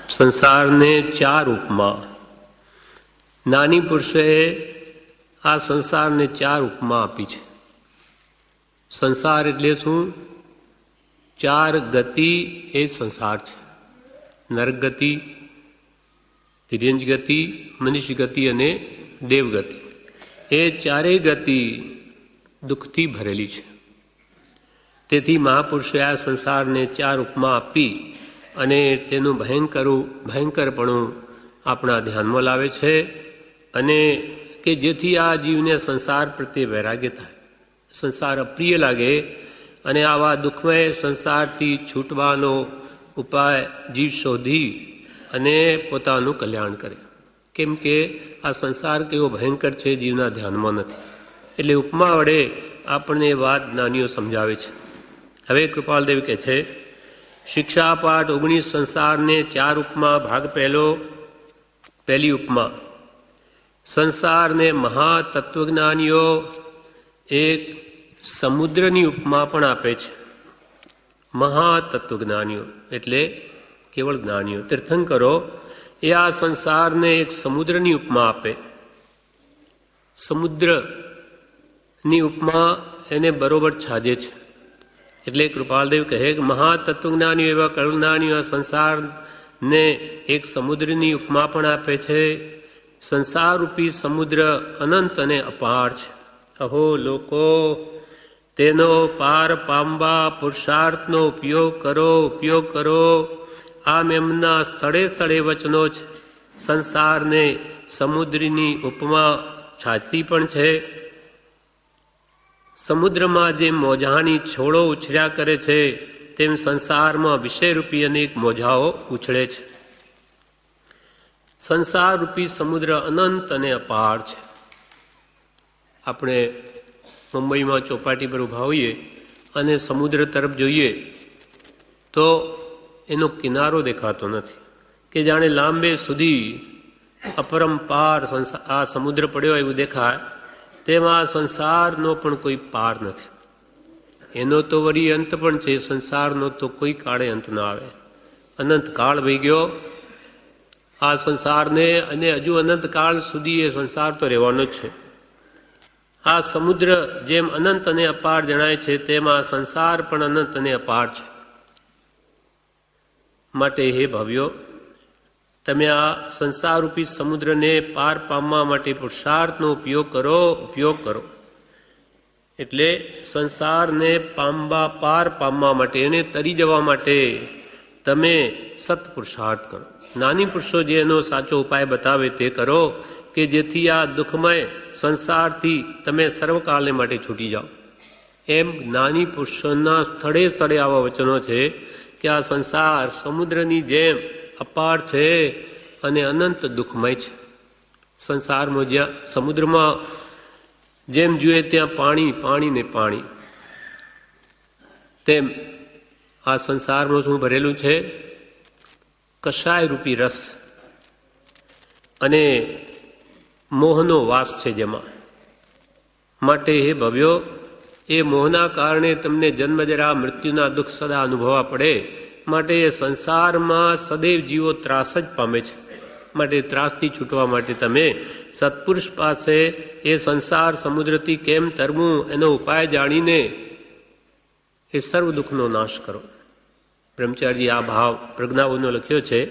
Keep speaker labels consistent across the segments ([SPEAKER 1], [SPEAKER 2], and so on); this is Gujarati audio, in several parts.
[SPEAKER 1] સંસારને ચાર ઉપમા. નાની પુરુષોએ આ સંસારને ચાર ઉપમા આપી છે. સંસાર એટલે શું? ચાર ગતિ એ સંસાર છે. નરક ગતિ, તિર્યંજ ગતિ, મનુષ્ય ગતિ અને દેવગતિ. એ ચારેય ગતિ દુઃખથી ભરેલી છે. તેથી મહાપુરુષોએ આ સંસારને ચાર ઉપમા આપી અને તેનું ભયંકરપણું આપણા ધ્યાનમાં લાવે છે, અને કે જેથી આ જીવને સંસાર પ્રત્યે વૈરાગ્ય થાય, સંસાર અપ્રિય લાગે અને આવા દુઃખમય સંસારથી છૂટવાનો ઉપાય જીવ શોધી અને પોતાનું કલ્યાણ કરે. કેમ કે આ સંસાર કેવો ભયંકર છે, જીવના ધ્યાનમાં નથી. એટલે ઉપમા વડે આપણને વાત જ્ઞાનીઓ સમજાવે છે. હવે કૃપાલદેવ કહે છે, શિક્ષા પાઠ 19 સંસારને ચાર ઉપમા. ભાગ પહેલો. પહેલી ઉપમા, સંસારને મહાતત્વજ્ઞાનીઓ એક સમુદ્રની ઉપમા પણ આપે છે. મહાતત્વજ્ઞાનીઓ એટલે કેવળ જ્ઞાનીઓ, તીર્થંકરો એ આ સંસારને એક સમુદ્રની ઉપમા આપે. સમુદ્રની ઉપમા એને બરોબર છાજે છે. એટલે કૃપાલદેવ કહે કે મહાતત્વજ્ઞાનીઓ એવા કરુણાનીઓ આ સંસારને એક સમુદ્રની ઉપમા પણ આપે છે. સંસારરૂપી સમુદ્ર અનંત અને અપાર છે. અહો લોકો, તેનો પાર પામવા પુરુષાર્થનો ઉપયોગ કરો. આમ એમના સ્થળે સ્થળે વચનો છે. સંસારને સમુદ્રની ઉપમા છાજતી પણ છે. સમુદ્રમાં જેમ મોજાની છોડો ઉછળ્યા કરે છે, તેમ સંસારમાં વિષયરૂપી અનેક મોજાઓ ઉછળે છે. સંસારરૂપી સમુદ્ર અનંત અને અપાર છે. આપણે મુંબઈમાં ચોપાટી પર ઊભા હોઈએ અને સમુદ્ર તરફ જોઈએ તો એનો કિનારો દેખાતો નથી, કે જાણે લાંબે સુધી અપરંપાર આ સમુદ્ર પડ્યો એવું દેખાય. તેમાં સંસારનો પણ કોઈ પાર નથી. એનો તો વળી અંત પણ છે, સંસારનો તો કોઈ કાળે અંત ના આવે. અનંત કાળ વહી ગયો આ સંસારને, અને હજુ અનંત કાળ સુધી એ સંસાર તો રહેવાનો જ છે. આ સમુદ્ર જેમ અનંત અને અપાર જણાય છે, તેમાં સંસાર પણ અનંત અને અપાર છે. માટે હે ભવ્યો, તમે આ સંસારરૂપી સમુદ્રને પાર પામવા માટે પુરુષાર્થનો ઉપયોગ કરો. એટલે સંસારને પાર પામવા માટે, એને તરી જવા માટે તમે સત્પુરુષાર્થ કરો. નાની પુરુષો જે એનો સાચો ઉપાય બતાવે તે કરો, કે જેથી આ દુઃખમય સંસારથી તમે સર્વકાળને માટે છૂટી જાઓ. એમ જ્ઞાની પુરુષોના સ્થળે સ્થળે આવા વચનો છે કે આ સંસાર સમુદ્રની જેમ અપાર છે અને અનંત દુઃખમય છે. સંસારમાં જ્યાં સમુદ્રમાં જેમ જોઈએ ત્યાં પાણી ને પાણી, તેમ આ સંસારમાં શું ભરેલું છે? કષાય રૂપી રસ અને મોહનો વાસ છે જેમાં. માટે હે ભવ્યો, એ મોહના કારણે તમને જન્મજરા મૃત્યુના દુઃખ સદા અનુભવવા પડે. માટે એ સંસારમાં સદૈવ જીવો ત્રાસ જ પામે છે. માટે ત્રાસથી છૂટવા માટે તમે સત્પુરુષ પાસે એ સંસાર સમુદ્રથી કેમ તરવું એનો ઉપાય જાણીને એ સર્વ દુઃખનો નાશ કરો. બ્રહ્મચારી આ ભાવ પ્રજ્ઞાઓનો લખ્યો છે.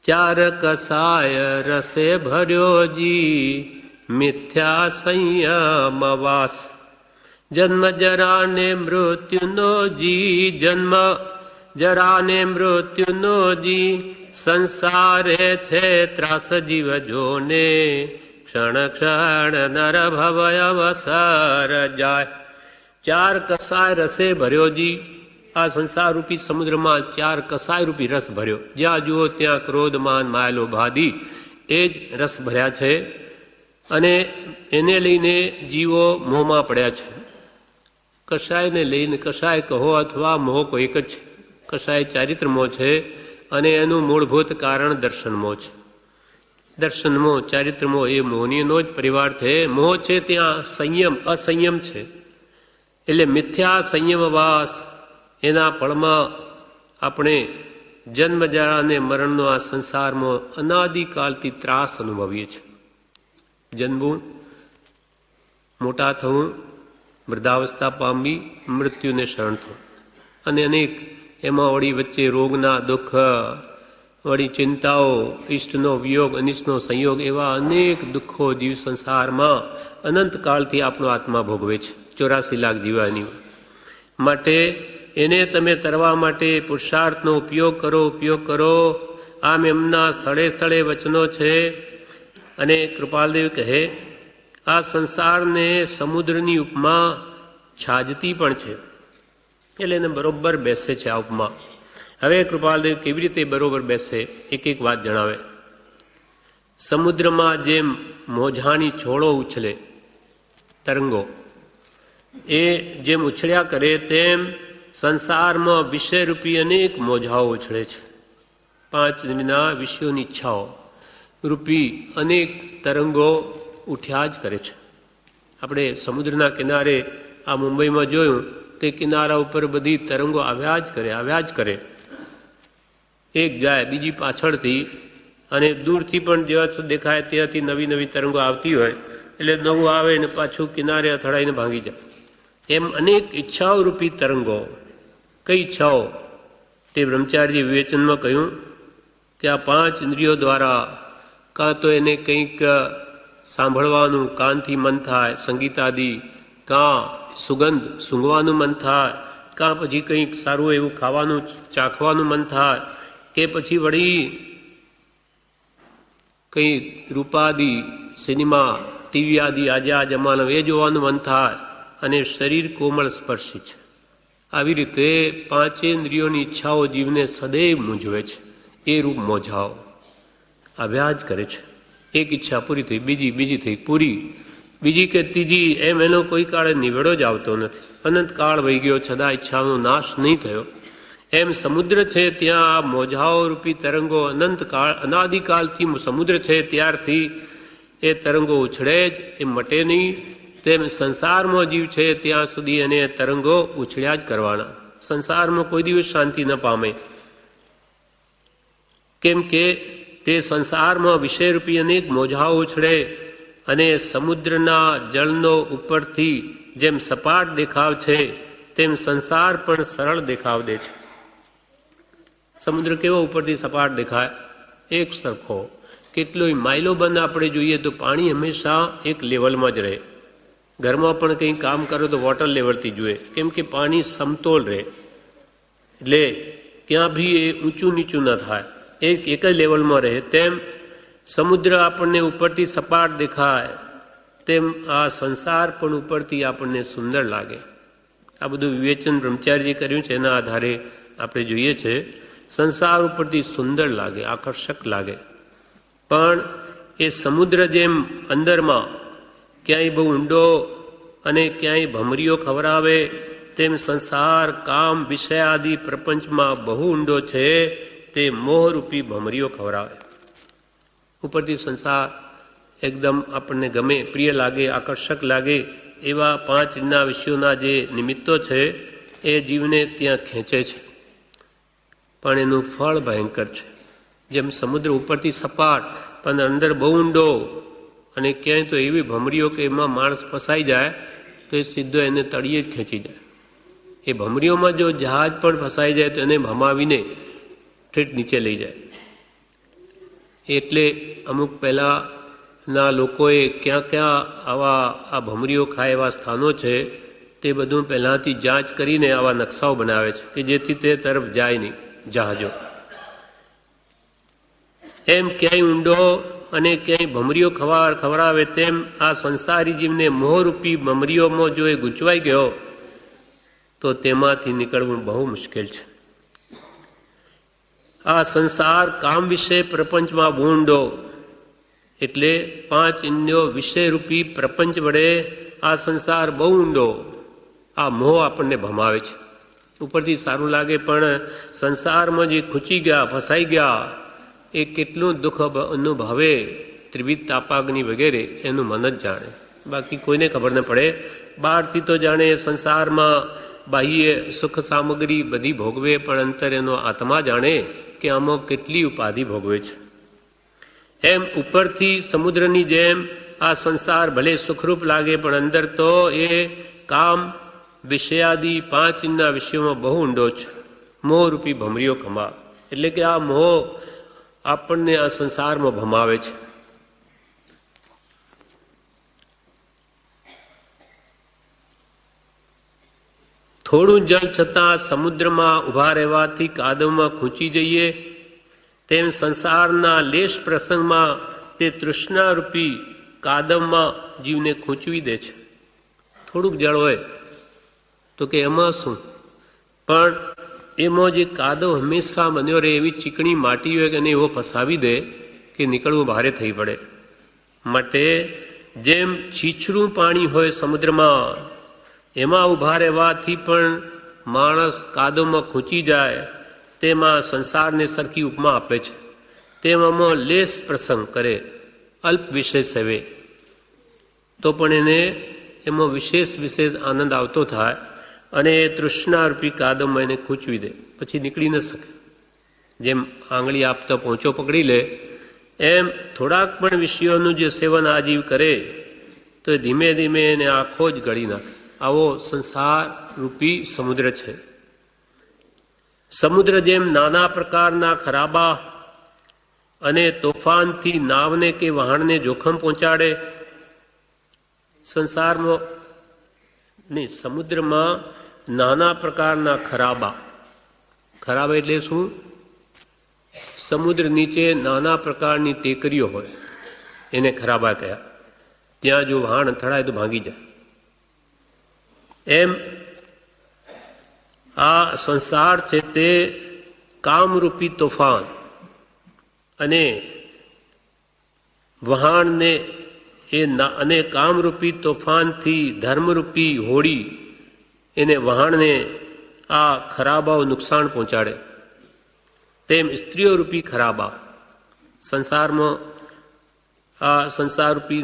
[SPEAKER 1] ચાર કસાય રસે ભર્યો જી, મિથ્યા સંયમ વાસ. જન્મ જરાને મૃત્યુનો જી, જન્મ જરાને મૃત્યુનો જી. સંસારે છે ત્રાસ જીવ જોને, ક્ષણ ક્ષણ નર ભવય અવસર જાય. ચાર કસાય રસે ભર્યો જી. આ સંસાર રૂપી સમુદ્રમાં ચાર કસાય રૂપી રસ ભર્યો. જ્યાં જુઓ ત્યાં ક્રોધ માન માયા લોભ આદિ એ જ રસ ભર્યા છે, અને એને લઈને જીવો મોહમાં પડ્યા છે. કસાયને લઈને, કસાય કહો અથવા મોહ કોઈ એક જ છે. કસાય ચારિત્ર મોહ છે અને એનું મૂળભૂત કારણ દર્શન મોહ છે. દર્શન મોહ, ચારિત્ર મોહ એ મોહનીનો જ પરિવાર છે. મોહ છે ત્યાં સંયમ અસંયમ છે. એટલે મિથ્યા સંયમ વાસ એના ફળમાં આપણે જન્મ જરા અને મરણનો આ સંસારમાં અનાદિકાળથી ત્રાસ અનુભવીએ છીએ. જન્મવું, મોટા થવું, વૃદ્ધાવસ્થા પામવી, મૃત્યુને શરણ થવું, અને અનેક એમાં વળી વચ્ચે રોગના દુઃખ, વળી ચિંતાઓ, ઈષ્ટનો વિયોગ, અનિષ્ટનો સંયોગ, એવા અનેક દુઃખો જીવ સંસારમાં અનંતકાળથી આપણો આત્મા ભોગવે છે. 84 લાખ જીવાની માટે એને તમે તરવા માટે પુરુષાર્થનો ઉપયોગ કરો. આમ એમના સ્થળે સ્થળે વચનો છે. અને કૃપાલદેવ કહે, આ સંસારને સમુદ્રની ઉપમા છાજતી પણ છે, એટલે એને બરોબર બેસે છે આ ઉપમા. હવે કૃપાલદેવ કેવી રીતે બરોબર બેસે, એક એક વાત જણાવે. સમુદ્રમાં જેમ મોજાની છોડો ઉછળે, તરંગો એ જેમ ઉછળ્યા કરે, તેમ સંસારમાં વિષયરૂપી અનેક મોજાઓ ઉછળે છે. 5 દિનના વિષયોની ઈચ્છાઓ રૂપી અનેક તરંગો ઉઠ્યા જ કરે છે. આપણે સમુદ્રના કિનારે આ મુંબઈમાં જોયું તે કિનારા ઉપર બધી તરંગો આવ્યા જ કરે. એક જાય બીજી પાછળથી, અને દૂરથી પણ જેવા દેખાય ત્યાંથી નવી નવી તરંગો આવતી હોય, એટલે નવું આવે ને પાછું કિનારે અથડાઈને ભાંગી જાય. એમ અનેક ઈચ્છાઓ રૂપી તરંગો. કઈ ઈચ્છાઓ? તે બ્રહ્મચારીજી વિવેચનમાં કહ્યું કે આ 5 ઇન્દ્રિયો દ્વારા કાં તો એને કંઈક સાંભળવાનું, કાનથી મન થાય, સંગીત આદિ, કાં સુગંધ સૂંઘવાનું મન થાય, કાં પછી કંઈક સારું એવું ખાવાનું ચાખવાનું મન થાય, કે પછી વળી કંઈ રૂપાદિ, સિનેમા, ટીવી આદિ આજે આ જમાનો એ જોવાનું મન થાય, અને શરીર કોમળ સ્પર્શી છે. આવી રીતે 5 ઇન્દ્રિયોની ઈચ્છાઓ જીવને સદૈવ મૂંઝવે છે. એ રૂપ મોજાઓ આવ્યા જ કરે છે. એક ઈચ્છા પૂરી થઈ, બીજી થઈ પૂરી, બીજી કે ત્રીજી, એમ એનો કોઈ કાળે નિવેડો જ આવતો નથી. અનંતકાળ વહી ગયો, છતાં ઈચ્છાનો નાશ નહીં થયો. એમ સમુદ્ર છે ત્યાં આ મોજાઓ રૂપી તરંગો અનંતકાળ, અનાદિકાળથી સમુદ્ર છે ત્યારથી એ તરંગો ઉછળે જ, એ મટે નહીં. તેમ સંસારમાં જીવ છે ત્યાં સુધી એને તરંગો ઉછળ્યા જ કરવાના. સંસારમાં કોઈ દિવસ શાંતિ ન પામે, કેમ કે તે સંસારમાં વિષયરૂપી અનેક મોજાઓ ઉછળે, અને સમુદ્રના જળનો ઉપરથી જેમ સપાટ દેખાવ છે, તેમ સંસાર પણ સરળ દેખાવ દે છે. સમુદ્ર કેવો ઉપરથી સપાટ દેખાય? એક સરખો. કેટલોય માઇલો બંધ આપણે જોઈએ તો પાણી હંમેશા એક લેવલમાં જ રહે. ઘરમાં પણ કંઈ કામ કરો તો વોટર લેવલથી જોઈએ, કેમ કે પાણી સમતોલ રહે, એટલે ક્યાં બી એ ઊંચું નીચું ન થાય, એક જ લેવલમાં રહે. તેમ સમુદ્ર આપણને ઉપરથી સપાટ દેખાય, તેમ આ સંસાર પણ ઉપરથી આપણને સુંદર લાગે. આ બધું વિવેચન બ્રહ્મચારીજી કર્યું છે, એના આધારે આપણે જોઈએ છે. સંસાર ઉપરથી સુંદર લાગે, આકર્ષક લાગે, પણ એ સમુદ્ર જેમ અંદરમાં ક્યાંય બહુ ઊંડો અને ક્યાંય ભમરીઓ ખવરાવે, તેમ સંસાર કામ વિષય આદિ પ્રપંચમાં બહુ ઊંડો છે, તે મોહરૂપી ભમરીઓ ખવરાવે. ઉપરથી સંસાર એકદમ આપણને ગમે, પ્રિય લાગે, આકર્ષક લાગે, એવા 5 વિષયોના જે નિમિત્તો છે એ જીવને ત્યાં ખેંચે છે, પણ એનું ફળ ભયંકર છે. જેમ સમુદ્ર ઉપરથી સપાટ પણ અંદર બહુ ઊંડો, અને ક્યાંય તો એવી ભમરીઓ કે એમાં માણસ ફસાઈ જાય તો એ સીધો એને તળિયે જ ખેંચી જાય. એ ભમરીઓમાં જો જહાજ પણ ફસાઈ જાય તો એને ભમાવીને ઠેઠ નીચે લઈ જાય. એટલે અમુક પહેલાંના લોકોએ ક્યાં આ ભમરીઓ ખાય એવા સ્થાનો છે તે બધું પહેલાંથી જાંચ કરીને આવા નકશાઓ બનાવે છે કે જેથી તે તરફ જાય નહીં જહાજો. એમ ક્યાંય ઊંડો અને ક્યાંય ભમરીઓ ખવડાવે, તેમ આ સંસારી જીવને મોહરૂપી ભમરીઓમાં જો એ ગૂંચવાઈ ગયો તો તેમાંથી નીકળવું બહુ મુશ્કેલ છે. આ સંસાર કામ વિશે પ્રપંચમાં બહુ ઊંડો, એટલે 5 ઇન્દ્રિયો વિષયરૂપી પ્રપંચ વડે આ સંસાર બહુ ઊંડો, આ મોહ આપણને ભમાવે છે. ઉપરથી સારું લાગે, પણ સંસારમાં જે ખૂંચી ગયા, ફસાઈ ગયા, એ કેટલું દુઃખ અનુભવે, ત્રિવિધ તાપાગ્નિ વગેરે એનું મન જ જાણે, બાકી કોઈને ખબર ન પડે. બહારથી તો જાણે સંસારમાં બાહ્ય સુખ સામગ્રી બધી ભોગવે, પણ અંતર એનો આત્મા જાણે કે આમાં કેટલી ઉપાધિ ભોગવે છે. એમ ઉપરથી સમુદ્રની જેમ આ સંસાર ભલે સુખરૂપ લાગે, પણ અંદર તો એ કામ વિષયાદિ 5 ઇંદ્રિયના વિષયોમાં બહુ ઊંડો છે. મોહરૂપી ભમરીઓ કમા, એટલે કે આ મોહ આપણને આ સંસારમાં ભમાવે છે. થોડું જળ છતાં સમુદ્રમાં ઊભા રહેવાથી કાદવમાં ખૂંચી જઈએ, તેમ સંસારના લેશ પ્રસંગમાં તે તૃષ્ણારૂપી કાદવમાં જીવને ખૂંચવી દે છે. થોડુંક જળ હોય તો કે એમાં શું, પણ એમાં જે કાદવ હંમેશા બન્યો રહે એવી ચીકણી માટી હોય કે એને એવો ફસાવી દે કે નીકળવું ભારે થઈ પડે. માટે જેમ છીછરું પાણી હોય સમુદ્રમાં, એમાં ઊભા રહેવાથી પણ માણસ કાદવમાં ખૂંચી જાય, તેમાં સંસારને સરખી ઉપમા આપે છે. તેમાં લેસ પ્રસંગ કરે, અલ્પ વિશેષ સેવે, તો પણ એને એમાં વિશેષ આનંદ આવતો થાય અને એ તૃષ્ણારૂપી કાદવમાં એને ખૂંચવી દે, પછી નીકળી ન શકે. જેમ આંગળી આપતા પહોંચો પકડી લે, એમ થોડાક પણ વિષયોનું જે સેવન આજીવ કરે તો એ ધીમે ધીમે એને આખો જ ગળી નાખે. આવો સંસાર રૂપી સમુદ્ર છે. સમુદ્ર જેમ નાના પ્રકારના ખરાબા અને તોફાનથી નાવને કે વહાણને જોખમ પહોંચાડે, સંસારમાં નહીં, સમુદ્રમાં નાના પ્રકારના ખરાબા એટલે શું? સમુદ્ર નીચે નાના પ્રકારની ટેકરીઓ હોય, એને ખરાબા કહ્યા. ત્યાં જો વહાણ અથડાય તો ભાંગી જાય. એમ આ સંસાર છે તે કામરૂપી તોફાન અને વહાણને અને કામરૂપી તોફાનથી ધર્મરૂપી હોડી એને વહાણને આ ખરાબાઓ નુકસાન પહોંચાડે. તેમ સ્ત્રીઓ રૂપી ખરાબા સંસારમાં આ સંસારરૂપી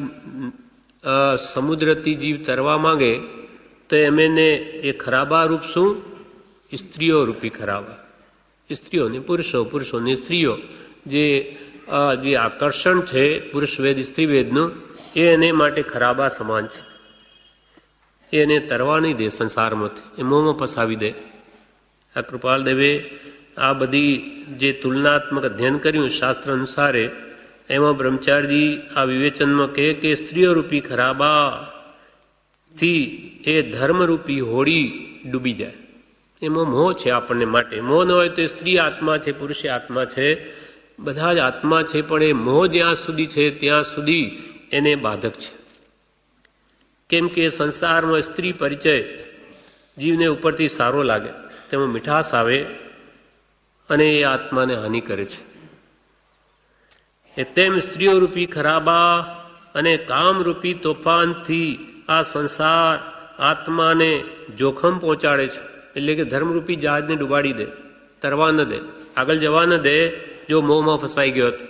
[SPEAKER 1] સમુદ્રથી જીવ તરવા માંગે તો એમને એ ખરાબા રૂપ શું? સ્ત્રીઓ રૂપી ખરાબા. સ્ત્રીઓને પુરુષો, પુરુષોને સ્ત્રીઓ, જે આકર્ષણ છે પુરુષવેદ સ્ત્રીવેદનું, એ એને માટે ખરાબા સમાન છે. એને તરવા નહીં દે સંસારમાંથી, એ મોંમાં ફસાવી દે. આ કૃપાલ દેવે આ બધી જે તુલનાત્મક અધ્યયન કર્યું શાસ્ત્ર અનુસારે, એમાં બ્રહ્મચારી આ વિવેચનમાં કહે કે સ્ત્રીઓ રૂપી ખરાબા થી એ ધર્મરૂપી હોડી ડૂબી જાય. એમાં મોહ છે આપણને માટે. મોહ ન હોય તો સ્ત્રી આત્મા છે, પુરુષે આત્મા છે, બધા જ આત્મા છે, પણ એ મોહ જ્યાં સુધી છે ત્યાં સુધી એને બાધક છે. કેમ કે સંસારમાં સ્ત્રી પરિચય જીવને ઉપરથી સારો લાગે, તેમાં મીઠાશ આવે અને એ આત્માને હાનિ કરે છે. તેમ સ્ત્રીઓ રૂપી ખરાબા અને કામરૂપી તોફાનથી આ સંસાર આત્માને જોખમ પહોંચાડે છે. એટલે કે ધર્મરૂપી જહાજને ડૂબાડી દે, તરવા ન દે, આગળ જવા ન દે જો મોહમાં ફસાઈ ગયો હતો.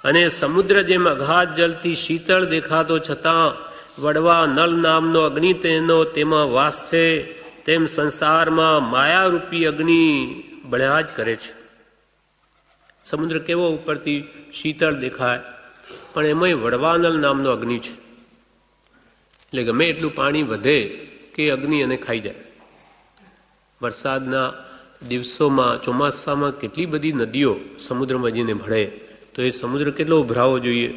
[SPEAKER 1] અને સમુદ્ર જેમ અગાધ જલથી શીતળ દેખાતો છતાં વડવા નલ નામનો અગ્નિ તેનો તેમાં વાસ છે, તેમ સંસારમાં માયારૂપી અગ્નિ બળ્યા જ કરે છે. સમુદ્ર કેવો ઉપરથી શીતળ દેખાય, પણ એમાંય વડવાનલ નામનો અગ્નિ છે. એટલે ગમે એટલું પાણી વધે કે અગ્નિ એને ખાઈ જાય. વરસાદના દિવસોમાં, ચોમાસામાં કેટલી બધી નદીઓ સમુદ્રમાં જઈને ભળે, તો એ સમુદ્ર કેટલો ઉભરાવો જોઈએ,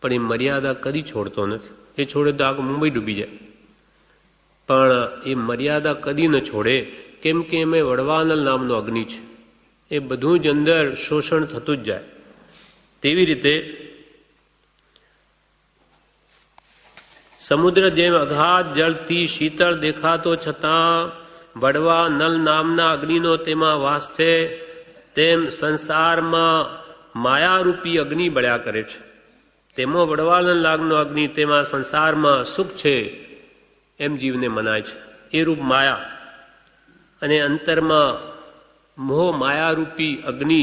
[SPEAKER 1] પણ એ મર્યાદા કદી છોડતો નથી. એ છોડે તો આખું મુંબઈ ડૂબી જાય, પણ એ મર્યાદા કદી ન છોડે. કેમ કે એમાં વડવાનલ નામનો અગ્નિ છે, એ બધું જ અંદર શોષણ થતું જ જાય. તેવી રીતે સમુદ્ર જેમ અગાધ જળથી શીતળ દેખાતો છતાં વડવા નલ નામના અગ્નિનો તેમાં વાસ છે, તેમ સંસારમાં માયારૂપી અગ્નિ બળ્યા કરે છે. તેમાં વડવા નલ નામનો અગ્નિ, તેમાં સંસારમાં સુખ છે એમ જીવને મનાય છે, એ રૂપ માયા. અને અંતરમાં મોહ માયારૂપી અગ્નિ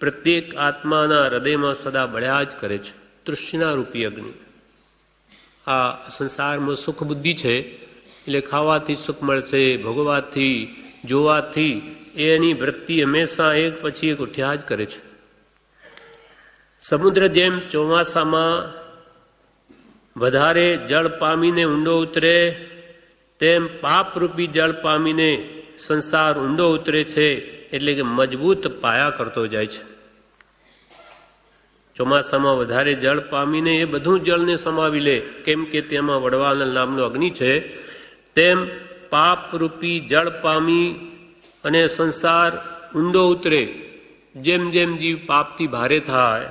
[SPEAKER 1] પ્રત્યેક આત્માના હૃદયમાં સદા બળ્યા જ કરે છે, તૃષ્ણારૂપી અગ્નિ. આ સંસારમાં સુખ બુદ્ધિ છે, એટલે ખાવાથી સુખ મળશે, ભોગવાથી, જોવાથી એની વૃત્તિ હંમેશા એક પછી એક ઉઠ્યા જ કરે છે. સમુદ્ર જેમ ચોમાસામાં વધારે જળ પામીને ઊંડો ઉતરે, તેમ પાપરૂપી જળ પામીને સંસાર ઊંડો ઉતરે છે, એટલે કે મજબૂત પાયા કરતો જાય છે. ચોમાસામાં વધારે જળ પામીને એ બધું જળને સમાવી લે, કેમ કે તેમાં વડવાનલ નામનો અગ્નિ છે. તેમ પાપરૂપી જળ પામી અને સંસાર ઊંડો ઉતરે, જેમ જેમ જીવ પાપથી ભારે થાય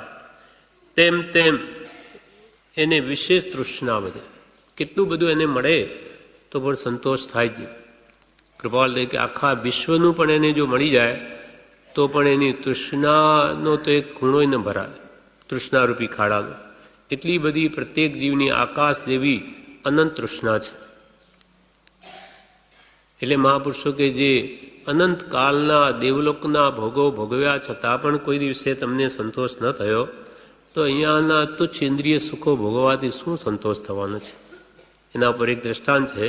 [SPEAKER 1] તેમ તેમ એને વિશેષ તૃષ્ણા વધે. કેટલું બધું એને મળે તો પણ સંતોષ થાય જ નહીં. કૃપાલ દે કે આખા વિશ્વનું પણ એને જો મળી જાય તો પણ એની તૃષ્ણાનો તો એક ખૂણો ન ભરાય, તૃષ્ણારૂપી ખાડાનો. એટલી બધી પ્રત્યેક જીવની આકાશ જેવી અનંત તૃષ્ણા છે. એટલે મહાપુરુષો કે જે અનંત કાળના દેવલોકના ભોગો ભોગવ્યા છતાં પણ કોઈ દિવસે તમને સંતોષ ન થયો, તો અહીંયાના તુચ્છ ઇન્દ્રિય સુખો ભોગવવાથી શું સંતોષ થવાનો છે? એના પર એક દ્રષ્ટાંત છે.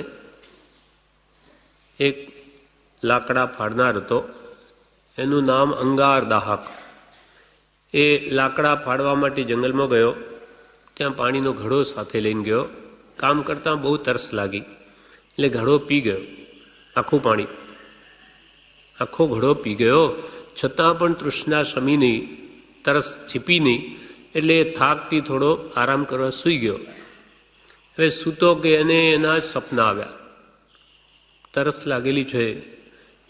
[SPEAKER 1] એક લાકડા ફાડનાર હતો, એનું નામ અંગાર દાહક. એ લાકડા ફાડવા માટે જંગલમાં ગયો. ત્યાં પાણીનો ઘડો સાથે લઈને ગયો. કામ કરતાં બહુ તરસ લાગી એટલે ઘડો પી ગયો, આખું પાણી. આખો ઘડો પી ગયો છતાં પણ તૃષ્ણા શમી નહીં, તરસ છીપી નહીં. એટલે થાકથી થોડો આરામ કરવા સૂઈ ગયો. હવે સૂતો કે એને એના સપના આવ્યા. તરસ લાગેલી છે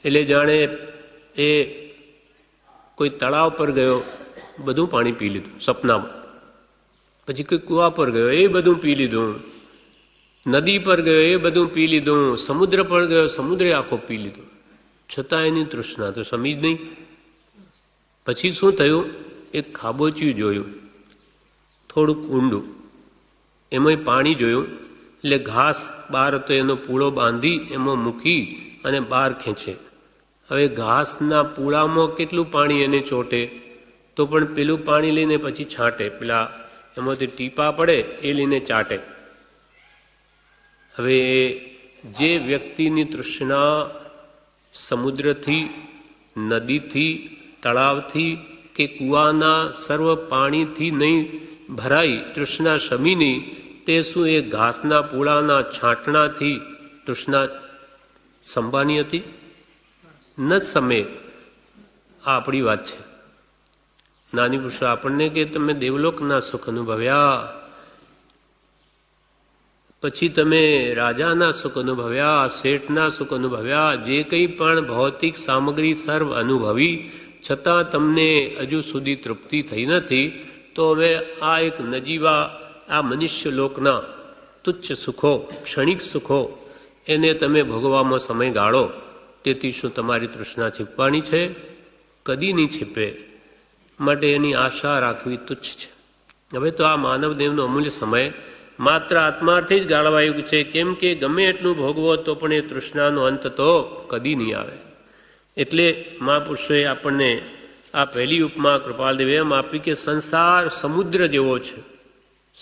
[SPEAKER 1] એટલે જાણે એ કોઈ તળાવ પર ગયો, બધું પાણી પી લીધું સપનામાં. પછી કોઈ કૂવા પર ગયો, એ બધું પી લીધું. નદી પર ગયો, એ બધું પી લીધું. સમુદ્ર પર ગયો, સમુદ્રે આખો પી લીધું. છતાં એની તૃષ્ણા તો શમી જ નહીં. પછી શું થયું? એક ખાબોચિયું જોયું, થોડુંક ઊંડું. એમાંય પાણી જોયું. એટલે ઘાસ બહાર હતો, એનો પૂળો બાંધી એમાં મૂકી અને બહાર ખેંચે. હવે ઘાસના પૂળામાં કેટલું પાણી એને ચોટે, તો પણ પેલું પાણી લઈને પછી છાંટે. પેલા એમાંથી ટીપા પડે એ લઈને ચાટે. હવે જે વ્યક્તિની તૃષ્ણા સમુદ્રથી, નદીથી, તળાવથી કે કૂવાના સર્વ પાણીથી નહીં ભરાઈ, તૃષ્ણા શમી નહીં, તે શું એ ઘાસના પૂળાના છાંટણાથી તૃષ્ણા સંભાની હતી? ન સમે. આ આપણી વાત છે. નાની પુરુષો આપણને કે તમે દેવલોકના સુખ અનુભવ્યા, પછી તમે રાજાના સુખ અનુભવ્યા, શેઠના સુખ અનુભવ્યા, જે કંઈ પણ ભૌતિક સામગ્રી સર્વ અનુભવી, છતાં તમને હજુ સુધી તૃપ્તિ થઈ નથી. તો હવે આ એક નજીવા આ મનુષ્ય લોકના તુચ્છ સુખો, ક્ષણિક સુખો, એને તમે ભોગવવામાં સમય ગાળો. તેથી શું તમારી તૃષ્ણા છીપવાની છે? કદી નહીં છીપે. માટે એની આશા રાખવી તુચ્છ છે. હવે તો આ માનવદેવનો અમૂલ્ય સમય માત્ર આત્માર્થે જ ગાળવાયું છે. કેમ કે ગમે એટલું ભોગવો તો પણ એ તૃષ્ણાનો અંત તો કદી નહીં આવે. એટલે મહાપુરુષોએ આપણને આ પહેલી ઉપમા કૃપાલદેવે એમ આપી કે સંસાર સમુદ્ર જેવો છે.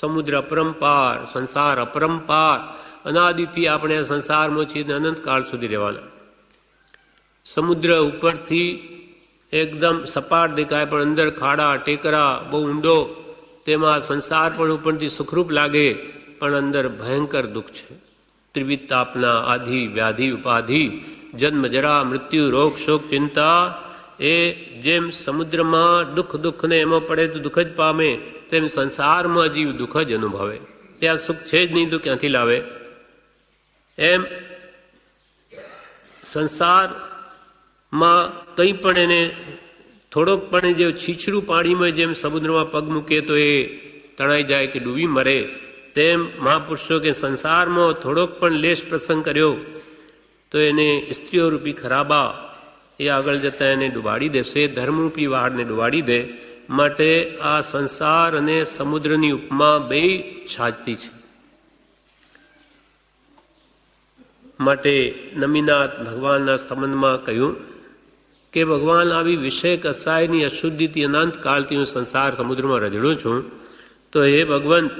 [SPEAKER 1] સમુદ્ર અપરંપાર, સંસાર અપરંપાર. અનાદિથી આપણે સંસારમાં છીએ, અનંત કાળ સુધી રહેવાના. સમુદ્ર ઉપરથી એકદમ સપાટ દેખાય, પણ અંદર ખાડા ટેકરા બહુ ઊંડો. તેમાં સંસાર પણ ઉપરથી સુખરૂપ લાગે, પણ અંદર ભયંકર દુઃખ છે. ત્રિવિધ તાપના આધિ વ્યાધિ ઉપાધિ, જન્મ જરા મૃત્યુ રોગ શોક ચિંતા. એ જેમ સમુદ્રમાં દુઃખ ને એમાં પડે તો દુઃખ જ પામે, તેમ સંસારમાં જીવ દુઃખ જ અનુભવે. ત્યાં સુખ છે જ નહીં તો ક્યાંથી લાવે? એમ સંસારમાં કંઈ પણ એને થોડોક પણ જે છીછરું પાણીમાં જેમ સમુદ્રમાં પગ મૂકે તો એ તણાઈ જાય કે ડૂબી મરે, તેમ મહાપુરુષો કે સંસારમાં થોડોક પણ લેશ પ્રસંગ કર્યો તો એને સ્ત્રીઓ રૂપી ખરાબા એ આગળ જતાં એને ડૂબાડી દેશે, ધર્મરૂપી વાહડને ડૂબાડી દે. માટે આ સંસાર અને સમુદ્રની ઉપમા બે છાજતી છે. માટે નમીનાથ ભગવાનના સંબંધમાં કહ્યું કે ભગવાન આવી વિષય કસાયની અશુદ્ધિથી અનંત કાળથી હું સંસાર સમુદ્રમાં રજડું છું, તો હે ભગવંત,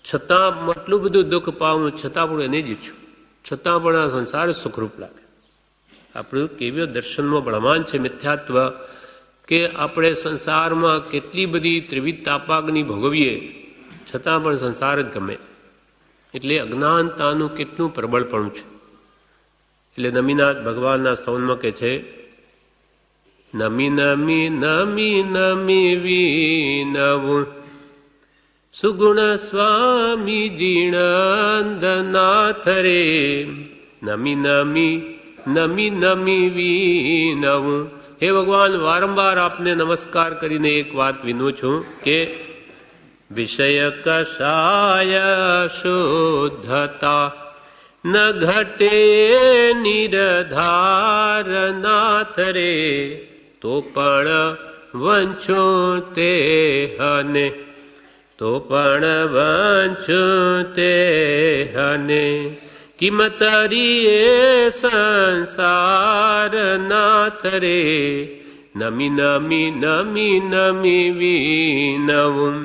[SPEAKER 1] છતાં આટલું બધું દુઃખ પાવું છતાં પણ એને જ ઈચ્છું, છતાં પણ આ સંસાર સુખરૂપ લાગે. આપણું કેવળ દર્શનમાં બળવાન છે મિથ્યાત્વ, કે આપણે સંસારમાં કેટલી બધી ત્રિવિધ તાપાગ્નિ ભોગવીએ છતાં પણ સંસાર જ ગમે. એટલે અજ્ઞાનતાનું કેટલું પ્રબળપણું છે. એટલે નમીનાથ ભગવાનના સ્તવનમાં કહે છે, નમી નમી નમી નમી વિનવું સુગુણ સ્વામી જીણંદનાથ રે. નમી નમી નમી નમી વિનવું. હે ભગવાન, વારંવાર આપને નમસ્કાર કરીને એક વાત વિનું છું કે વિષય કષાય શુદ્ધતા ન ઘટે નિરધારનાથ રે. તો પણ વંચું તે હને, તો પણ વંચું તે હને. કિમતરીએ સંસારનાથ રે. નમી નમી નમી નમી વિનવું.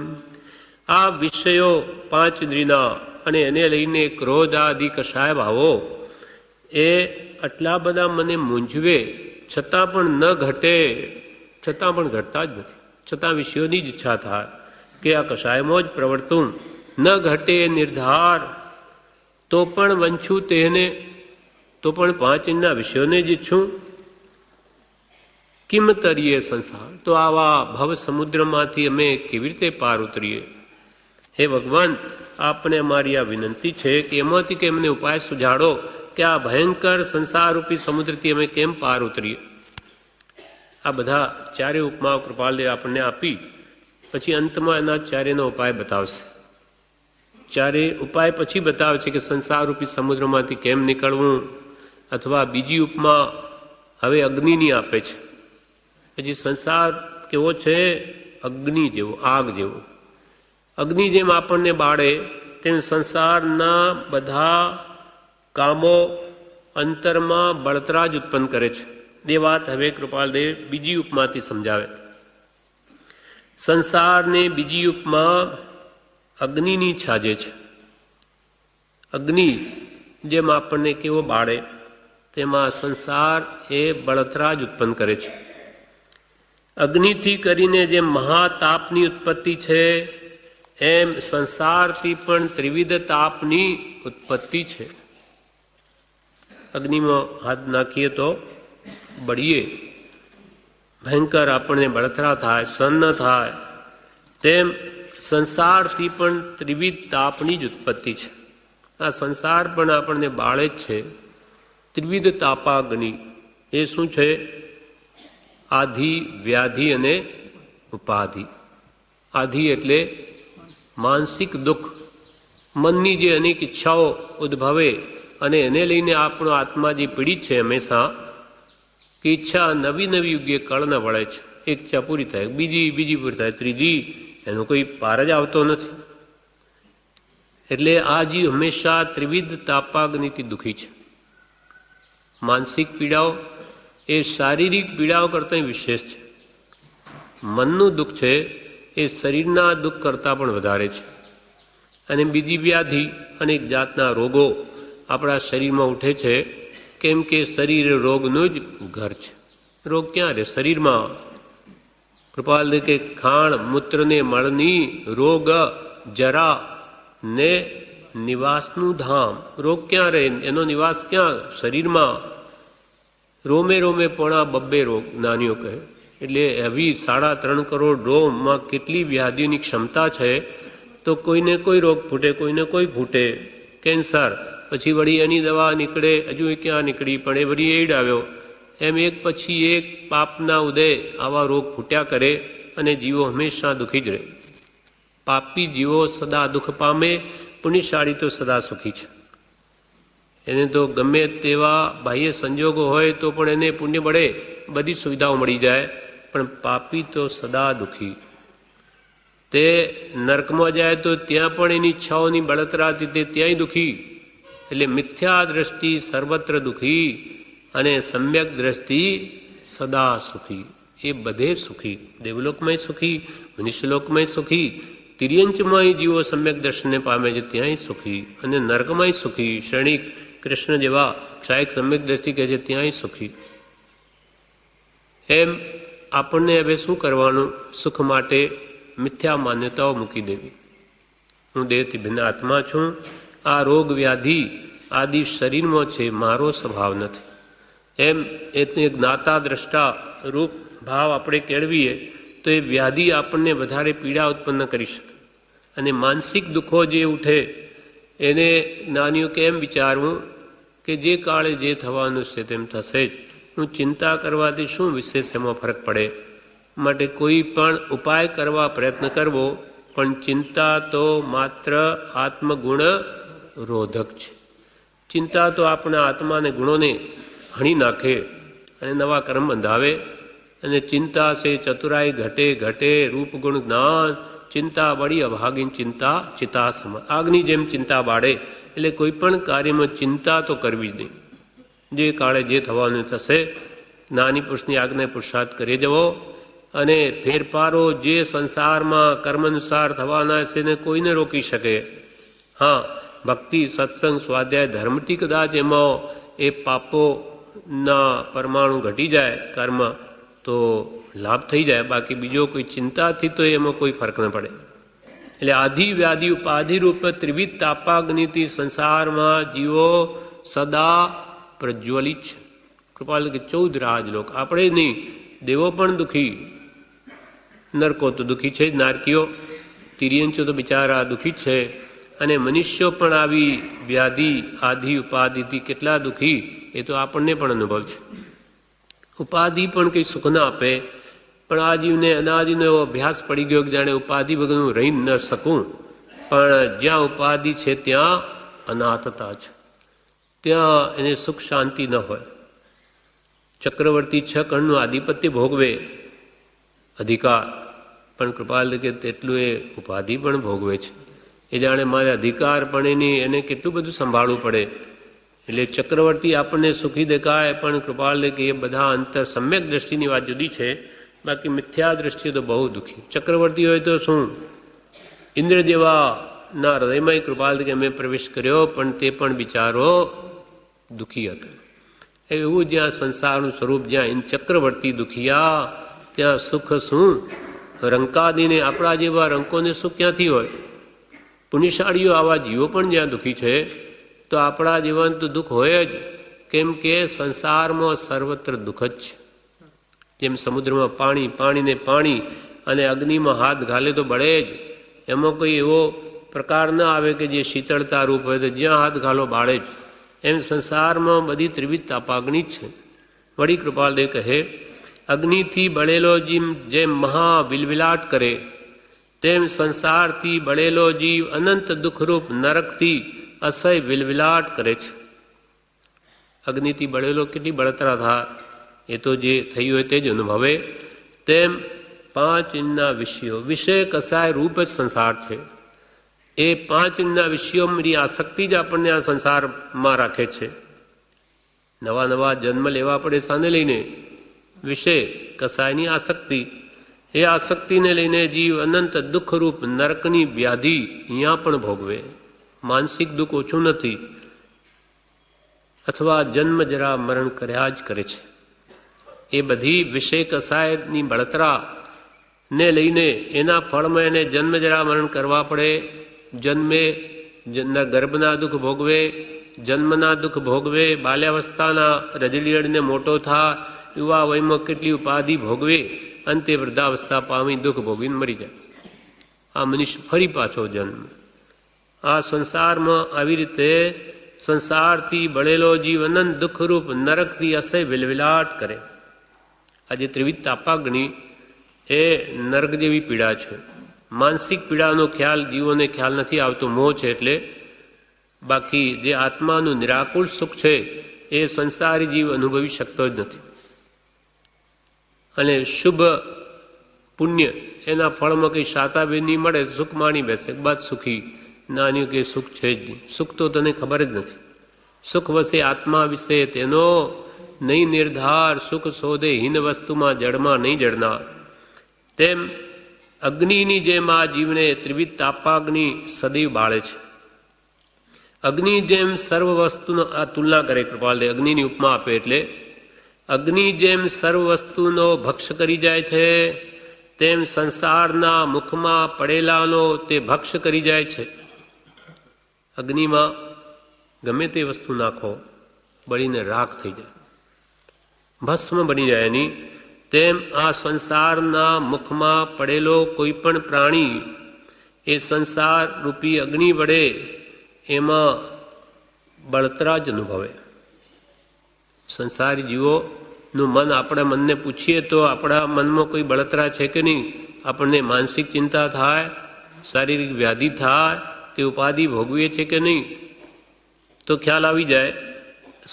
[SPEAKER 1] આ વિષયો પાંચ ઇન્દ્રિયના અને એને લઈને ક્રોધ આદિ કષાય ભાવો એ આટલા બધા મને મૂંઝવે છતાં પણ ન ઘટે, છતાં પણ ઘટતા જ નથી. છતાં વિષયોની જ ઈચ્છા થાય કે આ કષાયમાં જ પ્રવર્તું. ન ઘટે નિર્ધાર, તો પણ વંછું તેને, તો પણ પાંચ ઇન્દ્રના વિષયોને જ ઈચ્છું. કિમતરીએ સંસાર, તો આવા ભવ સમુદ્રમાંથી અમે કેવી રીતે પાર ઉતરીએ? હે ભગવાન, આપને અમારી આ વિનંતી છે કે એમાંથી કે એમને ઉપાય સુઝાડો કે આ ભયંકર સંસારરૂપી સમુદ્રથી અમે કેમ પાર ઉતરીએ. આ બધા ચારે ઉપમાઓ કૃપાલદેવ આપણને આપી પછી અંતમાં એના ચારેનો ઉપાય બતાવશે. ચારે ઉપાય પછી બતાવે છે કે સંસારરૂપી સમુદ્રમાંથી કેમ નીકળવું. અથવા બીજી ઉપમા હવે અગ્નિની આપે છે. પછી સંસાર કેવો છે? અગ્નિ જેવો, આગ જેવો. અગ્નિ જેમ આપણને બાળે તેમ સંસારના બધા કામો અંતરમાં બળતરા જ ઉત્પન્ન કરે છે. એ વાત હવે કૃપાલદેવ બીજી ઉપમાથી સમજાવે. સંસારને બીજી ઉપમા અગ્નિની છાજે છે. અગ્નિ જેમ આપણને કેવો બાળે તેમાં સંસાર એ બળતરા જ ઉત્પન્ન કરે છે. અગ્નિથી કરીને જેમ મહાતાપની ઉત્પત્તિ છે એમ સંસારથી પણ ત્રિવિધ તાપની ઉત્પત્તિ છે. અગ્નિમાં હાથ નાખીએ તો બળીએ, ભયંકર આપણને બળતરા થાય, સહન ન થાય. તેમ સંસારથી પણ ત્રિવિધ તાપની જ ઉત્પત્તિ છે. આ સંસાર પણ આપણને બાળે જ છે. ત્રિવિધ તાપાગ્નિ એ શું છે? આધિ, વ્યાધિ અને ઉપાધિ. આધિ એટલે માનસિક દુઃખ, મનની જે અનેક ઈચ્છાઓ ઉદ્ભવે અને એને લઈને આપણો આત્મા જે પીડિત છે હંમેશા, કે ઈચ્છા નવી નવી યુગે કળને વળે છે. એક ઈચ્છા પૂરી થાય, બીજી પૂરી થાય, ત્રીજી, એનો કોઈ પાર જ આવતો નથી. એટલે આ જીવ હંમેશા ત્રિવિધ તાપાગ્નિથી દુઃખી છે. માનસિક પીડાઓ એ શારીરિક પીડાઓ કરતાં વિશેષ છે. મનનું દુઃખ છે એ શરીરના દુઃખ કરતાં પણ વધારે છે. અને બીજી વ્યાધિ, અનેક જાતના રોગો આપણા શરીરમાં ઉઠે છે, કેમ કે શરીર રોગનું જ ઘર છે. રોગ ક્યાં રહે? શરીરમાં. કૃપાલ કે ખાણ મૂત્રને મળની રોગ જરા ને નિવાસનું ધામ. રોગ ક્યાં રહે? એનો નિવાસ ક્યાં? શરીરમાં. રોમે રોમે પોણા 2 રોગ નાનીઓ કહે. એટલે આવી 3.5 કરોડ રોગમાં કેટલી વ્યાધિઓની ક્ષમતા છે. તો કોઈને કોઈ રોગ ફૂટે, કોઈને કોઈ ફૂટે. કેન્સર, પછી વળી એની દવા નીકળે, હજુ ક્યાં નીકળી, પણ એ વળી એઇડ આવ્યો. એમ એક પછી એક પાપના ઉદય આવા રોગ ફૂટ્યા કરે અને જીવો હંમેશા દુઃખી જ રહે. પાપી જીવો સદા દુઃખ પામે, પુણ્યશાળી તો સદા સુખી છે. એને તો ગમે તેવા બાહ્ય સંજોગો હોય તો પણ એને પુણ્ય મળે, બધી સુવિધાઓ મળી જાય, પણ પાપી તો સદા દુઃખી. તે નર્કમાં જાય તો ત્યાં પણ એની ઈચ્છાઓની બળતરાથી તે ત્યાંય દુઃખી. એટલે મિથ્યા દ્રષ્ટિ સર્વત્ર દુઃખી અને સમ્યક દ્રષ્ટિ સદા સુખી. એ બધે સુખી. દેવલોકમાંય સુખી, મનુષ્યલોકમાંય સુખી, તિર્યંચમાંય જીવો સમ્યક દર્શનને પામે છે ત્યાંય સુખી, અને નર્કમાંય સુખી. ક્ષણિક કૃષ્ણ જેવા ક્ષાયક સમ્યક દ્રષ્ટિ કહે છે ત્યાંય સુખી. એમ આપણને હવે શું કરવાનું? સુખ માટે મિથ્યા માન્યતાઓ મૂકી દેવી. હું દેહથી ભિન્ન આત્મા છું, આ રોગ વ્યાધિ આદિ શરીરમાં છે, મારો સ્વભાવ નથી. એમ એટલે જ્ઞાતા દ્રષ્ટા રૂપ ભાવ આપણે કેળવીએ તો એ વ્યાધિ આપણને વધારે પીડા ઉત્પન્ન કરી શકે. અને માનસિક દુઃખો જે ઉઠે એને જ્ઞાનીઓ કેમ વિચારવું કે જે કાળે જે થવાનું છે તેમ થશે જ. હું ચિંતા કરવાથી શું વિશેષ એમાં ફરક પડે? માટે કોઈ પણ ઉપાય કરવા પ્રયત્ન કરવો, પણ ચિંતા તો માત્ર આત્મગુણ રોધક છે. ચિંતા તો આપણા આત્માને ગુણોને હણી નાખે અને નવા કર્મ બંધાવે. અને ચિંતા છે ચતુરાઈ ઘટે ઘટે રૂપ ગુણ જ્ઞાન, ચિંતા બળી અભાગીન ચિંતા ચિતા સમ. આગની જેમ ચિંતા બાળે. એટલે કોઈ પણ કાર્યમાં ચિંતા તો કરવી જ નહીં. જે કાળે જે થવાનું થશે, નાની પુરુષની આજ્ઞા પુરુષાર્થ કરી જવો. અને ફેરફારો જે સંસારમાં કર્મ અનુસાર થવાના છે એને કોઈને રોકી શકે. હા, ભક્તિ સત્સંગ સ્વાધ્યાય ધર્મથી કદાચ એમાં એ પાપોના પરમાણુ ઘટી જાય કર્મ તો લાભ થઈ જાય. બાકી બીજો કોઈ ચિંતાથી તો એમાં કોઈ ફરક ન પડે. એટલે આધિ વ્યાધિ ઉપાધિરૂપ ત્રિવિધ તાપાગ્નિથી સંસારમાં જીવો સદા પ્રજ્વલિત છે. કૃપાલ કે 14 રાજલોક. આપણે નહીં, દેવો પણ દુઃખી, નરકો તો દુઃખી છે જ, નારકીઓ તિર્યંચો તો બિચારા દુઃખી જ છે. અને મનુષ્યો પણ આવી વ્યાધિ આધિ ઉપાધિથી કેટલા દુઃખી એ તો આપણને પણ અનુભવ છે. ઉપાધિ પણ કંઈ સુખ ના આપે, પણ આ જીવને અનાદિનો એવો અભ્યાસ પડી ગયો કે જાણે ઉપાધિ વગર હું રહી ન શકું. પણ જ્યાં ઉપાધિ છે ત્યાં અનાથતા છે, ત્યાં એને સુખ શાંતિ ન હોય. ચક્રવર્તી 6 કણનું આધિપત્ય ભોગવે અધિકાર, પણ કૃપાલ કે તેટલું એ ઉપાધિ પણ ભોગવે છે. એ જાણે મારે અધિકાર પણ એની એને કેટલું બધું સંભાળવું પડે. એટલે ચક્રવર્તી આપણને સુખી દેખાય, પણ કૃપાલ કે એ બધા અંતર સમ્યક દ્રષ્ટિની વાત જુદી છે. બાકી મિથ્યા દ્રષ્ટિએ તો બહુ દુઃખી. ચક્રવર્તી હોય તો શું, ઇન્દ્ર જેવા ના હૃદયમાં કૃપાલ કે મેં પ્રવેશ કર્યો, પણ તે પણ બિચારો દુઃખી હતો. એવું જ્યાં સંસારનું સ્વરૂપ, જ્યાં ચક્રવર્તી દુખિયા, ત્યાં સુખ શું? રંકાદીને આપણા જેવા રંકોને સુખ ક્યાંથી હોય? પુણ્યશાળીઓ આવા જીવો પણ જ્યાં દુઃખી છે, તો આપણા જીવન તો દુઃખ હોય જ. કેમ કે સંસારમાં સર્વત્ર દુઃખ જ છે. જેમ સમુદ્રમાં પાણી, પાણીને પાણી, અને અગ્નિમાં હાથ ઘાલે તો બળે જ. એમાં કોઈ એવો પ્રકાર ન આવે કે જે શીતળતા રૂપ હોય તો જ્યાં હાથ ઘાલો બાળે જ. એમ સંસારમાં બધી ત્રિવિધ તાપાગ્નિ જ છે. વળી કૃપાલદેવ કહે, અગ્નિથી બળેલો જીવ જેમ મહા વિલવિલાટ કરે, તેમ સંસારથી બળેલો જીવ અનંત દુઃખરૂપ નરકથી અસહ્ય વિલવિલાટ કરે છે. અગ્નિથી બળેલો કેટલી બળતરા થાય એ તો જે થયું હોય તે જ અનુભવે. તેમ 5 ઇંચના વિષયો, વિષય કસાય રૂપ જ સંસાર છે. એ 5 ઇંચના વિષયોની આસક્તિ જ આપણને આ સંસારમાં રાખે છે. નવા નવા જન્મ લેવા પડે સાને લઈને? વિષય કસાયની આસક્તિ. એ આસક્તિને લઈને જીવ અનંત દુઃખરૂપ નરકની વ્યાધિ અહીંયા પણ ભોગવે. માનસિક દુઃખ ઓછું નથી, અથવા જન્મ જરા મરણ કર્યા જ કરે છે. એ બધી વિષય કસાયની બળતરા ને લઈને એના ફળમાં એને જન્મ જરા મરણ કરવા પડે. જન્મે ગર્ભના દુઃખ ભોગવે, જન્મના દુઃખ ભોગવે, બાલ્યાવસ્થાના રજળીયળને મોટો થા, યુવા વયમાં કેટલી ઉપાધિ ભોગવે, અંતે વૃદ્ધાવસ્થા પામી દુઃખ ભોગવીને મરી જાય. આ મનુષ્ય ફરી પાછો જન્મ. આ સંસારમાં આવી રીતે સંસારથી બળેલો જીવ અનંત દુઃખરૂપ નરકથી અસહ્ય વિલવિલાટ કરે. આજે ત્રિવિધ તાપાગ્નિ એ નરક જેવી પીડા છે. માનસિક પીડાનો ખ્યાલ જીવોને ખ્યાલ નથી આવતો, મોહ છે એટલે. બાકી જે આત્માનું નિરાકુળ સુખ છે એ સંસારી જીવ અનુભવી શકતો જ નથી. અને શુભ પુણ્ય એના ફળમાં કંઈ શાતાબેન નહીં મળે, સુખ માણી બેસે, બાદ સુખી. નાન્યું કે સુખ છે જ નહીં. સુખ તો તને ખબર જ નથી. સુખ વસે આત્મા વિશે તેનો નહીં નિર્ધાર, સુખ શોધે હીન વસ્તુમાં જળમાં નહીં જળનાર. તેમ અગ્નિની જેમ આ જીવને ત્રિવિધ તાપાગ્નિ સદૈવ બાળે છે. અગ્નિ જેમ સર્વ વસ્તુનો, આ તુલના કરે કૃપાલદે, અગ્નિની ઉપમા આપે એટલે અગ્નિ જેમ સર્વ વસ્તુનો ભક્ષ કરી જાય છે, તેમ સંસારના મુખમાં પડેલાનો તે ભક્ષ કરી જાય છે. અગ્નિમાં ગમે તે વસ્તુ નાખો, બળીને રાખ થઈ જાય, ભસ્મ બની જાય એની. તેમ આ સંસારના મુખમાં પડેલો કોઈ પણ પ્રાણી એ સંસાર રૂપી અગ્નિ વડે એમાં બળતરા જ અનુભવે. સંસારી જીવોનું મન, આપણા મનને પૂછીએ તો આપણા મનમાં કોઈ બળતરા છે કે નહીં? આપણને માનસિક ચિંતા થાય, શારીરિક વ્યાધિ થાય, કે ઉપાધિ ભોગવીએ છે કે નહીં? તો ખ્યાલ આવી જાય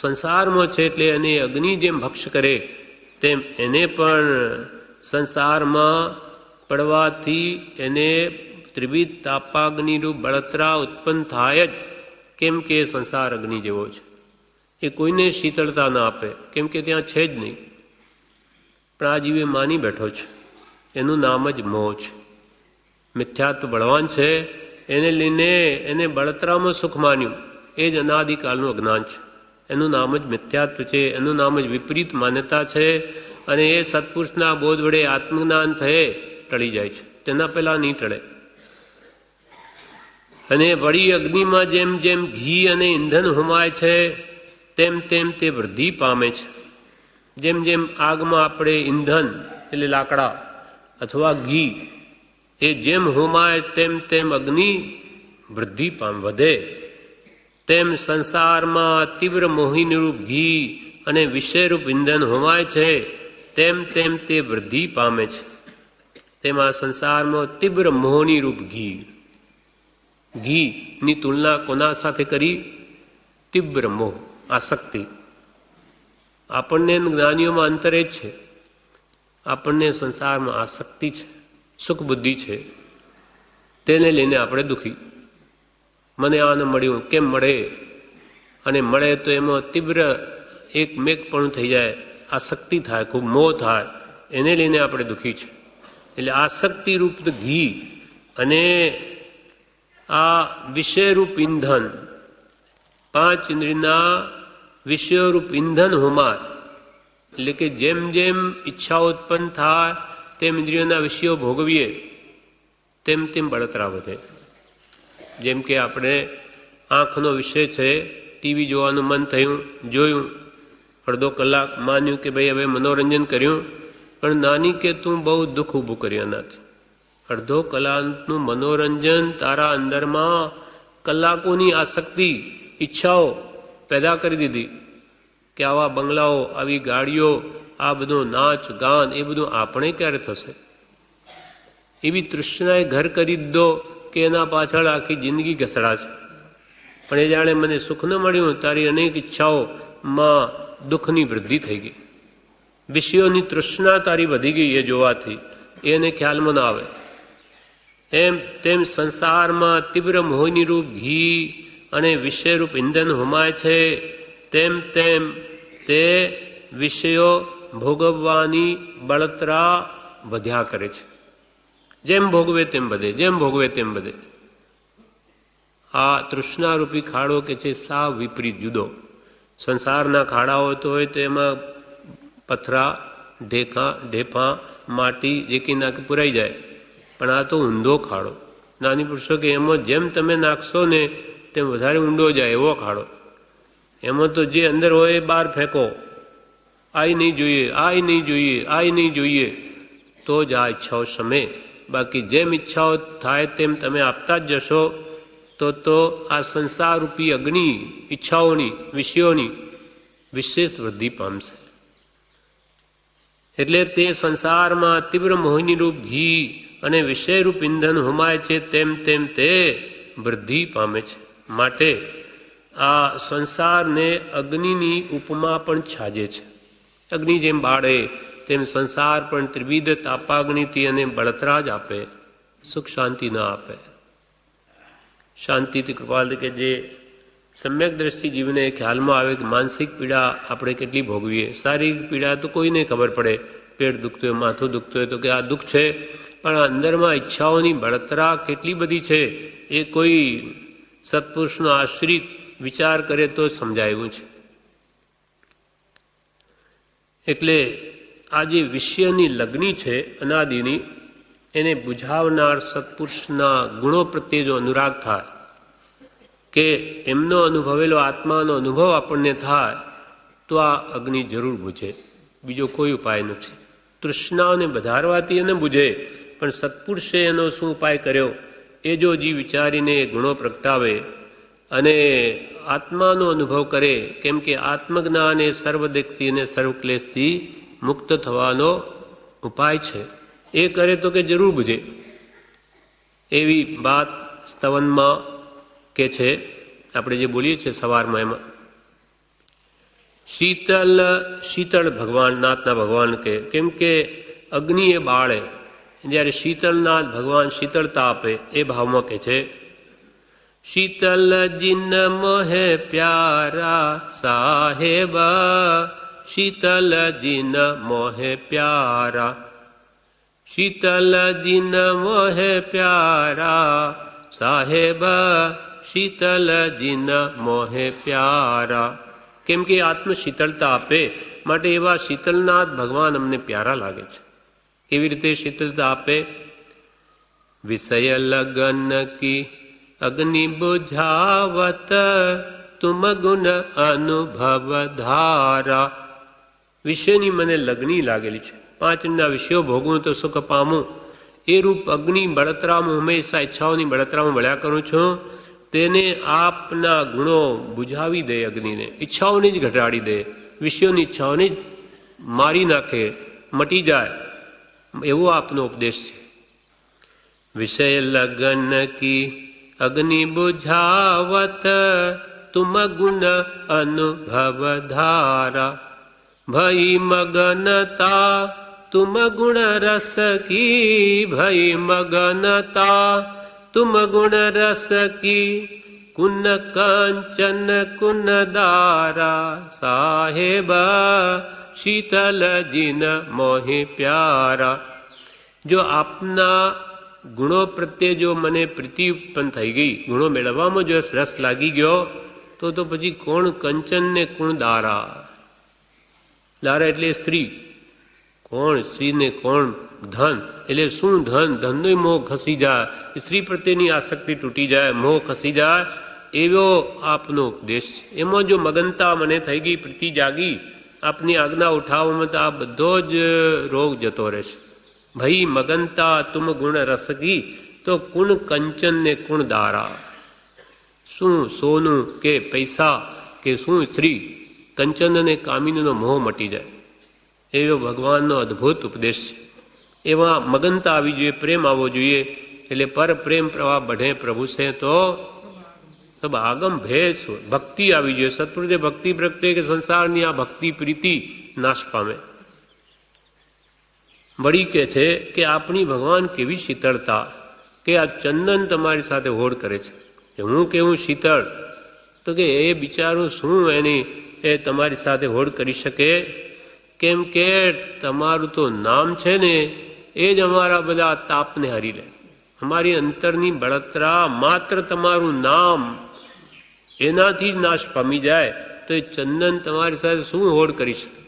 [SPEAKER 1] સંસારમાં છે એટલે એને અગ્નિ જેમ ભક્ષ કરે તેમ એને પણ સંસારમાં પડવાથી એને ત્રિવિધ તાપાગ્નિરૂપ બળતરા ઉત્પન્ન થાય જ. કેમ કે સંસાર અગ્નિ જેવો છે, એ કોઈને શીતળતા ના આપે, કેમ કે ત્યાં છે જ નહીં. પણ આ જીવે માની બેઠો છે, એનું નામ જ મોહ છે. મિથ્યાત્વ બળવાન છે, એને લઈને એને બળતરામાં સુખ માન્યું, એ જ અનાદિકાળનું અજ્ઞાન છે. એનું નામ જ મિથ્યાત્વ છે, એનું નામ જ વિપરીત માન્યતા છે. અને એ સત્પુરુષના બોધ વડે આત્મજ્ઞાન થયે ટળી જાય છે, તેના પહેલાં નહીં ટળે. અને વળી અગ્નિમાં જેમ જેમ ઘી અને ઈંધણ હોમાય છે તેમ તેમ તે વૃદ્ધિ પામે છે. જેમ જેમ આગમાં આપણે ઈંધણ એટલે લાકડા અથવા ઘી એ જેમ હોમાય તેમ તેમ અગ્નિ વૃદ્ધિ વધે. તેમ સંસારમાં તીવ્ર મોહિનીરૂપ ઘી અને વિષયરૂપ ઈંધણ હોમાય છે તેમ તેમ તે વૃદ્ધિ પામે છે. તેમાં સંસારમાં તીવ્ર મોહનીરૂપ ઘીની તુલના કોના સાથે કરી? તીવ્ર મોહ, આસક્તિ. આપણને જ્ઞાનીઓમાં અંતર જ છે, આપણને સંસારમાં આસક્તિ છે, સુખ બુદ્ધિ છે, તેને લઈને આપણે દુઃખી. મને આને મળ્યું, કેમ મળે? અને મળે તો એમાં તીવ્ર એક મેઘપણું થઈ જાય, આસક્તિ થાય, ખૂબ મોહ થાય, એને લઈને આપણે દુઃખી છે. એટલે આસક્તિરૂપ ઘી અને આ વિષયરૂપ ઈંધણ, પાંચ ઇન્દ્રિયના વિષયોરૂપ ઈંધણ હોમાય. એટલે કે જેમ જેમ ઈચ્છાઓ ઉત્પન્ન થાય તેમ ઇન્દ્રિયોના વિષયો ભોગવીએ તેમ તેમ બળતરા વધે. જેમ કે આપણે આંખનો વિષય છે, ટીવી જોવાનું મન થયું, જોયું, અડધો કલાક માન્યું કે ભાઈ હવે મનોરંજન કર્યું, પણ નાની કે તું બહુ દુઃખ ઊભું કર્યું એનાથી. અડધો કલાકનું મનોરંજન તારા અંદરમાં કલાકોની આસક્તિ, ઈચ્છાઓ પેદા કરી દીધી કે આવા બંગલાઓ, આવી ગાડીઓ, આ બધું નાચ ગાન, એ બધું આપણે ક્યારે થશે? એવી તૃષ્ણાએ ઘર કરી દીધો કે એના પાછળ આખી જિંદગી ઘસડા છે. પણ એ જાણે મને સુખ ન મળ્યું, તારી અનેક ઈચ્છાઓમાં દુઃખની વૃદ્ધિ થઈ ગઈ. વિષયોની તૃષ્ણા તારી વધી ગઈ એ જોવાથી, એને ખ્યાલમાં ના આવે. એમ તેમ સંસારમાં તીવ્ર મોહિનીરૂપ ઘી અને વિષયરૂપ ઈંધણ હોમાય છે તેમ તેમ તે વિષયો ભોગવવાની બળતરા વધ્યા કરે છે. જેમ ભોગવે તેમ બધે, જેમ ભોગવે તેમ બધે. આ તૃષ્ણારૂપી ખાડો કે છે સાવ વિપરીત જુદો. સંસારના ખાડાઓ તો હોય તો એમાં પથરા, ઢેફા, માટી જે કંઈ નાખે પુરાઈ જાય. પણ આ તો ઊંધો ખાડો. નાની પુરુષો કે એમાં જેમ તમે નાખશો ને તેમ વધારે ઊંડો જાય એવો ખાડો. એમાં તો જે અંદર હોય એ બહાર ફેંકો, આઈ નહીં જોઈએ, આઈ નહીં જોઈએ, આઈ નહીં જોઈએ, તો જ આ ઈચ્છાઓ શમે. બાકી જેમ ઈચ્છાઓ થાય તેમ તમે આપતા જ જશો તો આ સંસારરૂપી અગ્નિ ઈચ્છાઓની, વિષયોની વિશેષ વૃદ્ધિ પામશે. એટલે તે સંસારમાં તીવ્ર મોહિનીરૂપ ઘી અને વિષયરૂપ ઈંધણ હોમાય છે તેમ તેમ તે વૃદ્ધિ પામે છે. માટે આ સંસારને અગ્નિની ઉપમા પણ છાજે છે. અગ્નિ જેમ બાળે તેમ સંસાર પણ ત્રિવિધ તાપાગ્નિથી અને બળતરા જ આપે, સુખ શાંતિ ના આપે. શાંતિથી કૃપાલ કે જે સમ્યક દ્રષ્ટિ જીવને ખ્યાલમાં આવે કે માનસિક પીડા આપણે કેટલી ભોગવીએ. શારીરિક પીડા તો કોઈને ખબર પડે, પેટ દુખતું હોય, માથું દુખતું હોય તો કે આ દુઃખ છે, પણ અંદરમાં ઈચ્છાઓની બળતરા કેટલી બધી છે એ કોઈ સત્પુરુષનો આશ્રિત વિચાર કરે તો સમજાયું છે. એટલે આ જે વિષયની લગ્ની છે અનાદિની, એને બુઝાવનાર સત્પુરુષના ગુણો પ્રત્યે જો અનુરાગ થાય, કે એમનો અનુભવેલો આત્માનો અનુભવ આપણને થાય, તો આ અગ્નિ જરૂર બુઝે. બીજો કોઈ ઉપાય નથી. તૃષ્ણાઓને વધારવાથી એને બુઝે, પણ સત્પુરુષે એનો શું ઉપાય કર્યો એ જો જીવ વિચારીને ગુણો પ્રગટાવે અને આત્માનો અનુભવ કરે, કેમ કે આત્મજ્ઞાન એ સર્વદેખથી અને સર્વક્લેશથી મુક્ત થવાનો ઉપાય છે, એ કરે તો કે જરૂર બુઝે. એવી વાત સ્તવનમાં કે છે, આપણે જે બોલીએ છીએ સવારમાં એમાં શીતળ ભગવાન નાથના ભગવાન કે, કેમ કે અગ્નિ એ બાળે, જ્યારે શીતળનાથ ભગવાન શીતળતા આપે એ ભાવમાં કે છે, શીતલ જીન મોહે પ્યારા સાહેબ, શીતલ જીન મોહે પ્યારા, શીતલ જીન મોહે પ્યારા સાહેબ, શીતલ જીન મોહે પ્યારા. કેમ કે આત્મ શીતળતા આપે, માટે એવા શીતલનાથ ભગવાન અમને પ્યારા લાગે છે. કેવી રીતે શીતળતા આપે? વિષય લગન કી અગ્નિ બુઝાવત, તુમ ગુણ અનુભવ ધારા. વિષયની મને લગ્ની લાગેલી છે, 5 વિષયો ભોગવું તો સુખ પામું, એ રૂપ અગ્નિ બળતરામાં હંમેશા ઈચ્છાઓની બળતરામાં વળ્યા કરું છું. તેને આપના ગુણો બુઝાવી દે, અગ્નિને ઈચ્છાઓને જ ઘટાડી દે, વિષયોની ઈચ્છાઓને જ મારી નાખે, મટી જાય, એવો આપનો ઉપદેશ છે. વિષય લગન કી અગ્નિ બુઝાવત, તુમ ગુણ અનુભવ ધારા, ભઈ મગનતા તુમ ગુણ રસ કી, ભઈ મગનતા તુમ ગુણ રસ કી, કુન કંચન કુન દારા સાહેબ, શીતલ જીન મોહે પ્યારા. જો આપના ગુણો પ્રત્યે જો મને પ્રીતિ ઉત્પન્ન થઈ ગઈ, ગુણો મેળવવામાં જો રસ લાગી ગયો, તો પછી કોણ કંચન ને કોણ દારા. દારા એટલે સ્ત્રી, કોણ સ્ત્રી ને કોણ ધન, એટલે શું ધન, ધનનો મોહ ખસી જાય, સ્ત્રી પ્રત્યેની આસક્તિ તૂટી જાય, મોહ ખસી જાય, એવો આપનો ઉપદેશ છે. એમાં જો મગનતા મને થઈ ગઈ, પ્રીતિ જાગી, આપની આજ્ઞા ઉઠાવવામાં, તો આ બધો જ રોગ જતો રહેશે. ભાઈ મગનતા તુમ ગુણ રસગી, તો કુણ કંચન ને કુણ દારા. શું સોનું કે પૈસા કે શું સ્ત્રી, કંચન અને કામિનીનો મોહ મટી જાય, એવો ભગવાનનો અદ્ભુત ઉપદેશ છે. એવા મગનતા આવી જોઈએ, પ્રેમ આવવો જોઈએ, એટલે પર પ્રેમ પ્રવાહ બઢે પ્રભુ સે તો તબ આગમ ભેસ, ભક્તિ આવી જોઈએ. સત્પુરુષે ભક્તિ પ્રગટે કે સંસારની આ ભક્તિ પ્રીતિ નાશ પામે. વળી કે છે કે આપણી ભગવાન કેવી શીતળતા, કે આ ચંદન તમારી સાથે હોડ કરે છે. હું કેવું શીતળ, તો કે એ બિચારું શું એની એ તમારી સાથે હોડ કરી શકે? કેમ કે તમારું તો નામ છે ને, એ જ અમારા બધા તાપને હરી લે. અમારી અંતરની બળતરા માત્ર તમારું નામ, એનાથી જ નાશ પામી જાય, તો એ ચંદન તમારી સાથે શું હોડ કરી શકે?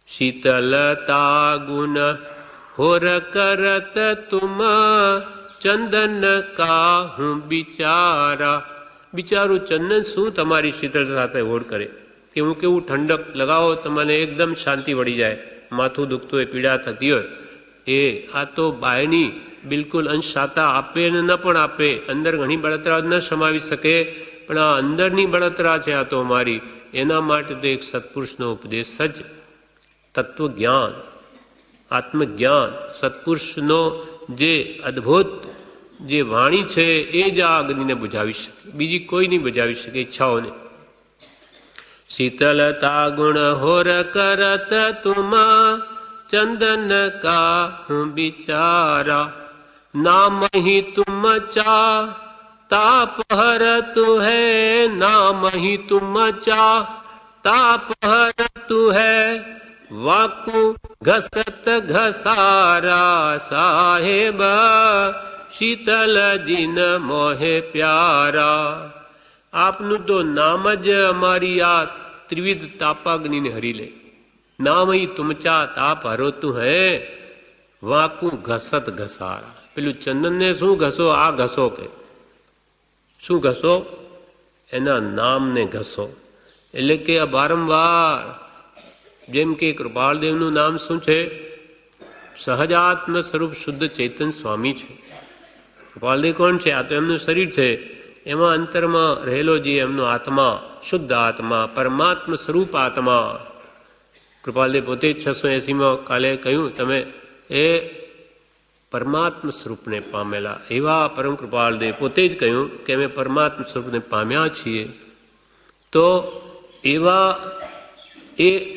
[SPEAKER 1] શીતલતા ગુણ હોર કરત તુમ, ચંદન કા હું બિચારા. બિચારું ચંદન શું તમારી શીતળતા સાથે હોડ કરે? કે હું કેવું ઠંડક લગાવો તમને એકદમ શાંતિ વળી જાય, માથું દુખતું હોય, પીડા થતી હોય, એ આ તો બાયની બિલકુલ અંશાતા આપે ને ન પણ આપે, અંદર ઘણી બળતરા ન સમાવી શકે, પણ આ અંદરની બળતરા છે આ તો અમારી, એના માટે તો એક સત્પુરુષનો ઉપદેશ જ તત્વજ્ઞાન, આત્મજ્ઞાન, સત્પુરુષનો જે અદ્ભુત જે વાણી છે એ જ આ અગ્નિને બુઝાવી શકે, બીજી કોઈ નહીં બુઝાવી શકે ઈચ્છાઓને. શીતલતા ગુણ હોર કરત તુમ, ચંદન કા હું બિચારા. નામ હી તુમ ચા તાપ હરતુ હૈ, નામ હી તુમ ચા તાપ હરતુ હૈ. વાકુ ઘસત ઘસારા સાહેબ, શીતલ જીન મોહે પ્યારા. આપનું તો નામ જ અમારી આ ત્રિવિધ તાપાગ્નિને હરી લે. નામ ઈ તુમચા તાપ હરોતું હે વાકું ઘસત ઘસારા. પેલું ચંદનને શું ઘસો? આ ઘસો કે શું ઘસો? એના નામને ઘસો. એટલે કે આ વારંવાર, જેમ કે કૃપાળદેવનું નામ શું છે? સહજાત્મ સ્વરૂપ શુદ્ધ ચૈતન્ય સ્વામી છે. કૃપાળદેવ કોણ છે? આ તો એમનું શરીર છે. એમાં અંતરમાં રહેલો જે એમનો આત્મા, શુદ્ધ આત્મા, પરમાત્મ સ્વરૂપ આત્મા. કૃપાલદેવ પોતે જ 680માં કાલે કહ્યું, તમે એ પરમાત્મ સ્વરૂપને પામેલા. એવા પરમ કૃપાલદેવ પોતે જ કહ્યું કે અમે પરમાત્મ સ્વરૂપને પામ્યા છીએ. તો એવા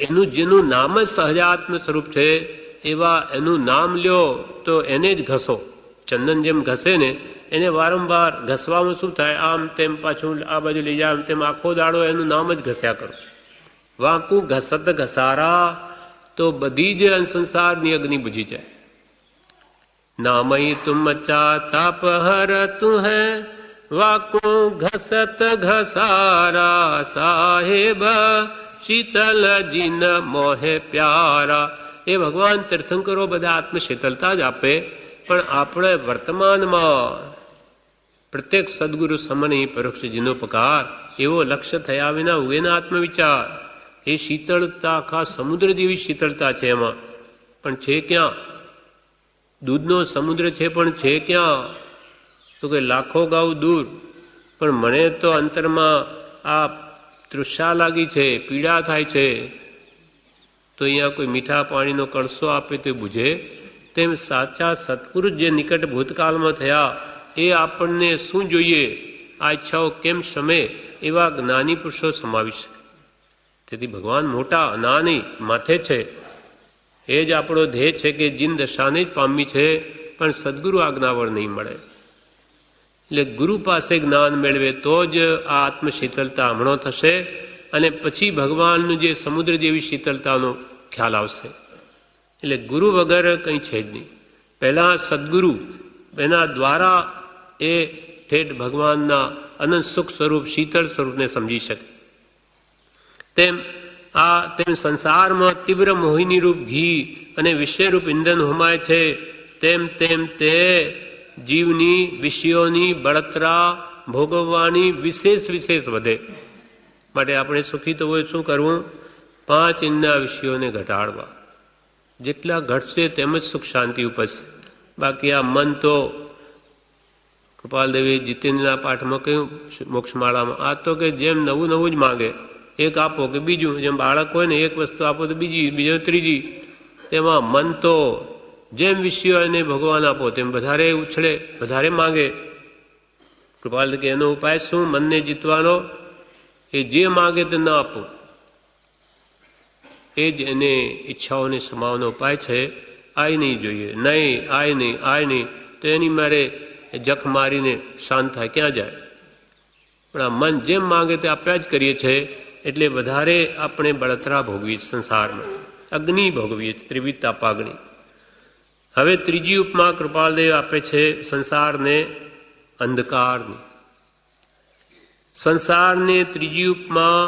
[SPEAKER 1] એનું જેનું નામ જ સહજાત્મ સ્વરૂપ છે, એવા એનું નામ લ્યો તો એને જ ઘસો. ચંદન જેમ ઘસે ને, એને વારંવાર ઘસવામાં શું થાય? આમ તેમ પાછું આ બાજુ લઈ જાય, આમ તેમ આખો દાડો એનું નામ જ ઘસ્યા કરો. વાંકું ઘસત ઘસારા, તો બધી જ સંસારની અગ્નિ બુਝી જાય. નામઈ તુમ મચા તાપ હર તું હૈ વાકું ઘસત ઘસારા સાહેબ શીતલ જીન મોહે પ્યારા. એ ભગવાન તીર્થંકરો બધા આત્મશીતલતા જ આપે, પણ આપણે વર્તમાનમાં પ્રત્યેક સદગુરુ સમની પરોક્ષ જીનોપકાર એવો લક્ષ્ય થયા વિના ઉવેના આત્મવિચાર, એ શીતળતા આખા સમુદ્ર જેવી શીતળતા છે એમાં. પણ છે ક્યાં? દૂધનો સમુદ્ર છે, પણ છે ક્યાં? તો કે લાખો ગાઉ દૂર. પણ મને તો અંતરમાં આ તૃષા લાગી છે, પીડા થાય છે, તો અહીંયા કોઈ મીઠા પાણીનો કળશો આપે તો બુਝે. તેમ સાચા સત્પુરુષ જે નિકટ ભૂતકાળમાં થયા, એ આપણને શું જોઈએ, આ ઈચ્છાઓ કેમ શમે, એવા જ્ઞાની પુરુષો સમાવી શકે. તેથી ભગવાન મોટા નાની માથે છે. એ જ આપણો ધ્યેય છે કે જીન દશાને જ પામવી છે, પણ સદગુરુ આજ્ઞાવળ નહીં મળે. એટલે ગુરુ પાસે જ્ઞાન મેળવે તો જ આ આત્મશીતલતા હમણો થશે, અને પછી ભગવાનનું જે સમુદ્ર જેવી શીતલતાનો ખ્યાલ આવશે. એટલે ગુરુ વગર કંઈ છે જ નહીં. પહેલાં સદગુરુ, એના દ્વારા એ ઠેઠ ભગવાનના અનંત સુખ સ્વરૂપ શીતળ સ્વરૂપને સમજી શકે. તેમ સંસારમાં તીવ્ર મોહિની રૂપ ઘી અને વિષયરૂપ ઇંધન હોમાય છે, તેમ તે જીવની વિષયોની બળતરા ભોગવવાની વિશેષ વધે. માટે આપણે સુખી તો હોય શું કરવું? 5 ઇંધના વિષયોને ઘટાડવા. જેટલા ઘટશે તેમ જ સુખ શાંતિ ઉપજશે. બાકી આ મન તો કૃપાલદેવે જીતેન્દ્રના પાઠમાં કહ્યું મોક્ષમાળામાં, આ તો કે જેમ નવું જ માંગે, એક આપો કે બીજું. જેમ બાળક હોય ને, એક વસ્તુ આપો તો બીજો ત્રીજી. તેમાં મન તો જેમ વિષયો એને ભગવાન આપો તેમ વધારે ઉછળે, વધારે માંગે. કૃપાલ કે એનો ઉપાય શું? મનને જીતવાનો. એ જે માંગે તે ન આપો, એ જ એને ઈચ્છાઓને સમાવવાનો ઉપાય છે. આય નહીં જોઈએ, નહીં આય નહીં, તો એની મારે જખ મારીને શાંત થાય, ક્યાં જાય? પણ આ મન જેમ માંગે તે આપ્યા જ કરીએ છીએ, એટલે વધારે આપણે બળતરા ભોગવીએ સંસારમાં, અગ્નિ ભોગવીએ, ત્રિવિધ તાપાગ્નિ. હવે ત્રીજી ઉપમા કૃપાલદેવ આપે છે સંસારને અંધકારની. સંસારને ત્રીજી ઉપમા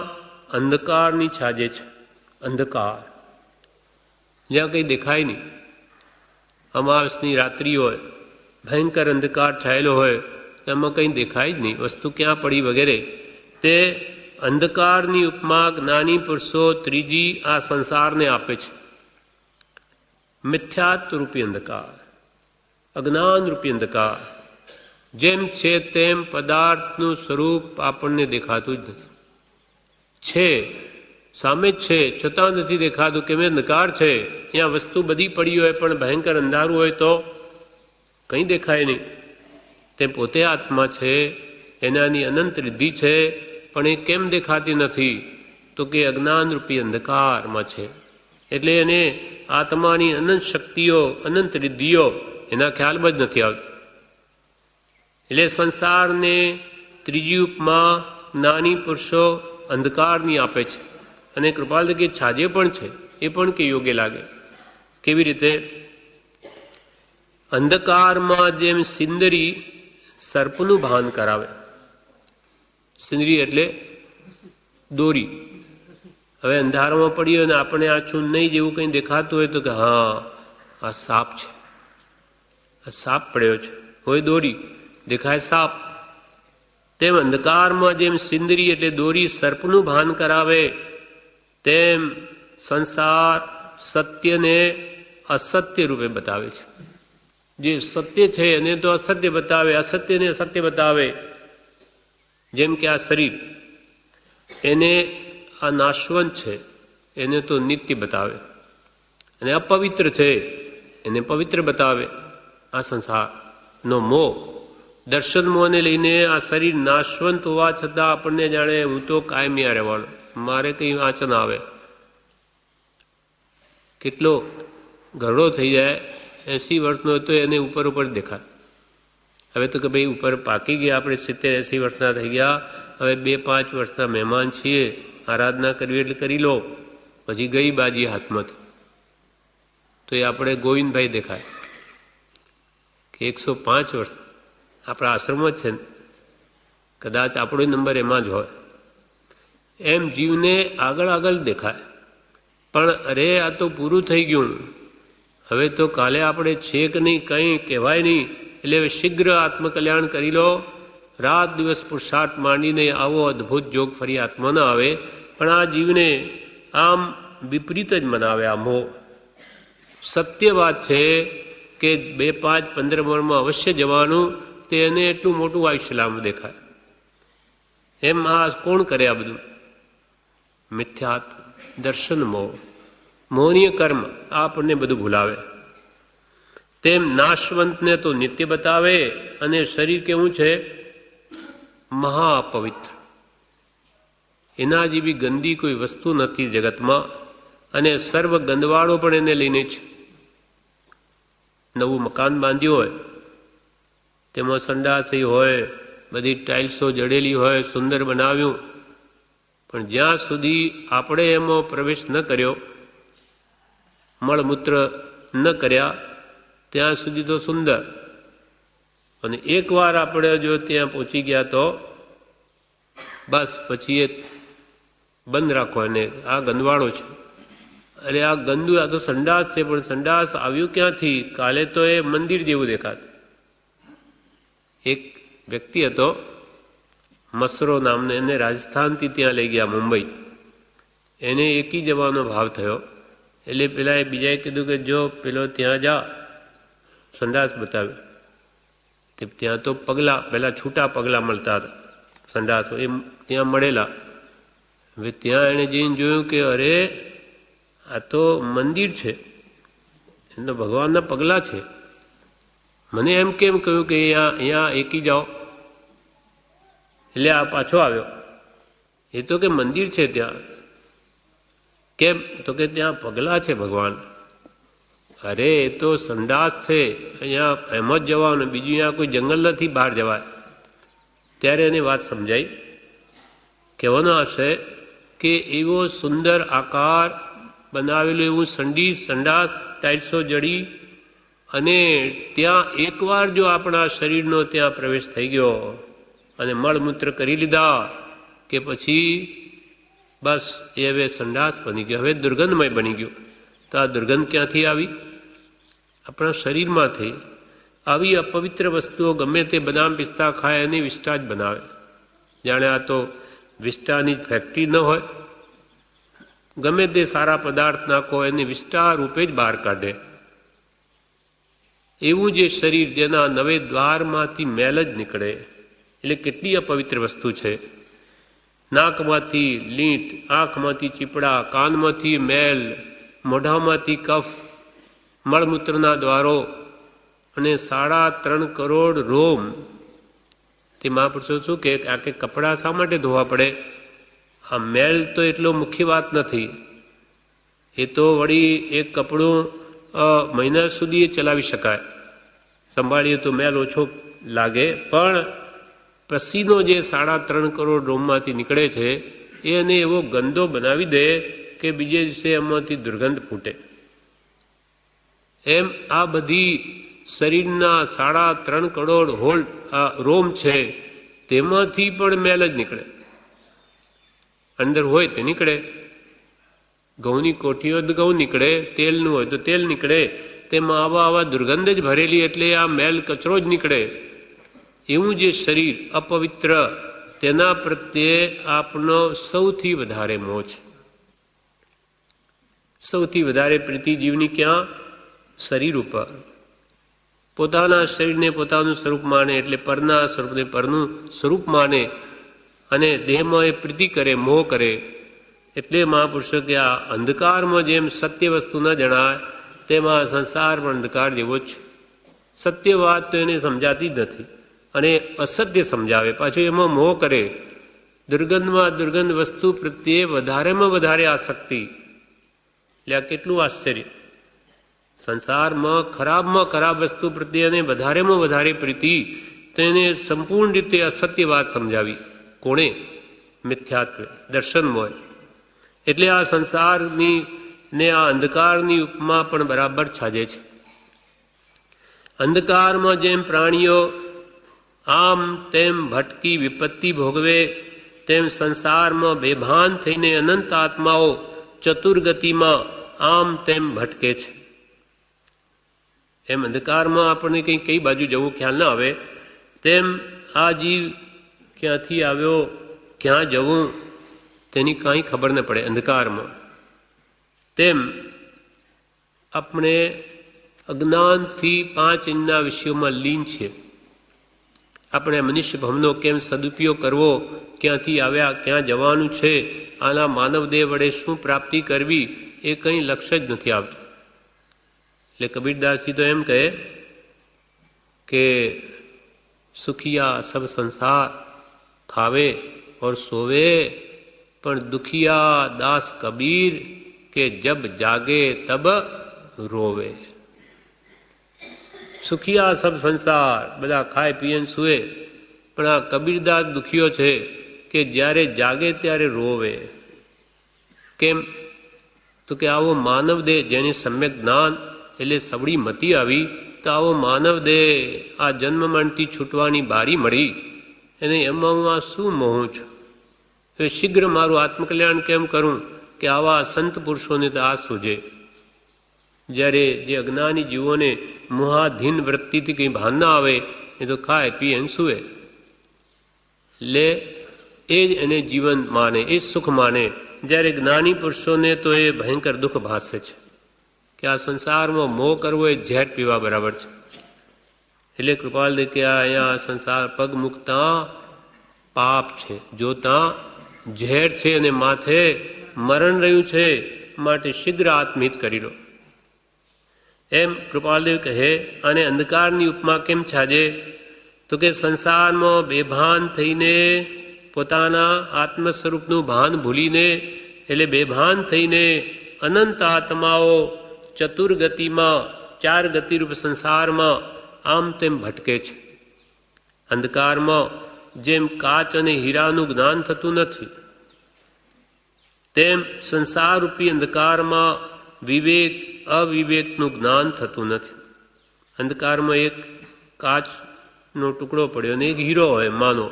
[SPEAKER 1] અંધકારની છાજે છે. અંધકાર જ્યાં કંઈ દેખાય નહીં. અમાવસની રાત્રિ હોય, ભયંકર અંધકાર છાયેલો હોય, એમાં કંઈ દેખાય જ નહીં, વસ્તુ ક્યાં પડી વગેરે. તે અંધકારની ઉપમા જ્ઞાની પુરુષો ત્રીજી આ સંસારને આપે છે. મિથ્યાત્વ રૂપી અંધકાર, અજ્ઞાન રૂપી અંધકાર. જેમ છે તેમ પદાર્થનું સ્વરૂપ આપણને દેખાતું જ નથી. છે સામે જ છે, છતાં નથી દેખાતું. કેમ? અંધકાર છે. અહીંયા વસ્તુ બધી પડી હોય, પણ ભયંકર અંધારું હોય તો કંઈ દેખાય નહીં. તે પોતે આત્મા છે, એનાની અનંત રિદ્ધિ છે, પણ એ કેમ દેખાતી નથી? તો કે અજ્ઞાન રૂપી અંધકારમાં છે. એટલે એને આત્માની અનંત શક્તિઓ, અનંત રિદ્ધિઓ એના ખ્યાલમાં જ નથી આવતી. એટલે સંસારને ત્રીજી ઉપમા જ્ઞાની પુરુષો અંધકારની આપે છે. અને કૃપાલ કે છાજે પણ છે, એ પણ કે યોગ્ય લાગે. કેવી રીતે? અંધકારમાં જેમ સિંદરી સર્પનું ભાન કરાવે, સિંદરી એટલે દોરી. હવે અંધારામાં પડી હોય ને આપણે આછું નહીં જેવું કંઈ દેખાતું હોય તો કે હા આ સાપ છે, આ સાપ પડ્યો છે, હોય દોરી દેખાય સાપ. તેમ અંધકારમાં જેમ સિંદરી એટલે દોરી સર્પનું ભાન કરાવે, તેમ સંસાર સત્યને અસત્ય રૂપે બતાવે છે. જે સત્ય છે એને તો અસત્ય બતાવે, અસત્યને સત્ય બતાવે. જેમ કે આ શરીર એને આ નાશવંત છે એને તો નિત્ય બતાવે, અને અપવિત્ર છે એને પવિત્ર બતાવે. આ સંસારનો મોહ, દર્શન મોહને લઈને આ શરીર નાશવંત હોવા છતાં આપણને જાણે હું તો કાયમી રહેવાનો, મારે કંઈ વાંચન આવે. કેટલો ઘરડો થઈ જાય 80 વર્ષનો તો એને ઉપર ઉપર દેખાય. હવે તો કે ભાઈ ઉપર પાકી ગયા, આપણે 70-80 વર્ષના થઈ ગયા, હવે 2-5 વર્ષના મહેમાન છીએ, આરાધના કરવી એટલે કરી લો, પછી ગઈ બાજી હાથમાંથી. તો એ આપણે ગોવિંદભાઈ દેખાય કે 105 વર્ષ આપણા આશ્રમ જ છે ને, કદાચ આપણો નંબર એમાં જ હોય. એમ જીવને આગળ આગળ દેખાય, પણ અરે આ તો પૂરું થઈ ગયું, હવે તો કાલે આપણે છે કે નહીં કંઈ કહેવાય નહીં, એટલે શીઘ્ર આત્મકલ્યાણ કરી લો. રાત દિવસ પુરુષાર્થ માંડીને આવો અદ્ભુત જોગ ફરી આત્મા ન આવે. પણ આ જીવને આમ વિપરીત જ મનાવે આ મોહ. સત્ય વાત છે કે 2, 5, 15 વર્ષમાં અવશ્ય જવાનું, તે એને એટલું મોટું આયુષ્ય લાંબુ દેખાય. એમ આ કોણ કરે આ બધું? મિથ્યાત્વ, દર્શન મોહ, મોહનીય કર્મ આ આપણને બધું ભૂલાવે. તેમ નાશવંતને તો નિત્ય બતાવે, અને શરીર કેવું છે? મહાપવિત્ર. એના જેવી ગંદી કોઈ વસ્તુ નથી જગતમાં, અને સર્વ ગંદવાળો પણ એને લઈને છે. નવું મકાન બાંધ્યું હોય, તેમાં સંડાસી હોય, બધી ટાઇલ્સો જડેલી હોય, સુંદર બનાવ્યું, પણ જ્યાં સુધી આપણે એમાં પ્રવેશ ન કર્યો, મળમૂત્ર ન કર્યા, ત્યાં સુધી તો સુંદર. અને એકવાર આપણે જો ત્યાં પહોંચી ગયા તો બસ પછી એ બંધ રાખો, અને આ ગંદવાળો છે, અરે આ ગંદુ, આ તો સંડાસ છે, પણ સંડાસ આવ્યું ક્યાંથી? કાલે તો એ મંદિર જેવું દેખાતું. એક વ્યક્તિ હતો મસરો નામનો, એને રાજસ્થાનથી ત્યાં લઈ ગયા મુંબઈ. એને એકી જવાનો ભાવ થયો, એટલે પેલા એ બીજાએ કીધું કે જો પેલો ત્યાં જા, સંડાસ બતાવ્યો. તે ત્યાં તો પગલાં, પહેલાં છૂટા પગલાં મળતા હતા સંડાસો, એ ત્યાં મળેલા. હવે ત્યાં એણે જઈને જોયું કે અરે આ તો મંદિર છે, એનો ભગવાનના પગલાં છે. મને એમ કેમ કહ્યું કે અહીંયા એકી જાઓ? એટલે આ પાછો આવ્યો. એ તો કે મંદિર છે ત્યાં. કેમ? તો કે ત્યાં પગલાં છે ભગવાન. અરે એ તો સંડાસ છે, અહીંયા એમ જ જવાનું, બીજું અહીંયા કોઈ જંગલ નથી બહાર જવાય. ત્યારે એની વાત સમજાઈ. કહેવાનો આશય કે એવો સુંદર આકાર બનાવેલું એવું સંડાસ ટાઇલ્સો જડી, અને ત્યાં એકવાર જો આપણા શરીરનો ત્યાં પ્રવેશ થઈ ગયો અને મળમૂત્ર કરી લીધા કે પછી બસ એ હવે સંડાસ બની ગયો, હવે દુર્ગંધમય બની ગયો. તો આ દુર્ગંધ ક્યાંથી આવી? આપણા શરીરમાંથી. આવી અપવિત્ર વસ્તુઓ ગમે તે બદામ પિસ્તા ખાય એની વિષ્ટા જ બનાવે, જાણે આ તો વિષ્ટાની ફેક્ટરી ન હોય. ગમે તે સારા પદાર્થ નાખો એની વિષ્ટા રૂપે જ બહાર કાઢે. એવું જે શરીર જેના નવે દ્વારમાંથી મેલ જ નીકળે, એટલે કેટલી અપવિત્ર વસ્તુ છે. નાકમાંથી લીંટ, આંખમાંથી ચીપડા, કાનમાંથી મેલ, મોઢામાંથી કફ, મળમૂત્રના દ્વારો, અને 3.5 કરોડ રોમ. તે મહાપુરુષો શું કે આ કે કપડાં શા માટે ધોવા પડે? આ મેલ તો એટલો મુખ્ય વાત નથી. એ તો વળી એક કપડું મહિના સુધી ચલાવી શકાય, સંભાળીએ તો મેલ ઓછો લાગે. પણ પસીનો જે 3.5 કરોડ રોમમાંથી નીકળે છે એ એને એવો ગંદો બનાવી દે કે બીજે દિવસે એમાંથી દુર્ગંધ ફૂટે. એમ આ બધી શરીરના 3.5 કરોડ હોલ રોમ છે, તેમાંથી પણ મેલ જ નીકળે. અંદર હોય તે નીકળે. ઘઉંની કોઠી હોય તો ઘઉં નીકળે, તેલનું હોય તો તેલ નીકળે. તેમાં આવા દુર્ગંધ જ ભરેલી, એટલે આ મેલ કચરો જ નીકળે. એવું જે શરીર અપવિત્ર, તેના પ્રત્યે આપનો સૌથી વધારે મોહ છે. સૌથી વધારે પ્રીતિ જીવની ક્યાં? શરીર ઉપર. પોતાના શરીરને પોતાનું સ્વરૂપ માને, એટલે પરના સ્વરૂપને પરનું સ્વરૂપ માને અને દેહમાં એ પ્રીતિ કરે, મોહ કરે. એટલે મહાપુરુષો કે આ અંધકારમાં જેમ સત્ય વસ્તુ ન જણાય, તેમાં સંસાર પણ અંધકાર જેવો જ છે. સત્ય વાત તો એને સમજાતી જ નથી અને અસત્ય સમજાવે, પાછું એમાં મોહ કરે. દુર્ગંધમાં દુર્ગંધ વસ્તુ પ્રત્યે વધારેમાં વધારે આસક્તિ. એટલે આ કેટલું આશ્ચર્ય! સંસારમાં ખરાબમાં ખરાબ વસ્તુ પ્રત્યે અને વધારેમાં વધારે પ્રીતિ, તેને સંપૂર્ણ રીતે અસત્ય વાત સમજાવી. કોણે? મિથ્યાત્વે, દર્શનમાં. એટલે આ સંસારની ને આ અંધકારની ઉપમા પણ બરાબર છાજે છે. અંધકારમાં જેમ પ્રાણીઓ આમ તેમ ભટકી વિપત્તિ ભોગવે, તેમ સંસારમાં બેભાન થઈને અનંત આત્માઓ ચતુર્ગતિમાં આમ તેમ ભટકે છે. એમ અંધકારમાં આપણને કઈ બાજુ જવું ખ્યાલ ના આવે, તેમ આ જીવ ક્યાંથી આવ્યો, ક્યાં જવું તેની કાંઈ ખબર ન પડે અંધકારમાં. તેમ આપણે અજ્ઞાનથી 5 ઇંચના વિષયોમાં લીન છે. આપણે મનુષ્ય ભવનો કેમ સદુપયોગ કરવો, ક્યાંથી આવ્યા, ક્યાં જવાનું છે, આના માનવદેહ વડે શું પ્રાપ્તિ કરવી, એ કંઈ લક્ષ્ય જ નથી આવતું. એટલે કબીરદાસજી તો એમ કહે કે સુખિયા સબ સંસાર ખાવે और सोवे, પણ દુખિયા દાસ કબીર કે જબ જાગે તબ રોવે. સુખિયા સબ સંસાર, બધા ખાય પીએ સુએ, પણ આ કબીરદાસ દુખિયો છે કે જ્યારે જાગે ત્યારે રોવે. કેમ? તો કે આવો માનવ દેહ જેને સમ્યક જ્ઞાન એટલે સબળી મતી આવી, તો આવો માનવ દેહ આ જન્મ મરણથી છૂટવાની બારી મળી, એને એમાં હું આ શું મોહું છું? હવે શીઘ્ર મારું આત્મકલ્યાણ કેમ કરું કે આવા સંત પુરુષોને તો આ સૂજે. જ્યારે જે અજ્ઞાની જીવોને મોહાધીન વૃત્તિથી કંઈ ભાન ના આવે, એ તો ખાય પીએ અને સૂવે. એટલે એ જ એને જીવન માને, એ સુખ માને. જ્યારે જ્ઞાની પુરુષોને તો એ ભયંકર દુઃખ ભાસે છે કે આ સંસારમાં મોહ કરવો એ ઝેર પીવા બરાબર છે. એટલે કૃપાલદેવ કે આ અહીંયા સંસાર પગ મૂકતા પાપ છે, જોતા ઝેર છે અને માથે મરણ રહ્યું છે, માટે શીઘ્ર આત્મહિત કરી લો. એમ કૃપાલદેવ કહે. અને અંધકારની ઉપમા કેમ છાજે? તો કે સંસારમાં બેભાન થઈને, પોતાના આત્મ સ્વરૂપનું ભાન ભૂલીને, એટલે બેભાન થઈને અનંત આત્માઓ ચતુર્ગતિમાં, 4 ગતિરૂપ સંસારમાં આમ તેમ ભટકે છે. અંધકારમાં જેમ કાચ અને હીરાનું જ્ઞાન થતું નથી, તેમ સંસારરૂપી અંધકારમાં વિવેક અવિવેકનું જ્ઞાન થતું નથી. અંધકારમાં એક કાચનો ટુકડો પડ્યો અને એક હીરો હોય માનો,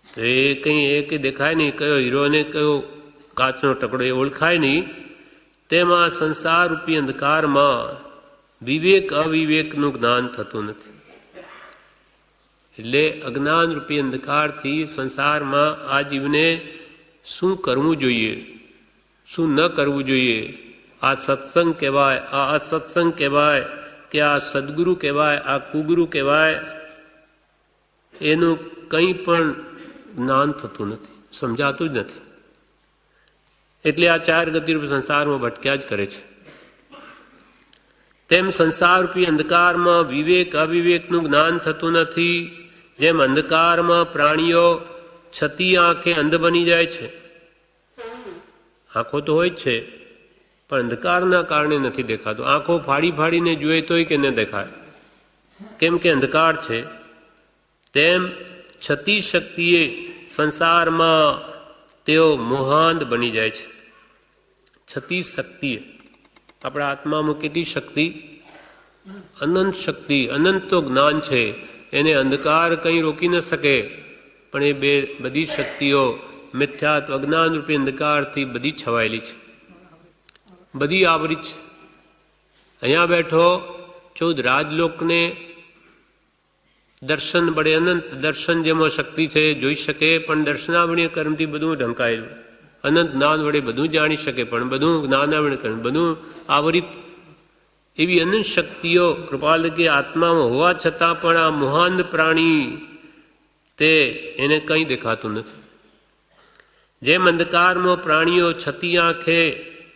[SPEAKER 1] તો એ કંઈ એક દેખાય નહીં, કયો હીરો અને કયો કાચનો ટુકડો એ ઓળખાય નહીં. તેમાં સંસારરૂપી અંધકારમાં વિવેક અવિવેકનું જ્ઞાન થતું નથી. એટલે અજ્ઞાનરૂપી અંધકારથી સંસારમાં આ જીવને શું કરવું જોઈએ, શું ન કરવું જોઈએ, આ સત્સંગ કહેવાય, આ અસત્સંગ કહેવાય કે આ સદગુરુ કહેવાય, આ કુગુરુ કહેવાય, એનું કંઈ પણ જ્ઞાન થતું નથી, સમજાતું જ નથી. એટલે આ 4 ગતિરૂપ સંસારમાં ભટક્યા જ કરે છે. તેમ સંસારરૂપી અંધકારમાં વિવેક અવિવેકનું જ્ઞાન થતું નથી. જેમ અંધકારમાં પ્રાણીઓ છતી આંખે અંધ બની જાય છે. આંખો તો હોય જ છે, પણ અંધકારના કારણે નથી દેખાતું. આંખો ફાડી ફાડીને જોઈએ તોય કે ન દેખાય, કેમ કે અંધકાર છે. તેમ છતી શક્તિએ સંસારમાં તેઓ મોહાંધ બની જાય છે. છતી શક્તિએ આપણા આત્મામાં કેટલી શક્તિ? અનંત શક્તિ, અનંત તો જ્ઞાન છે, એને અંધકાર કંઈ રોકી ન શકે. પણ એ બધી શક્તિઓ મિથ્યાત્વ અજ્ઞાન રૂપી અંધકારથી બધી છવાયેલી છે, બધી આવરિત છે. અહીંયા બેઠો 14 રાજલોકને દર્શન બળે અનંત દર્શન જેમાં શક્તિ છે જોઈ શકે, પણ દર્શનાવણીય કર્મથી બધું ઢંકાયેલું. અનંત જ્ઞાન વડે બધું જાણી શકે, પણ બધું જ્ઞાનાવણીય કર્મ બધું આવરિત. એવી અનંત શક્તિઓ કૃપાલ કે આત્મામાં હોવા છતાં પણ આ મહાન પ્રાણી તે એને કંઈ દેખાતું નથી. જેમ અંધકારમાં પ્રાણીઓ છતી આંખે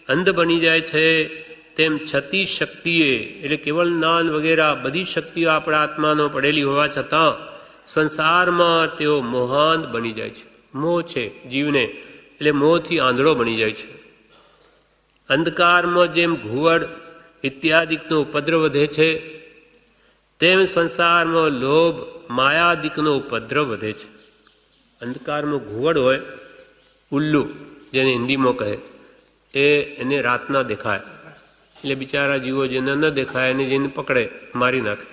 [SPEAKER 1] અંધ બની જાય છે, તેમ છતી શક્તિએ એટલે કેવળ જ્ઞાન વગેરે બધી શક્તિઓ આપણા આત્માનો પડેલી હોવા છતાં સંસારમાં તેઓ મોહાન બની જાય છે. મોહ છે જીવને, એટલે મોહથી આંધળો બની જાય છે. અંધકારમાં જેમ ઘુવડ ઇત્યાદિકનો ઉપદ્રવ વધે છે, તેમ સંસારમાં લોભ માયાદિકનો ઉપદ્રવ વધે છે. અંધકારમાં ઘુવડ હોય, ઉલ્લુ જેને હિન્દીમાં કહે, એને રાતના દેખાય, એટલે બિચારા જીવો જેને ન દેખાય એને જેને પકડે મારી નાખે.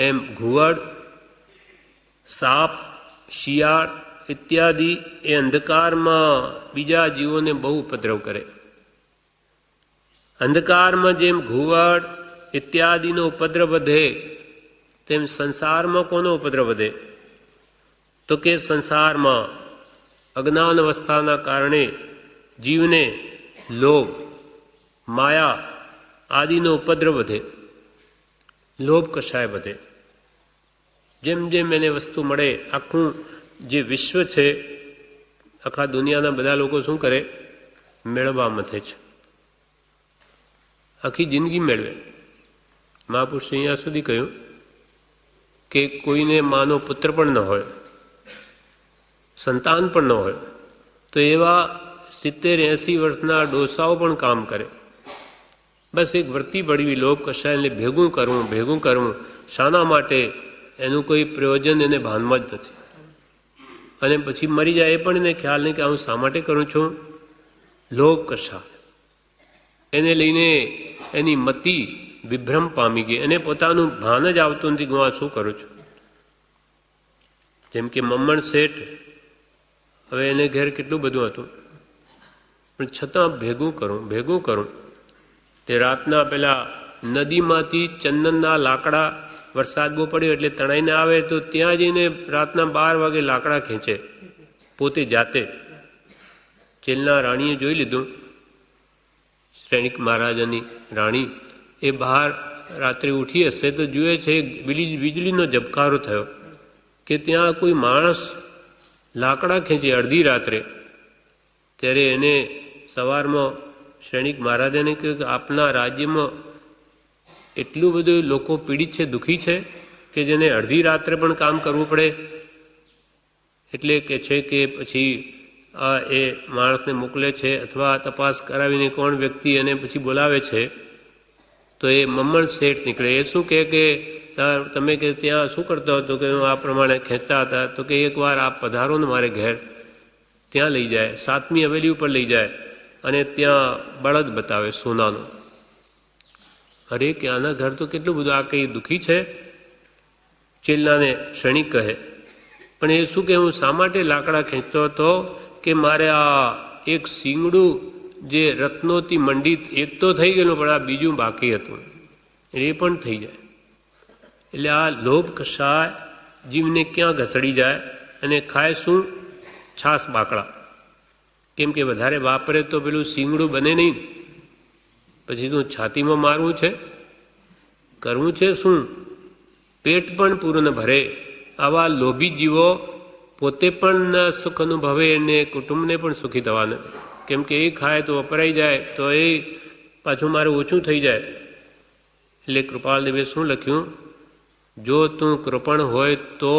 [SPEAKER 1] એમ ઘુવડ, સાપ, શિયાળ ઇત્યાદિ એ અંધકારમાં બીજા જીવોને બહુ ઉપદ્રવ કરે. અંધકારમાં જેમ ઘુવડ ઇત્યાદિનો ઉપદ્રવ વધે, તેમ સંસારમાં કોનો ઉપદ્રવ વધે? તો કે સંસારમાં અજ્ઞાન અવસ્થાના કારણે જીવને લોભ માયા આદિનો ઉપદ્રવ વધે, લોભ કશાય વધે. જેમ જેમ એને વસ્તુ મળે, આખું જે વિશ્વ છે, આખા દુનિયાના બધા લોકો શું કરે? મેળવવા મથે છે, આખી જિંદગી મેળવે. મહાપુરુષે અહીંયા સુધી કહ્યું કે કોઈને માનો પુત્ર પણ ન હોય, સંતાન પણ ન હોય, તો એવા 70-80 વર્ષના ડોસાઓ પણ કામ કરે. બસ એક વૃત્તિ પડવી, લોભ કશાયને ભેગું કરવું. શાના માટે? એનું કોઈ પ્રયોજન એને ભાનમાં જ નથી. અને પછી મરી જાય એ પણ એને ખ્યાલ નહીં કે હું શા માટે કરું છું. લોભ કશા એને લઈને એની મતિ વિભ્રમ પામી ગઈ, એને પોતાનું ભાન જ આવતું નથી કે હું આ શું કરું છું. જેમ કે મમ્મણ શેઠ, હવે એને ઘેર કેટલું બધું હતું, પણ છતાં ભેગું કરું. તે રાતના પેલા નદીમાંથી ચંદનના લાકડા, વરસાદ બહુ પડ્યો એટલે તણાઈને આવે તો ત્યાં જઈને રાતના 12 વાગે લાકડા ખેંચે પોતે જાતે. ચેલના રાણીએ જોઈ લીધું, શ્રેણિક મહારાજાની રાણી, એ બહાર રાત્રે ઉઠી હશે તો જુએ છે વીજળીનો ઝબકારો થયો કે ત્યાં કોઈ માણસ લાકડા ખેંચે અડધી રાત્રે. ત્યારે એને સવારમાં શ્રેણિક મહારાજાને કહ્યું કે આપના રાજ્યમાં એટલું બધું લોકો પીડિત છે, દુઃખી છે કે જેને અડધી રાત્રે પણ કામ કરવું પડે. એટલે કે છે કે પછી એ માણસને મોકલે છે, અથવા તપાસ કરાવીને કોણ વ્યક્તિ એને પછી બોલાવે છે, તો એ મમ્મણ શેઠ નીકળે. એ શું કહે કે તમે કે ત્યાં શું કરતા હતો? કે હું આ પ્રમાણે ખેંચતા હતા. તો કે એકવાર આપ પધારો ને મારે ઘેર. ત્યાં લઈ જાય, 7મી હવેલી ઉપર લઈ જાય અને ત્યાં બળદ બતાવે સોનાનો. અરે કે આના ઘર તો કેટલું બધું, આ કંઈ દુઃખી છે? ચેલ્લાને શ્રેણિક કહે. પણ એ શું કે હું શા માટે લાકડા ખેંચતો હતો? કે મારે આ એક શીંગડું જે રત્નોથી મંડિત એક તો થઈ ગયેલું, પણ આ બીજું બાકી હતું, એ પણ થઈ જાય. એટલે આ લોભ કશાય જીવને ક્યાં ઘસડી જાય અને ખાય શું? છાસ બાકડા. કેમ કે વધારે વાપરે તો પેલું શીંગડું બને નહીં, પછી તું છાતીમાં મારવું છે, કરવું છે શું? પેટ પણ પૂરું ન ભરે. આવા લોભી જીવો પોતે પણ સુખ અનુભવે અને કુટુંબને પણ સુખી થવા નથી. કેમ કે એ ખાય તો વપરાઈ જાય, તો એ પાછું મારે ઓછું થઈ જાય. એટલે કૃપાલદેવે શું લખ્યું? જો તું કૃપણ હોય તો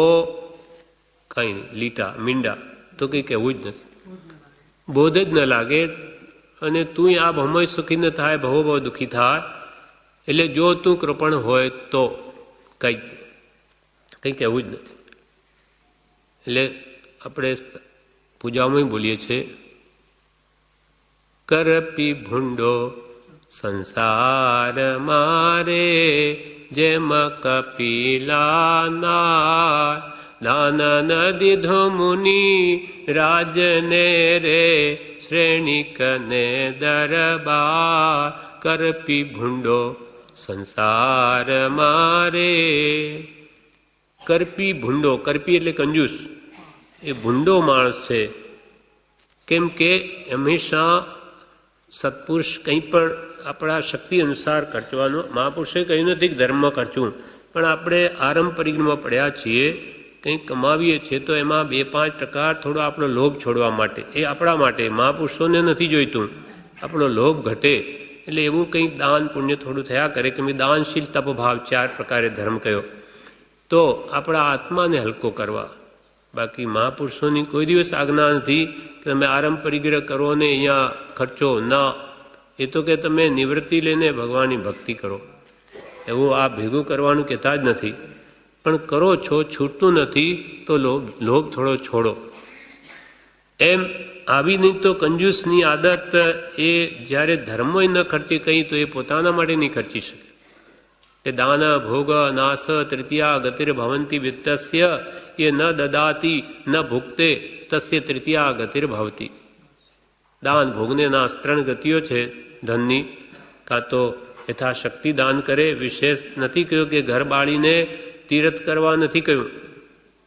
[SPEAKER 1] કંઈ નહીં, લીટા મીંડા તો કંઈ કહેવું જ નથી, બોધ જ ન લાગે. અને તું આ ભમય સુખી ન થાય, બહુ દુઃખી થાય. એટલે જો તું કૃપણ હોય તો કંઈ કહેવું જ નથી. એટલે આપણે પૂજામાં બોલીએ છીએ, કરપી ભૂંડો સંસાર મારે જેમ કપિલાના દાન ન દીધો મુનિ રાજને રે, શ્રેણિકને દરબાર, કરપી ભૂંડો સંસાર મારે. કરપી ભૂંડો, કરપી એટલે કંજૂસ, એ ભૂંડો માણસ છે. કેમ કે હંમેશા સત્પુરુષ કંઈ પણ આપણા શક્તિ અનુસાર ખર્ચવાનો. મહાપુરુષે કહ્યું નથી કે ધર્મ ખર્ચવું, પણ આપણે આરંભ પરિક્રમા પડ્યા છીએ, કંઈક કમાવીએ છીએ તો એમાં 2-5% થોડો આપણો લોભ છોડવા માટે, એ આપણા માટે. મહાપુરુષોને નથી જોઈતું, આપણો લોભ ઘટે એટલે એવું કંઈક દાન પુણ્ય થોડું થયા કરે. કે મેં દાનશીલ તપભાવ 4 પ્રકારે ધર્મ કયો, તો આપણા આત્માને હલકો કરવા. બાકી મહાપુરુષોની કોઈ દિવસ આજ્ઞા નથી કે તમે આરંભ પરિગ્રહ કરો ને અહીંયા ખર્ચો ના. એ તો કે તમે નિવૃત્તિ લઈને ભગવાનની ભક્તિ કરો, એવું આ ભેગું કરવાનું કહેતા જ નથી. પણ કરો છો, છૂટતું નથી, તો લોભ થોડો છોડો. એમ આવી નહીં તો કંજૂસની આદત એ જ્યારે ધર્મોય ન ખર્ચે કંઈ, તો એ પોતાના માટે નહીં ખર્ચી શકે. કે દાન ભોગ નાશ તૃતીયા ગતિર્ભવંતી વિત્તસ્ય, એ ન દદાતી ન ભુક્તે તસ્ય તૃતીયા ગતિર્ભવતી. દાન ભોગને નાશ 3 ગતિઓ છે ધનની. કાં તો યથાશક્તિ દાન કરે, વિશેષ નથી કહ્યું કે ઘર બાળીને તીરથ કરવા નથી કહ્યું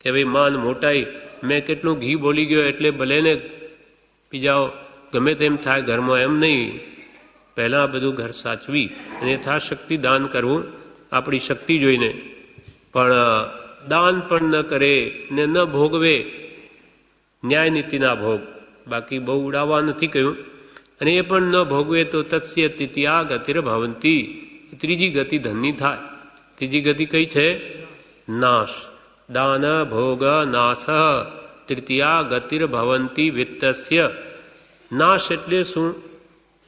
[SPEAKER 1] કે ભાઈ માન મોટાઈ મેં કેટલું ઘી બોલી ગયો એટલે ભલે ને પી જાઓ, ગમે તેમ થાય ઘરમાં, એમ નહીં. પહેલાં બધું ઘર સાચવી અને યથાશક્તિ દાન કરવું આપણી શક્તિ જોઈને. પણ દાન પણ ન કરે ને ન ભોગવે, ન્યાય નીતિના ભોગ, બાકી બહુ ઉડાવવા નથી કહ્યું. અને એ પણ ન ભોગવે તો તત્સ્ય તૃતીયા ગતિર્ભવંતી, ત્રીજી ગતિ ધનની થાય. ત્રીજી ગતિ કઈ છે? નાશ. દાન ભોગ નાશ તૃતીયા ગતિર્ભવંતી વિત્તસ્ય. નાશ એટલે શું?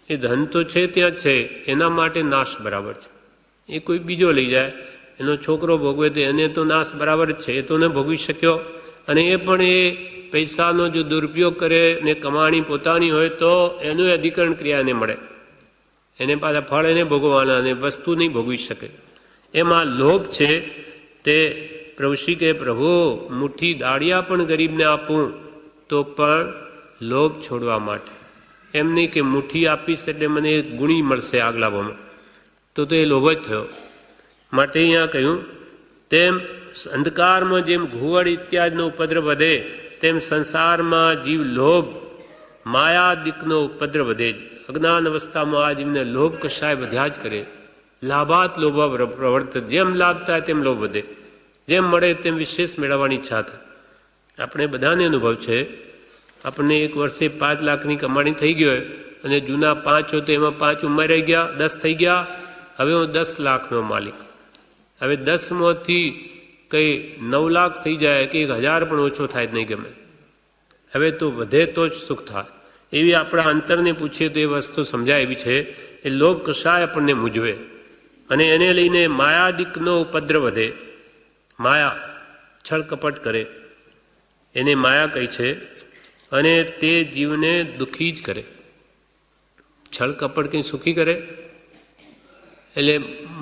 [SPEAKER 1] એ ધન તો છે ત્યાં છે, એના માટે નાશ બરાબર છે. એ કોઈ બીજો લઈ જાય, એનો છોકરો ભોગવે તો એને તો નાશ બરાબર જ છે, એ તો ન ભોગવી શક્યો. અને એ પણ એ પૈસાનો જો દુરુપયોગ કરે ને કમાણી પોતાની હોય તો એનું અધિકરણ ક્રિયાને મળે, એને પાછા ફળ એને ભોગવાના, અને વસ્તુ નહીં ભોગવી શકે. એમાં લોભ છે તે પ્રભુશ્રી કે પ્રભુ મુઠ્ઠી દાળિયા પણ ગરીબને આપું તો પણ લોભ છોડવા માટે. એમ નહીં કે મુઠ્ઠી આપીશ એટલે મને ગુણી મળશે આગલાભામાં, તો એ લોભ જ થયો. માટે અહીંયા કહ્યું તેમ અંધકારમાં જેમ ઘુવડ ઇત્યાદિનો ઉપદ્રવ વધે, તેમ સંસારમાં જીવ લોભ માયાદિકનો ઉપદ્રવ વધે જ. અજ્ઞાન અવસ્થામાં આ જીવને લોભ કશાય વધ્યા જ કરે. લાભાત લોભ પ્રવર્ત, જેમ લાભ થાય તેમ લોભ વધે, જેમ મળે તેમ વિશેષ મેળવવાની ઈચ્છા થાય. આપણે બધાને અનુભવ છે. આપણને એક વર્ષે 5 લાખની કમાણી થઈ ગઈ હોય અને જૂના 5 હોય તો એમાં 5 ઉમેરાઈ ગયા, 10 થઈ ગયા. હવે હું 10 લાખનો માલિક. હવે 10માંથી કંઈ 9 લાખ થઈ જાય કે 1000 પણ ઓછો થાય જ નહીં ગમે. હવે તો વધે તો જ સુખ થાય. એવી આપણા અંતરને પૂછીએ તો એ વસ્તુ સમજાય એવી છે. એ લોભ કશાય આપણને મૂંઝવે અને એને લઈને માયાદિકનો ઉપદ્રવ વધે. માયા છળ કપટ કરે, એને માયા કહી છે. અને તે જીવને દુઃખી જ કરે. છળ કપટ કંઈ સુખી કરે? એટલે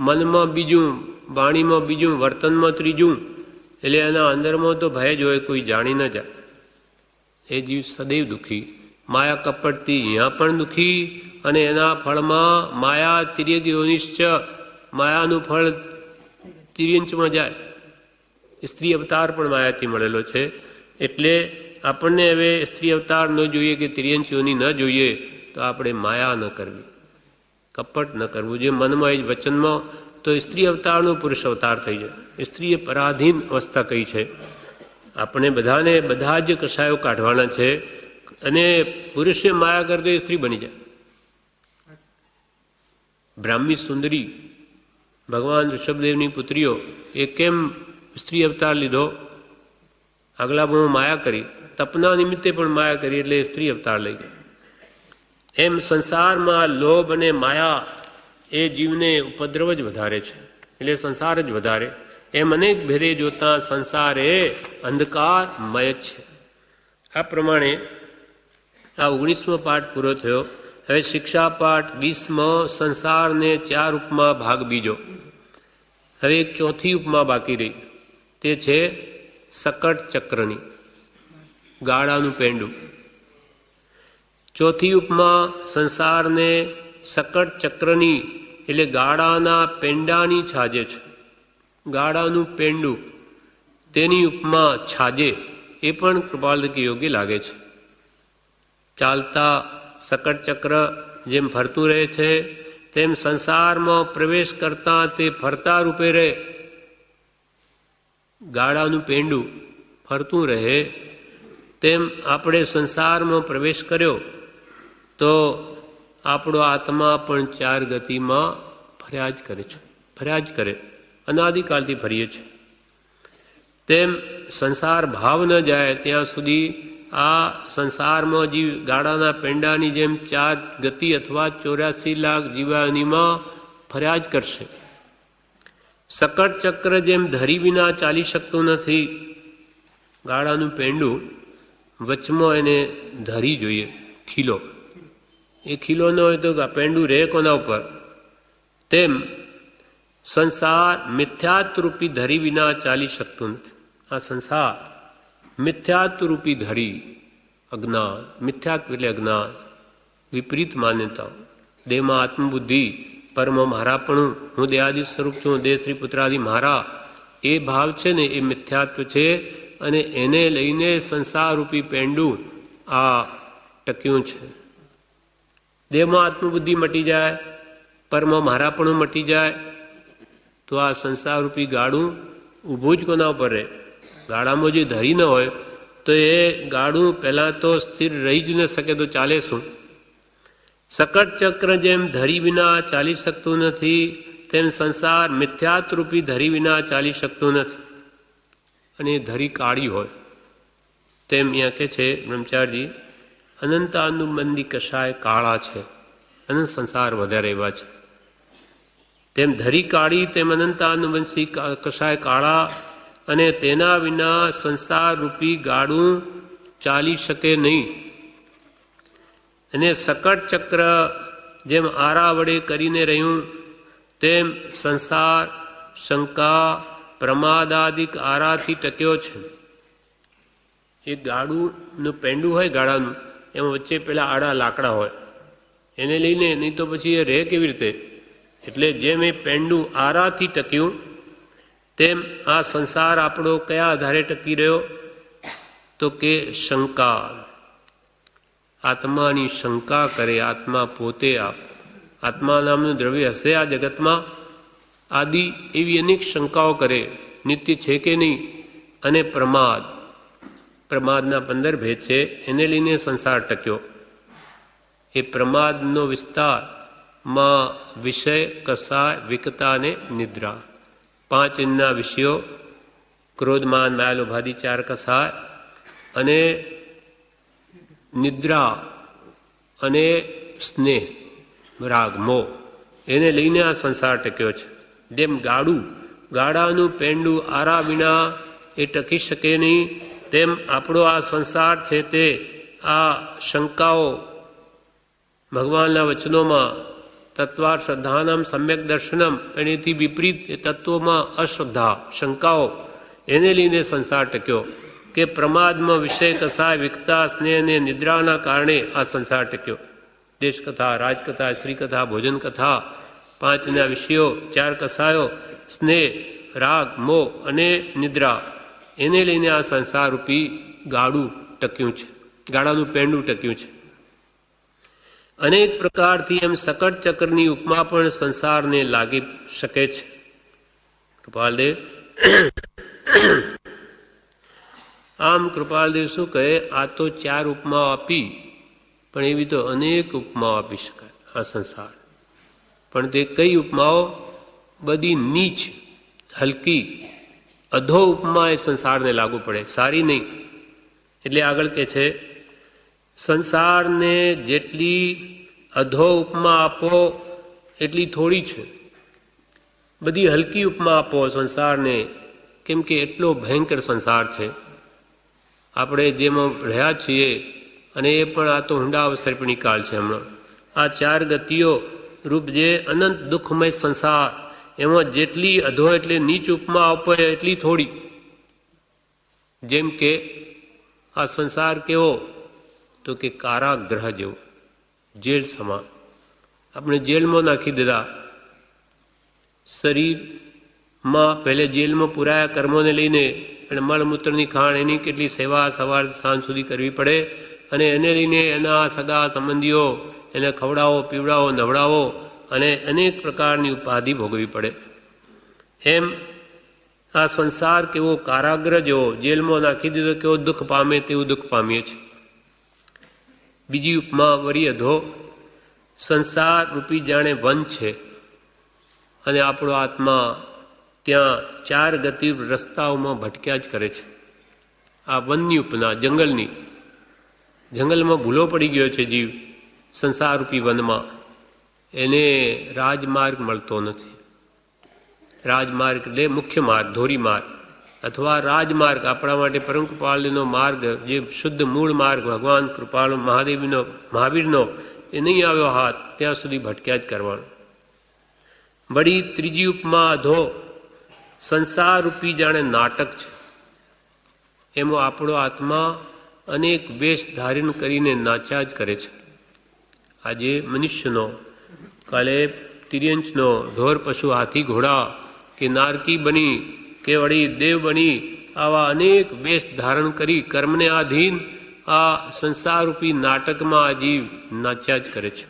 [SPEAKER 1] મનમાં બીજું, વાણીમાં બીજું, વર્તનમાં ત્રીજું. એટલે એના અંદરમાં તો ભય જ હોય, કોઈ જાણી ન જાય. એ જીવ સદૈવ દુઃખી. માયા કપટથી અહીંયા પણ દુઃખી, અને એના ફળમાં માયા તિર્યગયોનિશ્ચ, માયાનું ફળ તિર્યંચમાં જાય. સ્ત્રી અવતાર પણ માયાથી મળેલો છે. એટલે આપણને હવે સ્ત્રી અવતાર ન જોઈએ કે તિર્યંચ યોની ન જોઈએ, તો આપણે માયા ન કરવી, કપટ ન કરવું. જે મનમાં એ વચનમાં તો સ્ત્રી અવતારનો પુરુષ અવતાર થઈ જાય. સ્ત્રીએ પરાધીન અવસ્થા કઈ છે. આપણે બધાને બધા જ કષાયો કાઢવાના છે. અને પુરુષે માયા કરતો એ સ્ત્રી બની જાય. બ્રાહ્મી સુંદરી ભગવાન ઋષભદેવની પુત્રીઓ એ કેમ સ્ત્રી અવતાર લીધો? આગલા બહુ માયા કરી, તપના નિમિત્તે પણ માયા કરી, એટલે સ્ત્રી અવતાર લઈ ગયા. એમ સંસારમાં લોભ અને માયા એ જીવને ઉપદ્રવ જ વધારે છે, એટલે સંસાર જ વધારે. એમ અનેક ભેદે જોતા સંસાર એ અંધકારમય છે. આ પ્રમાણે આ 19મો પાઠ પૂરો થયો. હવે શિક્ષા પાઠ 20માં સંસારને 4 ઉપમા ભાગ બીજો. હવે એક ચોથી ઉપમા બાકી રહી, તે છે સકટ ચક્રની, ગાડાનું પેંડું. ચોથી ઉપમા સંસારને સકટ ચક્રની એટલે ગાડાના પેંડાની છાજે છે. ગાડાનું પેંડું તેની ઉપમા છાજે એ પણ કૃપાલદિક યોગ્ય લાગે છે. ચાલતા સકટ ચક્ર જેમ ફરતું રહે છે તેમ સંસારમાં પ્રવેશ કરતા તે ફરતા રૂપે રહે. ગાડાનું પેંડું ફરતું રહે તેમ આપણે સંસારમાં પ્રવેશ કર્યો તો આપણો આત્મા પણ ચાર ગતિમાં ફર્યા જ કરે છે, ફર્યા જ કરે, અનાદિકાળથી ફરીએ છીએ. તેમ સંસાર ભાવ ન જાય ત્યાં સુધી આ સંસારમાં જીવ ગાડાના પેંડાની જેમ ચાર ગતિ અથવા 84 લાખ જીવાનીમાં ફર્યા જ કરશે. સકટ ચક્ર જેમ ધરી વિના ચાલી શકતું નથી, ગાડાનું પેંડું વચમાં એને ધરી જોઈએ, ખીલો. એ ખીલો ન હોય તો પેંડું રહે કોના ઉપર? તેમ સંસાર મિથ્યાત્વરૂપી ધરી વિના ચાલી શકતું નથી. આ સંસાર મિથ્યાત્વરૂપી ધરી, અજ્ઞાન, મિથ્યાત્વ એટલે અજ્ઞાન, વિપરીત માન્યતાઓ, દેહમાં આત્મબુદ્ધિ, પરમ મારાપણું, હું દેહાદિ સ્વરૂપ છું, દેહ શ્રી પુત્રાદિ મારા, એ ભાવ છે ને એ મિથ્યાત્વ છે. અને એને લઈને સંસારરૂપી પેંડું આ ટક્યું છે. દેહમાં આત્મબુદ્ધિ મટી જાય, પરમ મારાપણું મટી જાય તો આ સંસારરૂપી ગાડું ઊભું જ કોના ઉપર રહે? ગાડામાં જે ધરી ન હોય તો એ ગાડું પહેલાં તો સ્થિર રહી જ ન શકે તો ચાલે શું? સકટ ચક્ર જેમ ધરી વિના ચાલી શકતું નથી તેમ સંસાર મિથ્યાત્વરૂપી ધરી વિના ચાલી શકતું નથી. અને ધરી કાળી હોય તેમ અહીંયા કહે છે બ્રહ્મચારી, અનંતાનુબંધી કશાય કાળા છે, અનંત સંસાર વધારે એવા છે. તેમ ધરી કાળી તેમ અનંતાનુબંધી કશાય કાળા, અને તેના વિના સંસાર રૂપી ગાડું ચાલી શકે નહીં. અને સકટ ચક્ર જેમ આરા વડે કરીને રહ્યું તેમ સંસાર શંકા પ્રમાદાદિક આરાથી ટક્યો છે. એ ગાડુંનું પેંડું હોય ગાડાનું, એમાં વચ્ચે પેલા આડા લાકડા હોય, એને લઈને, નહીં તો પછી એ રહે કેવી રીતે? એટલે જેમ એ પેંડું આરાથી ટક્યું તેમ આ સંસાર આપણો કયા આધારે ટકી રહ્યો? તો કે શંકા, આત્માની શંકા કરે. આત્મા પોતે આત્મા નામનું દ્રવ્ય હશે આ જગતમાં આદિ એવી અનેક શંકાઓ કરે, નિત્ય છે કે નહીં. અને પ્રમાદ, પ્રમાદના 15 ભેદ છે, એને લઈને સંસાર ટક્યો. એ પ્રમાદનો વિસ્તારમાં વિષય, કસાય, વિકતા અને નિદ્રા, 5 ઇન્દ્રના વિષયો, ક્રોધ, માન, માયા, લોભ આદિ 4 કસાય, અને નિદ્રા અને સ્નેહ, રાગ, મોહ, એને લઈને આ સંસાર ટક્યો છે. જેમ ગાડાનું પેંડું આરા વિના એ ટકી શકે નહીં, તેમ આપણો આ સંસાર છે તે આ શંકાઓ, ભગવાનના વચનોમાં તત્વા શ્રદ્ધાનમ સમ્યક દર્શનમ, એનાથી વિપરીત એ તત્વોમાં અશ્રદ્ધા, શંકાઓ, એને લઈને સંસાર ટક્યો. કે પ્રમાદમાં વિષય, કસાય, વિકતા, સ્નેહ અને નિદ્રાના કારણે આ સંસાર ટક્યો. દેશકથા, રાજકથા, શ્રીકથા, ભોજન કથા, 5 વિષયો, 4 કસાયો, સ્નેહ, રાગ, મોહ અને નિદ્રા, એને લઈને આ સંસારરૂપી ગાડું ટક્યું છે, ગાડાનું પેંડું ટક્યું છે. અનેક પ્રકારથી એમ સકટ ચક્રની ઉપમા પણ સંસારને લાગી શકે છે. કૃપાલદેવ આમ કૃપાલદેવ શું કહે? આ તો 4 ઉપમાઓ આપી, પણ એવી તો અનેક ઉપમાઓ આપી શકાય આ સંસાર. પણ તે કઈ ઉપમાઓ? બધી નીચ, હલકી, અધો ઉપમા એ સંસારને લાગુ પડે, સારી નહીં. એટલે આગળ કે છે, સંસારને જેટલી અધો ઉપમા આપો એટલી થોડી છે. બધી હલકી ઉપમા આપો સંસારને, કેમ કે એટલો ભયંકર સંસાર છે. આપણે જેમાં રહ્યા છીએ, અને એ પણ આ તો ઊંડા અવસર્પિણી કાળ છે હમણાં. આ 4 ગતિઓ રૂપ જે અનંત દુઃખમય સંસાર, એમાં જેટલી અધો એટલે નીચ ઉપમા આપો એટલી થોડી. જેમ કે આ સંસાર કેવો, તો કે કારાગ્રહ જેવો, જેલ સમાન. આપણે જેલમાં નાખી દીધા. શરીરમાં પહેલે જેલમાં પુરાયા કર્મોને લઈને અને મળમૂત્રની ખાણ એની કેટલી સેવા સવાર સાંજ સુધી કરવી પડે, અને એને લઈને એના સગા સંબંધીઓ એને ખવડાવો પીવડાવો નવડાવો અને અનેક પ્રકારની ઉપાધિ ભોગવવી પડે. એમ આ સંસાર કેવો કારાગ્રહ જેવો, જેલમાં નાખી દીધો કેવો દુઃખ પામે તેવું દુઃખ પામીએ છીએ. બીજી ઉપમા વરી અધો, સંસાર રૂપી જાણે વન છે અને આપણો આત્મા ત્યાં ચાર ગતિ રસ્તાઓમાં ભટક્યા જ કરે છે. આ વનની ઉપના, જંગલની. જંગલમાં ભૂલો પડી ગયો છે જીવ, સંસારરૂપી વનમાં. એને રાજમાર્ગ મળતો નથી. રાજમાર્ગ એટલે મુખ્ય માર્ગ, ધોરી માર્ગ અથવા રાજમાર્ગ, આપણા માટે પરમ કૃપાળનો માર્ગ, જે શુદ્ધ મૂળ માર્ગ ભગવાન કૃપાળ મહાદેવનો મહાવીરનો, એ નહીં આવ્યો હાથ ત્યાં સુધી ભટક્યા જ કરવાનું. વળી ત્રીજી ઉપમા અધો, સંસારરૂપી જાણે નાટક છે. એમાં આપણો આત્મા અનેક વેશ ધારણ કરીને નાચ્યા જ કરે છે. આજે મનુષ્યનો, કાલે તિર્યંચનો, ઢોર પશુ હાથી ઘોડા કે નારકી બની કે વળી દેવ બની, આવા અનેક વેશ ધારણ કરી કર્મને આધીન આ સંસારરૂપી નાટકમાં આ જીવ નાચ્યા જ કરે છે.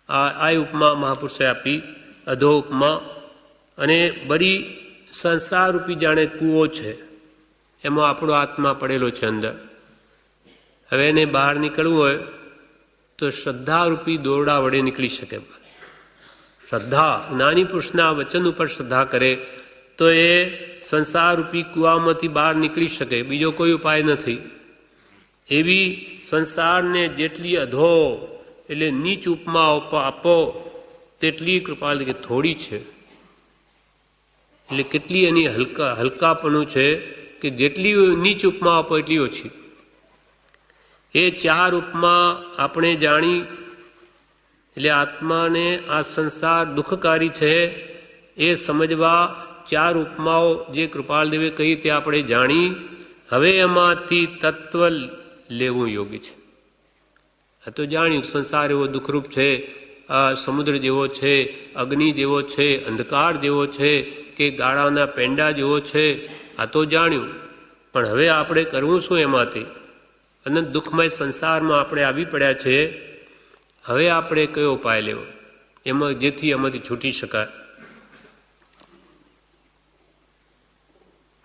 [SPEAKER 1] આ ઉપમા મહાપુરુષે આપી, અધો ઉપમા. અને બળી સંસારરૂપી જાણે કૂવો છે, એમાં આપણો આત્મા પડેલો છે અંદર. હવે એને બહાર નીકળવું હોય તો શ્રદ્ધારૂપી દોરડા વડે નીકળી શકે. શ્રદ્ધા, જ્ઞાની પુરુષના વચન ઉપર શ્રદ્ધા કરે તો એ સંસારરૂપી કૂવામાંથી બહાર નીકળી શકે, બીજો કોઈ ઉપાય નથી. એવી સંસારને જેટલી અધો એટલે નીચ ઉપમા આપો તેટલી કૃપા કે થોડી છે. એટલે કેટલી એની હલકાપણું છે કે જેટલી નીચ ઉપમા આપો એટલી ઓછી. એ ચાર ઉપમા આપણે જાણી, એટલે આત્માને આ સંસાર દુઃખકારી છે એ સમજવા ચાર ઉપમાઓ જે કૃપાલદેવે કહી તે આપણે જાણી. હવે એમાંથી તત્વ લેવું યોગ્ય છે. આ તો જાણ્યું સંસાર એવો દુઃખરૂપ છે, આ સમુદ્ર જેવો છે, અગ્નિ જેવો છે, અંધકાર જેવો છે કે ગાળાના પેંડા જેવો છે, આ તો જાણ્યું. પણ હવે આપણે કરવું શું એમાંથી? અને દુઃખમય સંસારમાં આપણે આવી પડ્યા છે. હવે આપણે કયો ઉપાય લેવો એમાં, જેથી એમાંથી છૂટી શકાય?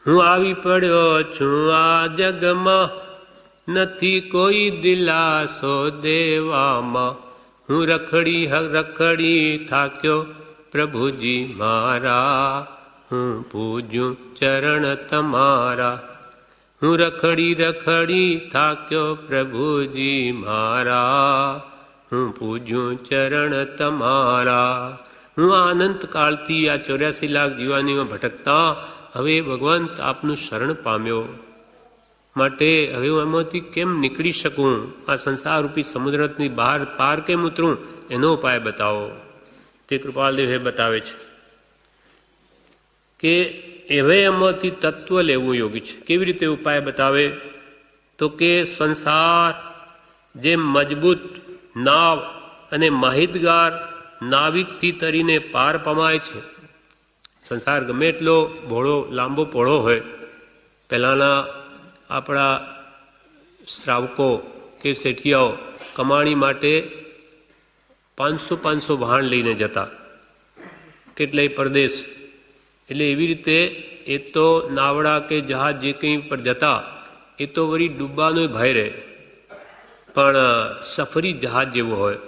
[SPEAKER 1] હું આવી પડ્યો છું આ જગમાં, નથી કોઈ દિલાસો દેવામાં. હું રખડી થાક્યો પ્રભુજી મારા, હું પૂજ્યું ચરણ તમારા. હું રખડી થાક્યો પ્રભુજી મારા, હું પૂજ્યું ચરણ તમારા. હું અનંત કાળથી આ 84 લાખ જીવાનીમાં ભટકતા હવે ભગવંત આપનું શરણ પામ્યો. માટે હવે હું એમાંથી કેમ નીકળી શકું? આ સંસારરૂપી સમુદ્રની બહાર પાર કેમ ઉતરું? એનો ઉપાય બતાવો. તે કૃપાલદેવ બતાવે છે કે હવે એમાંથી તત્વ લેવું યોગ્ય છે. કેવી રીતે ઉપાય બતાવે? તો કે સંસાર જેમ મજબૂત નાવ અને માહિતગાર નાવિકથી તરીને પાર પમાય છે. સંસાર ગમે એટલો લાંબો પહોળો હોય, પહેલાંના આપણા શ્રાવકો કે શેઠિયાઓ કમાણી માટે 500 વહાણ લઈને જતા, કેટલાય પરદેશ. એટલે એવી રીતે એ તો નાવડા કે જહાજ જે કંઈ પર જતા એ તો વળી ડૂબવાનો ભય રહે, પણ સફરી જહાજ જેવું હોય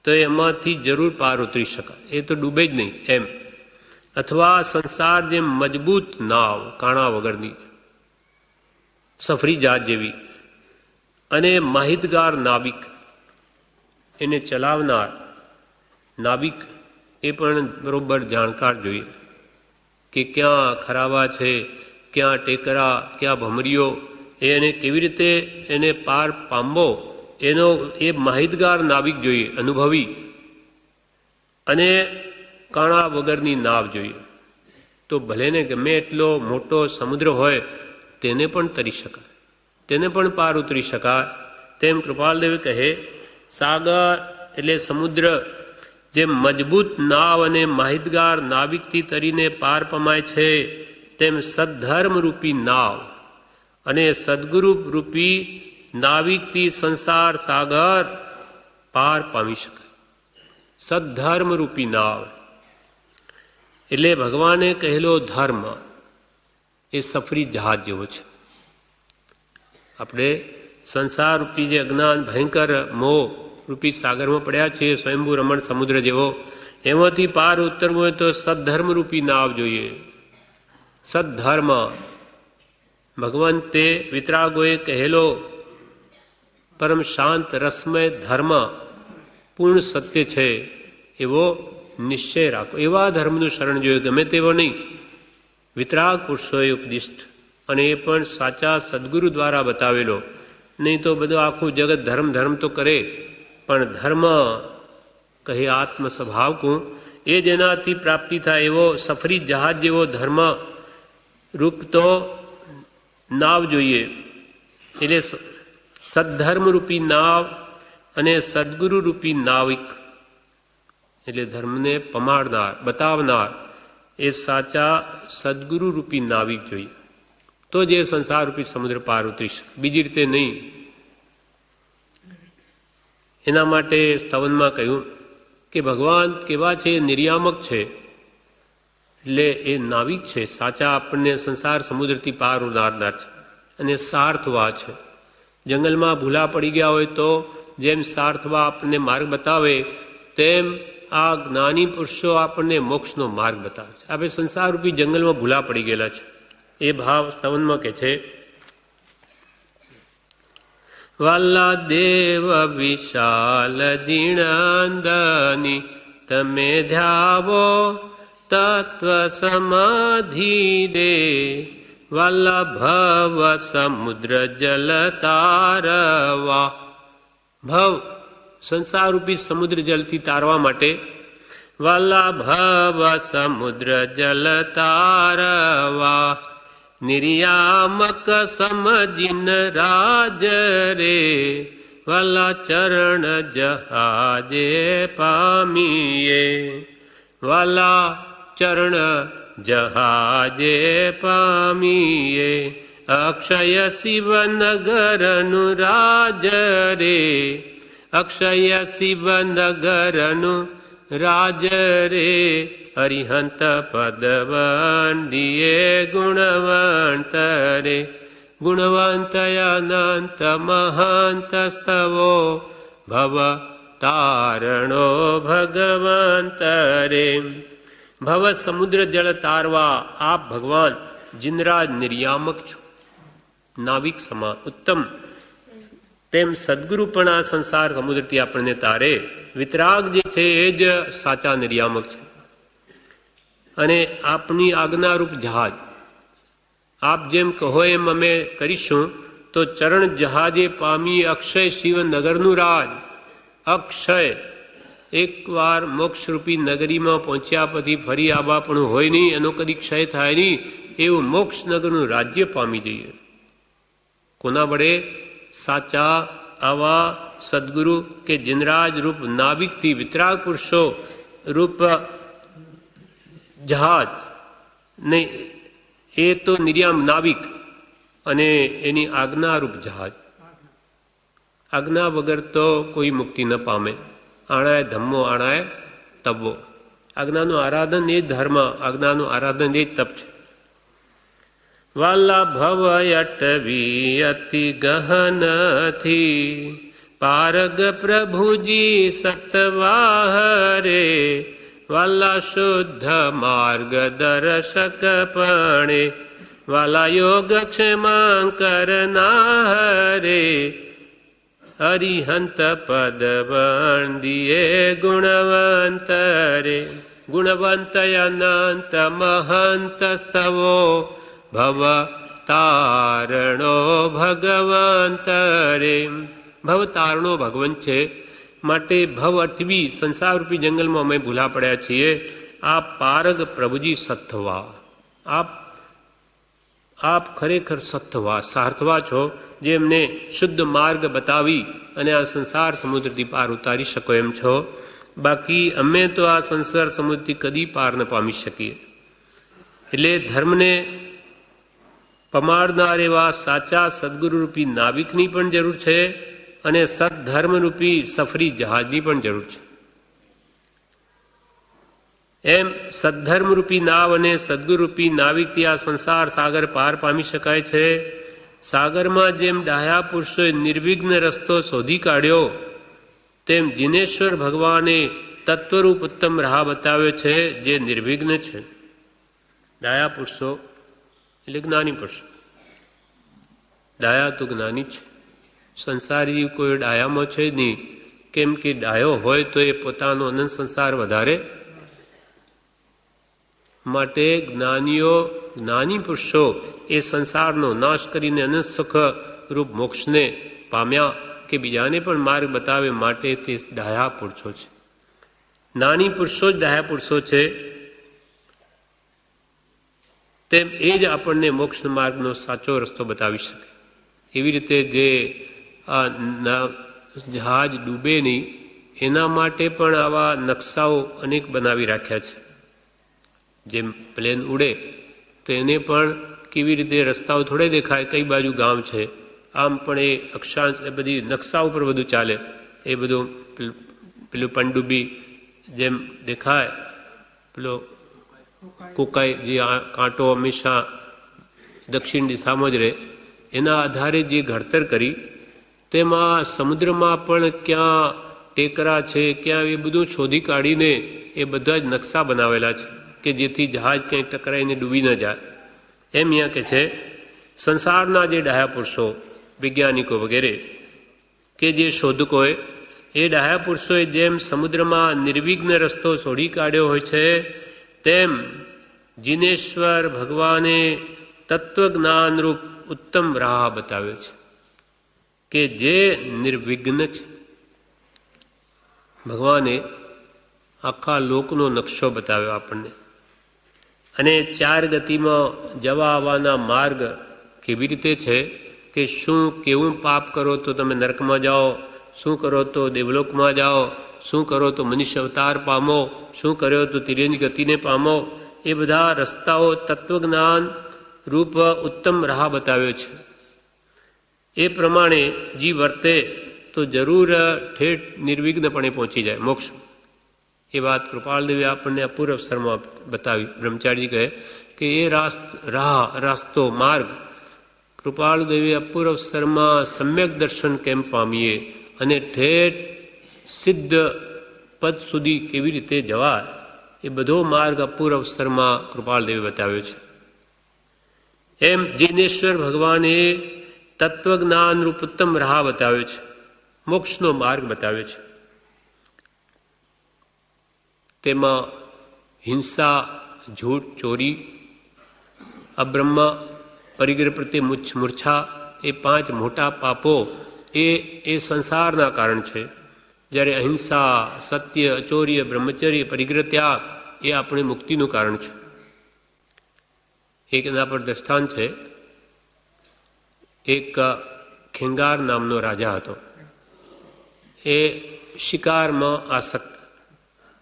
[SPEAKER 1] તો એમાંથી જરૂર પાર ઉતરી શકાય, એ તો ડૂબે જ નહીં એમ. અથવા સંસાર જેમ મજબૂત નાવ કાણા વગરની, સફરી જહાજ જેવી, અને માહિતગાર નાવિક, એને ચલાવનાર નાવિક એ પણ બરોબર જાણકાર જોઈએ કે ક્યાં ખરાવા છે, ક્યાં ટેકરા, ક્યાં ભમરીઓ, એને કેવી રીતે એને પાર પામવો એનો એ માહિતગાર નાવિક જોઈએ, અનુભવી. અને કાણા વગરની નાવ જોઈએ. તો ભલે ને ગમે એટલો મોટો સમુદ્ર હોય, તેને પણ તરી શકાય, તેને પણ પાર ઉતરી શકાય. તેમ કૃપાલદેવ કહે, સાગર એટલે સમુદ્ર જે મજબૂત નાવ અને માહિતગાર નાવિકથી તરીને પાર પમાય છે, તેમ સદ્ધર્મ રૂપી નાવ અને સદગુરુ રૂપી નાવિકથી સંસાર સાગર પાર પામી શકાય. સદ્ધર્મ રૂપી નાવ એટલે ભગવાને કહેલો ધર્મ એ સફરી જહાજ જેવો છે. આપણે સંસાર રૂપી જે અજ્ઞાન ભયંકર મોહ રૂપી સાગરમાં પડ્યા છે, સ્વયંભૂ રમણ સમુદ્ર જેવો, એમાંથી પાર ઉતરવું હોય તો સદ્ધર્મ રૂપી નાવ જોઈએ. સદ્ધર્મ ભગવાન તે વિતરાગોએ કહેલો પરમ શાંત રસમય ધર્મ પૂર્ણ સત્ય છે, એવો નિશ્ચય રાખો. એવા ધર્મનું શરણ જોઈએ, ગમે તેવો નહીં. વિતરાગ પુરુષોએ ઉપદિષ્ટ, અને એ પણ સાચા સદગુરુ દ્વારા બતાવેલો. નહીં તો બધું આખું જગત ધર્મ ધર્મ તો કરે, પણ ધર્મ કહે આત્મ સ્વભાવ કું, એ જેનાથી પ્રાપ્તિ થાય એવો સફરી જહાજ જેવો ધર્મ રૂપ તો નાવ જોઈએ. એટલે સદ્ધર્મ રૂપી નાવ અને સદગુરુ રૂપી નાવિક એટલે ધર્મને પમાડનાર બતાવનાર એ સાચા સદગુરુ રૂપી નાવિક જોઈએ. તો જે સંસાર રૂપી સમુદ્ર પાર ઉતરી શકે, બીજી રીતે નહીં. એના માટે સ્તવનમાં કહ્યું કે ભગવાન કેવા છે? નિર્યામક છે, એટલે એ નાવિક છે, સાચા આપણને સંસાર સમુદ્રથી પાર ઉતારનાર છે. અને સાર્થવા છે. જંગલમાં ભૂલા પડી ગયા હોય તો જેમ સાર્થવા આપણને માર્ગ બતાવે, તેમ આ જ્ઞાની પુરુષો આપણને મોક્ષનો માર્ગ બતાવે છે. આપણે સંસાર રૂપી જંગલમાં ભૂલા પડી ગયેલા છે. એ ભાવ સ્તવનમાં કહે છે, વાલા દેવ વિશાલ જીણાંદની તમે ધ્યાવો તત્વ સમાધિ દે, વાલા ભવ સમુદ્ર જલ તારવા. ભવ સંસાર રૂપી સમુદ્ર જલથી તારવા માટે વાલા ભવ સમુદ્ર જલ તારવા, નિર્યામક સમજીન રાજ રે, વાલા ચરણ જહાજે પામીએ, વાલા ચરણ જહાજે પામીએ, અક્ષય શિવ નગરનું રાજ રે, અક્ષય શિવ નગરનું રાજ રે, અરિહંત પદવંદીએ ગુણવંત રે, ગુણવંત અનંત મહંત સ્તવો ભવ તારણો ભગવંત રે. ભવ સમુદ્ર જળ તારવા આપ ભગવાન જિનરાજ નિર્યામક છો, નાવિક સમાન ઉત્તમ. તેમ સદગુરુ પણ આ સંસાર સમુદ્રથી આપણને તારે. વિતરાગ જે છે એ જ સાચા નિર્યામક છે. અને આપની આજ્ઞારૂપ જહાજ, આપ જેમ કહો એમ અમે કરીશું તો ચરણ જહાજે પામી અક્ષય શિવ નગરનું રાજ. અક્ષય એકવાર મોક્ષરૂપી નગરીમાં પહોંચ્યા પછી ફરી આવા પણ હોય નહીં, એનો કદી ક્ષય થાય નહીં, એવું મોક્ષ નગરનું રાજ્ય પામી જઈએ. કોના વડે? સાચા આવા સદગુરુ કે જિનરાજ રૂપ નાવિકથી, વિતરાગ પુરુષો રૂપ જહાજ નહીં, એ તો નિર્યામ નાવિક અને એની આજ્ઞારૂપ જહાજ. આજ્ઞા વગર તો કોઈ મુક્તિ ન પામે. આણાય ધમ્મો આણાય તપવો. આજ્ઞાનું આરાધન એ ધર્મ, આજ્ઞાનું આરાધન એ તપ છે. વાલા ભવ અટવી અતિ ગહનથી, પારગ પ્રભુજી સતવાહરે, વાલા શુદ્ધ માર્ગ દર્શક પણે, વાલા યોગ ક્ષેમાંકરનાહરે, હરિહંત પદ વંદીએ ગુણવંત રે, ગુણવંત અનંત મહંત સ્તવો ભવ તારણો ભગવંત રે. ભવ તારણો ભગવંત છે, માટે ભવ અટવી સંસારરૂપી જંગલમાં અમે ભૂલા પડ્યા છીએ. આ પારગ પ્રભુજી સત્થવા, આપ આપ ખરેખર સત્યવા સાર્થવા છો, જે એમને શુદ્ધ માર્ગ બતાવી અને આ સંસાર સમુદ્રથી પાર ઉતારી શકો એમ છો. બાકી અમે તો આ સંસાર સમુદ્રથી કદી પાર ન પામી શકીએ. એટલે ધર્મને પમાડનાર એવા સાચા સદગુરુરૂપી નાવિકની પણ જરૂર છે અને સદધર્મરૂપી સફરી જહાજની પણ જરૂર છે. એમ સદ્ધર્મરૂપી નાવ અને સદગુરુરૂપી નાવિકથી આ સંસાર સાગર પાર પામી શકાય છે. સાગરમાં જેમ ડાહ્યા પુરુષોએ નિર્વિઘ્ન રસ્તો શોધી કાઢ્યો, તેમ જીનેશ્વર ભગવાને તત્વરૂપ ઉત્તમ રાહ બતાવ્યો છે, જે નિર્વિઘ્ન છે. ડાહ્યા પુરુષો એટલે જ્ઞાની પુરુષો. ડાહ્યા તો જ્ઞાની છે, સંસારી કોઈ ડાહ્યામાં છે જ નહીં. કેમ કે ડાહ્યો હોય તો એ પોતાનો અનંત સંસાર વધારે. માટે જ્ઞાની પુરુષો એ સંસારનો નાશ કરીને અનંત સુખ રૂપ મોક્ષને પામ્યા કે બીજાને પણ માર્ગ બતાવે, માટે તે ડાહ્યા પુરુષો છે. નાની પુરુષો જ ડાહ્યા પુરુષો છે. તેમ એ જ આપણને મોક્ષ માર્ગનો સાચો રસ્તો બતાવી શકે. એવી રીતે જે આ જહાજ ડૂબે નહીં એના માટે પણ આવા નકશાઓ અનેક બનાવી રાખ્યા છે. જેમ પ્લેન ઉડે તો એને પણ કેવી રીતે રસ્તાઓ થોડે દેખાય, કઈ બાજુ ગામ છે, આમ પણ એ અક્ષાંશ એ બધી નકશા ઉપર બધું ચાલે. એ બધું પેલું પનડુબ્બી જેમ દેખાય, પેલો કોકાઈ જે કાંટો હંમેશા દક્ષિણ દિશામાં જ રહે, એના આધારે જે ઘડતર કરી તેમાં સમુદ્રમાં પણ ક્યાં ટેકરા છે, ક્યાં એ બધું શોધી કાઢીને એ બધા જ નકશા બનાવેલા છે કે જેથી જહાજ ક્યાંય ટકરાઈને ડૂબી ન જાય. એમ અહીંયા કે છે સંસારના જે ડાહ્યા પુરુષો, વૈજ્ઞાનિકો વગેરે કે જે શોધકોએ, એ ડાહ્યા પુરુષોએ જેમ સમુદ્રમાં નિર્વિઘ્ન રસ્તો શોધી કાઢ્યો હોય છે, તેમ જીનેશ્વર ભગવાને તત્વજ્ઞાનરૂપ ઉત્તમ રાહ બતાવ્યો છે કે જે નિર્વિઘ્ન છે. ભગવાને આખા લોકનો નકશો બતાવ્યો આપણને, અને ચાર ગતિમાં જવા આવવાના માર્ગ કેવી રીતે છે કે શું કેવું પાપ કરો તો તમે નરકમાં જાઓ, શું કરો તો દેવલોકમાં જાઓ, શું કરો તો મનુષ્ય અવતાર પામો, શું કર્યો તો તિર્યંજ ગતિને પામો. એ બધા રસ્તાઓ તત્વજ્ઞાન રૂપ ઉત્તમ રાહ બતાવ્યો છે. એ પ્રમાણે જીવ વર્તે તો જરૂર ઠેઠ નિર્વિઘ્નપણે પહોંચી જાય મોક્ષ. એ વાત કૃપાલદેવે આપણને અપૂર્વ અવસરમાં બતાવી. બ્રહ્મચારી કહે કે એ રાસ્તો માર્ગ કૃપાલદેવે અપૂર્વ અવસરમાં સમ્યક દર્શન કેમ પામીએ અને ઠેઠ સિદ્ધ પદ સુધી કેવી રીતે જવાય, એ બધો માર્ગ અપૂર્વ અવસરમાં કૃપાલદેવે બતાવ્યો છે. એમ જીનેશ્વર ભગવાને તત્વજ્ઞાન રૂપ ઉત્તમ રાહ બતાવ્યો છે, મોક્ષનો માર્ગ બતાવ્યો છે. તેમાં હિંસા, झूठ, ચોરી, અબ્રહ્મ, પરિગ્રહ પ્રત્યે મૂર્છા, એ 5 મોટા પાપો એ સંસારના કારણ છે. જ્યારે અહિંસા, સત્ય, અચૌર્ય, બ્રહ્મચર્ય, પરિગ્રહ ત્યાગ એ આપણી મુક્તિનું કારણ છે. એક એના પર દ્રષ્ટાંત છે. એક ખેંગાર નામનો રાજા હતો. એ શિકારમાં આસક્ત,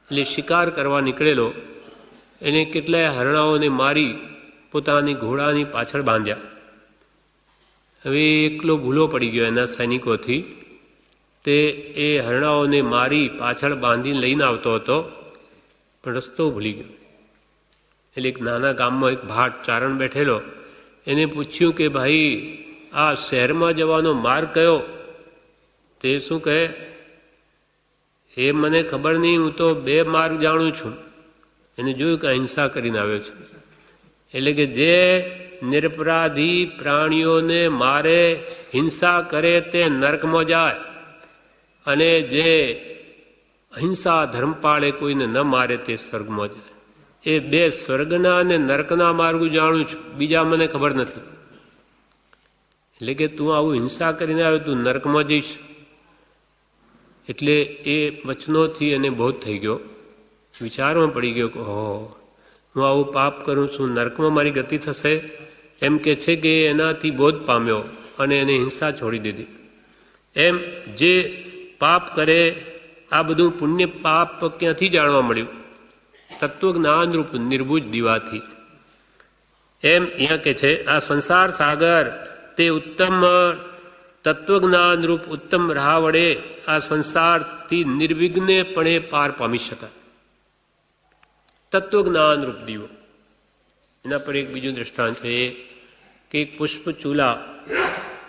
[SPEAKER 1] એટલે શિકાર કરવા નીકળેલો. એને કેટલાય હરણાઓને મારી પોતાની ઘોડાની પાછળ બાંધ્યા. હવે એકલો ભૂલો પડી ગયો એના સૈનિકોથી. તે એ હરણાઓને મારી પાછળ બાંધીને લઈને આવતો હતો, પણ રસ્તો ભૂલી ગયો. એટલે એક નાના ગામમાં એક ભાટ ચારણ બેઠેલો, એને પૂછ્યું કે ભાઈ આ શહેરમાં જવાનો માર્ગ કયો? તે શું કહે, એ મને ખબર નહીં, હું તો 2 માર્ગ જાણું છું. એને જોયું કે અહિંસા કરીને આવ્યો છે. એટલે કે જે નિરપરાધી પ્રાણીઓને મારે, હિંસા કરે તે નરકમાં જાય, અને જે અહિંસા ધર્મ પાળે કોઈને ન મારે તે સ્વર્ગમાં જાય. એ 2 સ્વર્ગના અને નરકના માર્ગ જાણું છું, બીજા મને ખબર નથી. એટલે કે તું આવું હિંસા કરીને આવ્યો, તું નરકમાં જઈશ. એટલે એ વચનોથી એને બોધ થઈ ગયો, વિચારમાં પડી ગયો કે હું આવું પાપ કરું છું, નરકમાં મારી ગતિ થશે. એમ કે છે કે એનાથી બોધ પામ્યો અને એને હિંસા છોડી દીધી. એમ જે પાપ કરે આ બધું પુણ્ય પાપ ક્યાંથી જાણવા મળ્યું? તત્વજ્ઞાનરૂપ નિર્બુજ દીવાથી. એમ અહીંયા કે છે આ સંસાર સાગર તે ઉત્તમ તત્વજ્ઞાનરૂપ ઉત્તમ રાહ વડે આ સંસારથી નિર્વિઘ્નપણે પાર પામી શકાય. તત્વજ્ઞાનરૂપ દીવો. એના પર એક બીજું દ્રષ્ટાંત છે કે એક પુષ્પ ચૂલા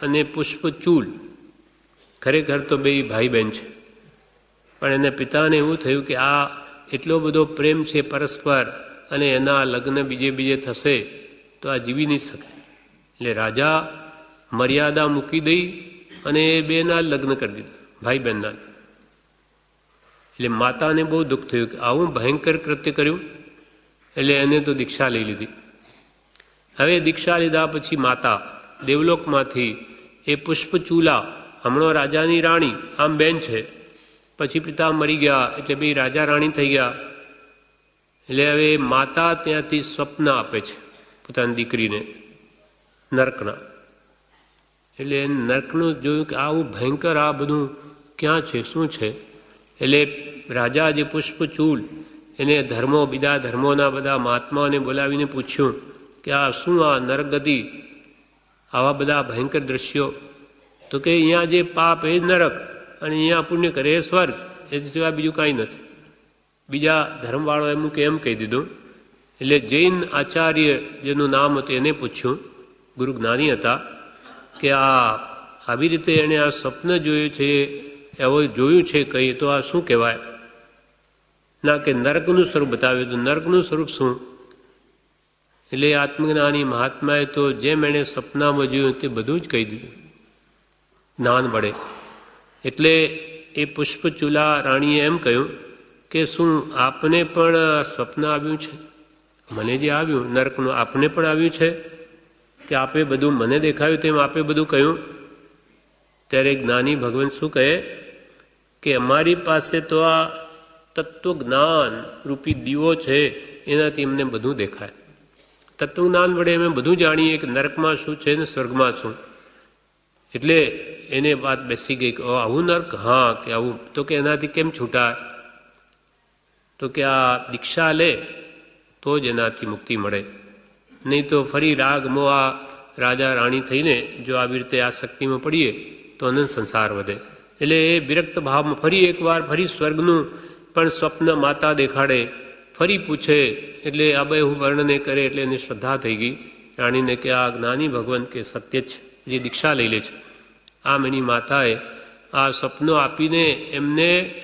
[SPEAKER 1] અને પુષ્પ ચૂલ ખરેખર તો બે ભાઈ બહેન છે, પણ એના પિતાને એવું થયું કે આ એટલો બધો પ્રેમ છે પરસ્પર અને એના લગ્ન બીજે થશે તો આ જીવી નહીં શકે. એટલે રાજા મર્યાદા મૂકી દઈ અને એ બેના લગ્ન કરી દીધા, ભાઈ બહેનના. એટલે માતાને બહુ દુઃખ થયું કે આવું ભયંકર કૃત્ય કર્યું. એટલે એને તો દીક્ષા લઈ લીધી. હવે દીક્ષા લીધા પછી માતા દેવલોકમાંથી એ પુષ્પચૂલા, હમણાં રાજાની રાણી, આમ બેન છે, પછી પિતા મરી ગયા એટલે બે રાજા રાણી થઈ ગયા. એટલે હવે માતા ત્યાંથી સ્વપ્ન આપે છે પોતાની દીકરીને નર્કના. એટલે નર્કનું જોયું કે આવું ભયંકર આ બધું ક્યાં છે, શું છે. એટલે રાજા જે પુષ્પચૂલ એને ધર્મો, બીજા ધર્મોના બધા મહાત્માઓને બોલાવીને પૂછ્યું કે આ શું આ નરકગતિ, આવા બધા ભયંકર દ્રશ્યો. તો કે અહીંયા જે પાપ એ નરક અને અહીંયા પુણ્ય કરે એ સ્વર્ગ, એ સિવાય બીજું કાંઈ નથી. બીજા ધર્મવાળો એમનું કે એમ કહી દીધું. એટલે જૈન આચાર્ય જેનું નામ હતું એને પૂછ્યું, ગુરુ જ્ઞાની હતા, કે આ આવી રીતે એણે આ સ્વપ્ન જોયું છે, એવું જોયું છે કંઈ, તો આ શું કહેવાય? ના કે નરકનું સ્વરૂપ બતાવ્યું. તો નરકનું સ્વરૂપ શું? એટલે આત્મજ્ઞાની મહાત્માએ તો જેમ એણે સપનામાં જોયું તે બધું જ કહી દીધું જ્ઞાન વડે. એટલે એ પુષ્પચૂલા રાણીએ એમ કહ્યું કે શું આપને પણ સ્વપ્ન આવ્યું છે? મને જે આવ્યું નરકનું આપને પણ આવ્યું છે કે આપે બધું મને દેખાયું તેમ આપે બધું કહ્યું? ત્યારે જ્ઞાની ભગવાન શું કહે કે અમારી પાસે તો આ તત્વજ્ઞાન રૂપી દીવો છે, એનાથી એમને બધું દેખાય. તત્વજ્ઞાન વડે અમે બધું જાણીએ કે નરકમાં શું છે ને સ્વર્ગમાં શું. એટલે એને વાત બેસી ગઈ કે આવું નર્ક, હા કે આવું. તો કે એનાથી કેમ છૂટાય? તો કે આ દીક્ષા લે તો જ એનાથી મુક્તિ મળે, નહીં તો ફરી રાગ મોહ રાજા રાણી થઈને જો આવી રીતે આ શક્તિમાં પડીએ તો અનંત સંસાર વધે. એટલે એ વિરક્ત ભાવમાં ફરી એકવાર ફરી સ્વર્ગનું પણ સ્વપ્ન માતા દેખાડે, ફરી પૂછે. એટલે આ બે હું વર્ણને કરે એટલે એની શ્રદ્ધા થઈ ગઈ રાણીને કે આ જ્ઞાની ભગવાન કે સત્ય છે, જે દીક્ષા લઈ લે છે. આમ એની માતાએ આ સપનો આપીને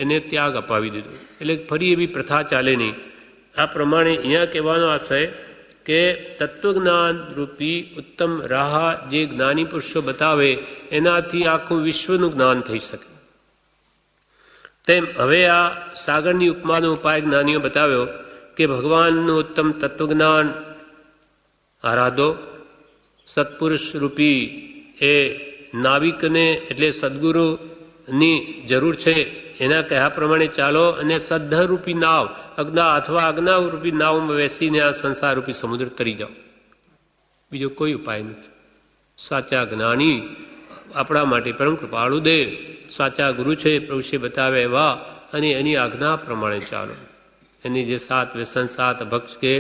[SPEAKER 1] એને ત્યાગ અપાવી દીધો. એટલે ફરી એવી પ્રથા ચાલે નહીં. આ પ્રમાણે અહીંયા કહેવાનો આશય કે તત્વજ્ઞાન રૂપી ઉત્તમ રાહ જે જ્ઞાની પુરુષો બતાવે એનાથી આખું વિશ્વનું જ્ઞાન થઈ શકે. તેમ હવે આ સાગરની ઉપમાનો ઉપાય જ્ઞાનીઓ બતાવ્યો કે ભગવાનનું ઉત્તમ તત્વજ્ઞાન આરાધો. સત્પુરુષ રૂપી એ નાવિકને એટલે સદગુરુની જરૂર છે, એના કહ્યા પ્રમાણે ચાલો અને સદ્ધરૂપી નાવ અથવા અજ્ઞારૂપી નાવમાં બેસીને આ સંસારરૂપી સમુદ્ર તરી જાઓ. બીજો કોઈ ઉપાય નથી. સાચા જ્ઞાની આપણા માટે પરમ કૃપાળુ દેવ સાચા ગુરુ છે, પ્રભુએ બતાવે એવા, અને એની આજ્ઞા પ્રમાણે ચાલો. એની જે 7 વ્યસન 7 અભક્ષ કે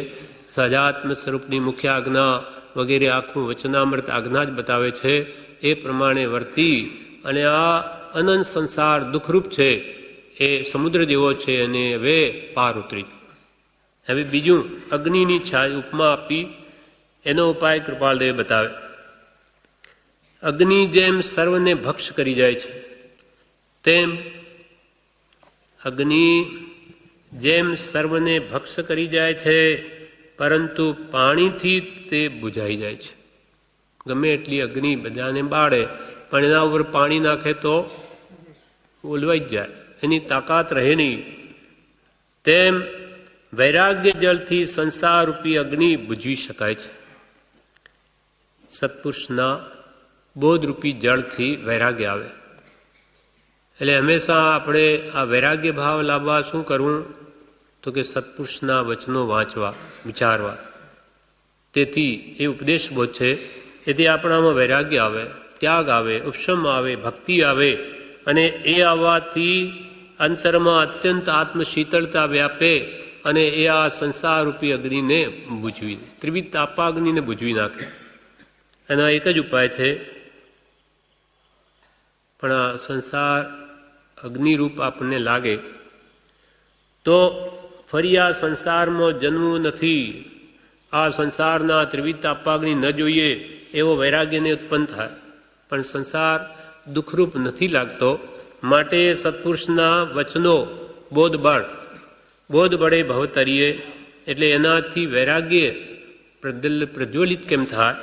[SPEAKER 1] સહજાત્મ સ્વરૂપની મુખ્ય આજ્ઞા વગેરે આખું વચનામૃત આજ્ઞા જ બતાવે છે. એ પ્રમાણે વર્તી અને આ અનંત સંસાર દુઃખરૂપ છે એ સમુદ્ર જેવો છે અને હવે પાર ઉતરી. હવે બીજું અગ્નિની છાય ઉપમા આપી એનો ઉપાય કૃપાળદેવે બતાવે. અગ્નિ જેમ સર્વને ભક્ષ કરી જાય છે તેમ અગ્નિ જેમ સર્વને ભક્ષ કરી જાય છે, પરંતુ પાણીથી તે બુઝાઈ જાય છે. ગમે એટલી અગ્નિ બધાને બાળે પણ એના ઉપર પાણી નાખે તો ઓલવાઈ જ જાય, એની તાકાત રહે નહીં. તેમ વૈરાગ્ય જળથી સંસારરૂપી અગ્નિ બુઝવી શકાય છે. સત્પુરુષના બોધરૂપી જળથી વૈરાગ્ય આવે. એટલે હંમેશા આપણે આ વૈરાગ્ય ભાવ લાવવા શું કરવું? તો કે સત્પુરુષના વચનો વાંચવા, વિચારવા. તેથી એ ઉપદેશબોધ છે. એથી આપણામાં વૈરાગ્ય આવે, ત્યાગ આવે, ઉપશમ આવે, ભક્તિ આવે, અને એ આવવાથી અંતરમાં અત્યંત આત્મશીતળતા વ્યાપે અને એ આ સંસારરૂપી અગ્નિને બુઝવી, ત્રિવિધ તાપાગ્નિને બુઝવી નાખે. એનો એક જ ઉપાય છે, પણ આ સંસાર અગ્નિરૂપ આપણને લાગે તો ફરી આ સંસારમાં જન્મવું નથી, આ સંસારના ત્રિવિધ તાપાગ્નિ ન જોઈએ એવો વૈરાગ્યને ઉત્પન્ન થાય. પણ સંસાર દુઃખરૂપ નથી લાગતો, માટે સત્પુરુષના વચનો બોધ બળે ભવતરીએ, એટલે એનાથી વૈરાગ્ય પ્રજ્વલિત કેમ થાય?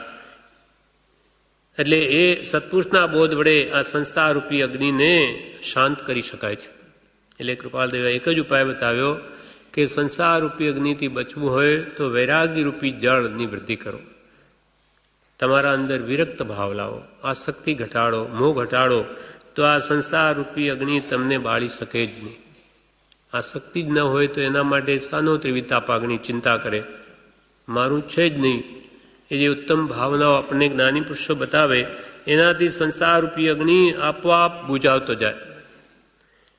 [SPEAKER 1] એટલે એ સત્પુરુષના બોધ વડે આ સંસારરૂપી અગ્નિને શાંત કરી શકાય છે. એટલે કૃપાલદેવે એક જ ઉપાય બતાવ્યો કે સંસારરૂપી અગ્નિથી બચવું હોય તો વૈરાગ્યરૂપી જળની વૃદ્ધિ કરો. તમારા અંદર વિરક્ત ભાવ લાવો, આસક્તિ ઘટાડો, મોહ ઘટાડો, તો આ સંસારરૂપી અગ્નિ તમને બાળી શકે જ નહીં. આસક્તિ જ ન હોય તો એના માટે સાનો ત્રિવિધ તાપાગ્નિ ચિંતા કરે? મારું છે જ નહીં. એ જે ઉત્તમ ભાવનાઓ આપણને જ્ઞાની પુરુષો બતાવે એનાથી સંસારરૂપી અગ્નિ આપોઆપ બુઝાવતો જાય.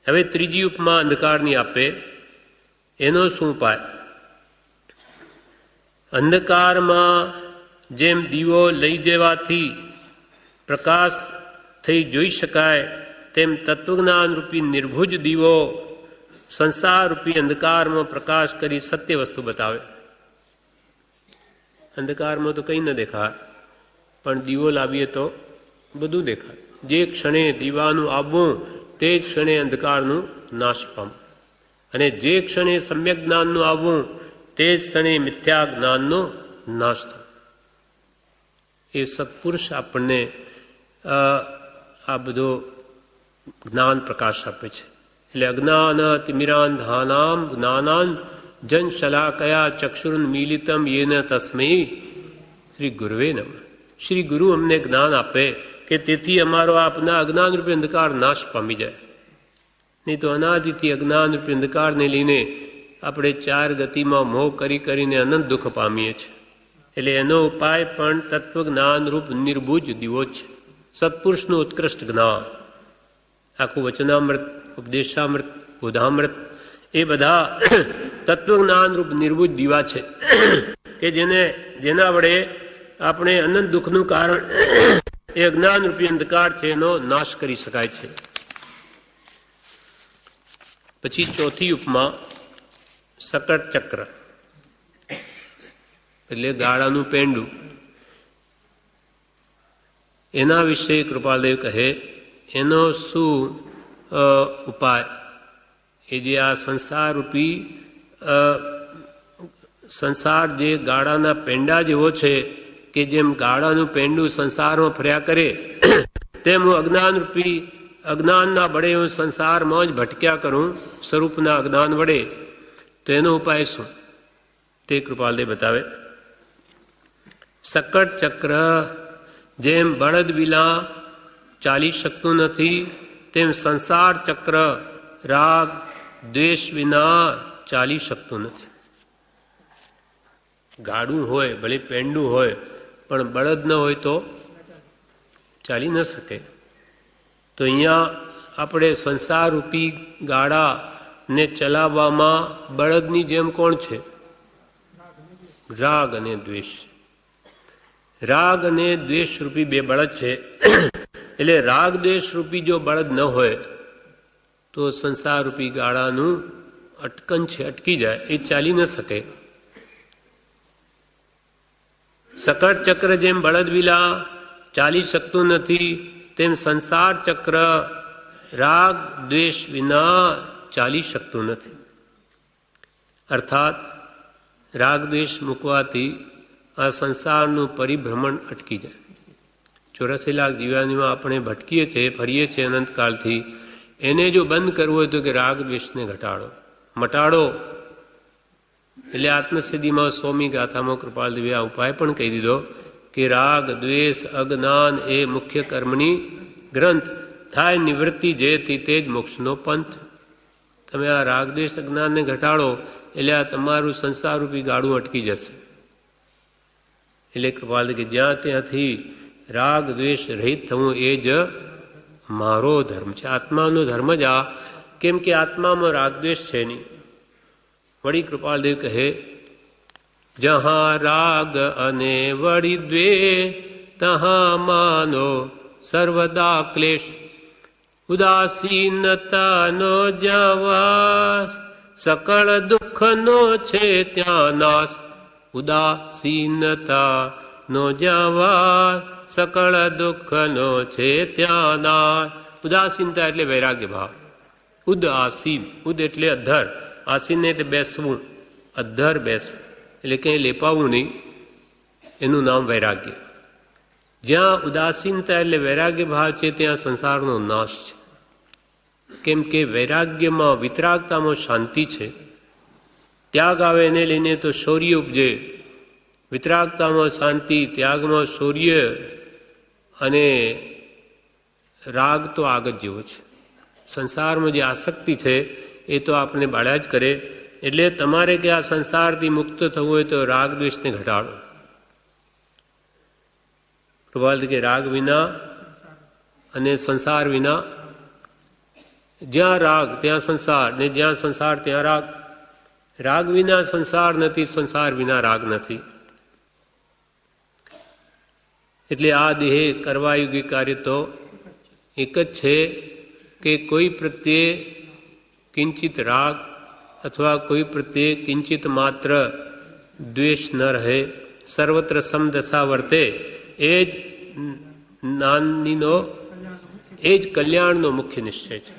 [SPEAKER 1] હવે ત્રીજી ઉપમા અંધકારની આપે. એનો શું ઉપાય? અંધકારમાં જેમ દીવો લઈ જવાથી પ્રકાશ થઈ જોઈ શકાય, તેમ તત્વજ્ઞાનરૂપી નિર્ભુજ દીવો સંસારરૂપી અંધકારમાં પ્રકાશ કરી સત્ય વસ્તુ બતાવે. અંધકારમાં તો કંઈ ન દેખાય, પણ દીવો લાવીએ તો બધું દેખાય. જે ક્ષણે દીવાનું આવવું તે જ ક્ષણે અંધકારનું નાશ પામ, અને જે ક્ષણે સમ્યક જ્ઞાનનું આવવું તે જ ક્ષણે મિથ્યા જ્ઞાનનો નાશ થાય. એ સત્પુરુષ આપણને આ બધો જ્ઞાન પ્રકાશ આપે છે. એટલે અજ્ઞાન તિમિરાંધાનામ જ્ઞાનાન જન શલાકયા ચક્ષુરુન્મીલિતમ યેન તસ્મૈ શ્રી ગુરુવે નમઃ. શ્રી ગુરુ અમને જ્ઞાન આપે કે તેથી અમારો આપના અજ્ઞાનરૂપી અંધકાર નાશ પામી જાય. નહીં તો અનાદિથી અજ્ઞાનરૂપી અંધકારને લઈને આપણે ચાર ગતિમાં મોહ કરીને અનંત દુઃખ પામીએ છીએ. એટલે એનો ઉપાય પણ તત્વજ્ઞાનરૂપ નિર્ભુજ દીવો છે. સત્પુરુષનું ઉત્કૃષ્ટ જ્ઞાન, આખું વચનામૃત, ઉપદેશામૃત, બોધામૃત, એ બધા તત્વજ્ઞાનરૂપ નિર્ભુજ દીવા છે કે જેના વડે આપણે અનંત દુઃખનું કારણ એ અજ્ઞાનરૂપી અંધકાર છે એનો નાશ કરી શકાય છે. પછી ચોથી ઉપમા સકટ ચક્ર, એટલે ગાળાનું પેંડું. એના વિશે કૃપાલદેવ કહે એનો શું ઉપાય? એ જે આ સંસારરૂપી સંસાર જે ગાળાના પેંડા જેવો છે કે જેમ ગાળાનું પેંડું સંસારમાં ફર્યા કરે તેમ હું અજ્ઞાનના વડે હું સંસારમાં જ ભટક્યા કરું સ્વરૂપના અજ્ઞાન વડે. તો એનો ઉપાય શું? તે કૃપાલદેવ બતાવે. સકટ ચક્ર જેમ બળદ વિના ચાલી શકતું નથી, તેમ સંસાર ચક્ર રાગ દ્વેષ વિના ચાલી શકતું નથી. ગાડું હોય, ભલે પેંડું હોય, પણ બળદ ન હોય તો ચાલી ન શકે. તો અહીંયા આપણે સંસારરૂપી ગાડાને ચલાવવામાં બળદની જેમ કોણ છે? રાગ અને દ્વેષ. રાગ અને દ્વેષ રૂપી બે બળદ છે. એટલે રાગ દ્વેષ રૂપી જો બળદ ન હોય તો સંસારરૂપી ગાડાનું અટકન છે, અટકી જાય, એ ચાલી ન શકે. સકટ ચક્ર જેમ બળદ વિલા ચાલી શકતું નથી, તેમ સંસાર ચક્ર રાગ દ્વેષ વિના ચાલી શકતું નથી. અર્થાત રાગ દ્વેષ મૂકવાથી આ સંસારનું પરિભ્રમણ અટકી જાય. 84 લાખ જીવાનીમાં આપણે ભટકીએ છીએ, ફરીએ છીએ અનંતકાળથી. એને જો બંધ કરવું હોય તો કે રાગ દ્વેષને મટાડો. એટલે આત્મસિદ્ધિમાં 100મી ગાથામાં કૃપાલદેવે આ ઉપાય પણ કહી દીધો કે રાગ દ્વેષ અજ્ઞાન એ મુખ્ય કર્મની ગ્રંથ થાય નિવૃત્તિ જેથી તે જ મોક્ષનો પંથ. તમે આ રાગ દ્વેષ અજ્ઞાનને ઘટાડો એટલે આ તમારું સંસારરૂપી ગાડું અટકી જશે. એટલે કૃપાલ કે જ્યાં ત્યાંથી રાગ દ્વેષ રહિત થવું એ જ મારો ધર્મ છે. આત્માનો ધર્મ જ આ, કેમ કે આત્મામાં રાગ દ્વેષ છે નહીં. વળી કૃપાલદેવ કહે, જહાં રાગ અને વળી દ્વે તહાં માનો સર્વદા ક્લેશ, ઉદાસીનતાનો જ્યાં વાસ સકળ દુઃખનો છે ત્યાં નાશ. ઉદાસીનતાનો જ્યાં વાસ સકળ દુઃખનો છે ત્યાં નાશ. ઉદાસીનતા એટલે વૈરાગ્ય ભાવ. ઉદાસીન, ઉદ એટલે અધર, આસીન એટલે બેસવું, અધર બેસવું એટલે કંઈ લેપાવું નહીં, એનું નામ વૈરાગ્ય. જ્યાં ઉદાસીનતા એટલે વૈરાગ્ય ભાવ છે ત્યાં સંસારનો નાશ છે. કેમ કે વૈરાગ્યમાં વિતરાગતામાં શાંતિ છે. ત્યાગ આવે એને લઈને તો શૌર્ય ઉપજે. વિતરાગતામાં શાંતિ, ત્યાગમાં શૌર્ય અને રાગ તો આગ જ જેવો છે. સંસારમાં જે આસક્તિ છે એ તો આપણે બાળ્યા જ કરે. એટલે તમારે કે આ સંસારથી મુક્ત થવું હોય તો રાગ દ્વેષને ઘટાડો. પ્રભાત કે રાગ વિના અને સંસાર વિના, જ્યાં રાગ ત્યાં સંસાર, ને જ્યાં સંસાર ત્યાં રાગ. રાગ વિના સંસાર નથી, સંસાર વિના રાગ નથી. એટલે આ દેહે કરવા યોગ્ય કાર્ય તો એક જ છે કે કોઈ પ્રત્યે કિંચિત રાગ અથવા કોઈ પ્રત્યે કિંચિત માત્ર દ્વેષ ન રહે. સર્વત્ર સમદશા વર્તે એ જ નાનીનો, એ જ કલ્યાણનો મુખ્ય નિશ્ચય છે.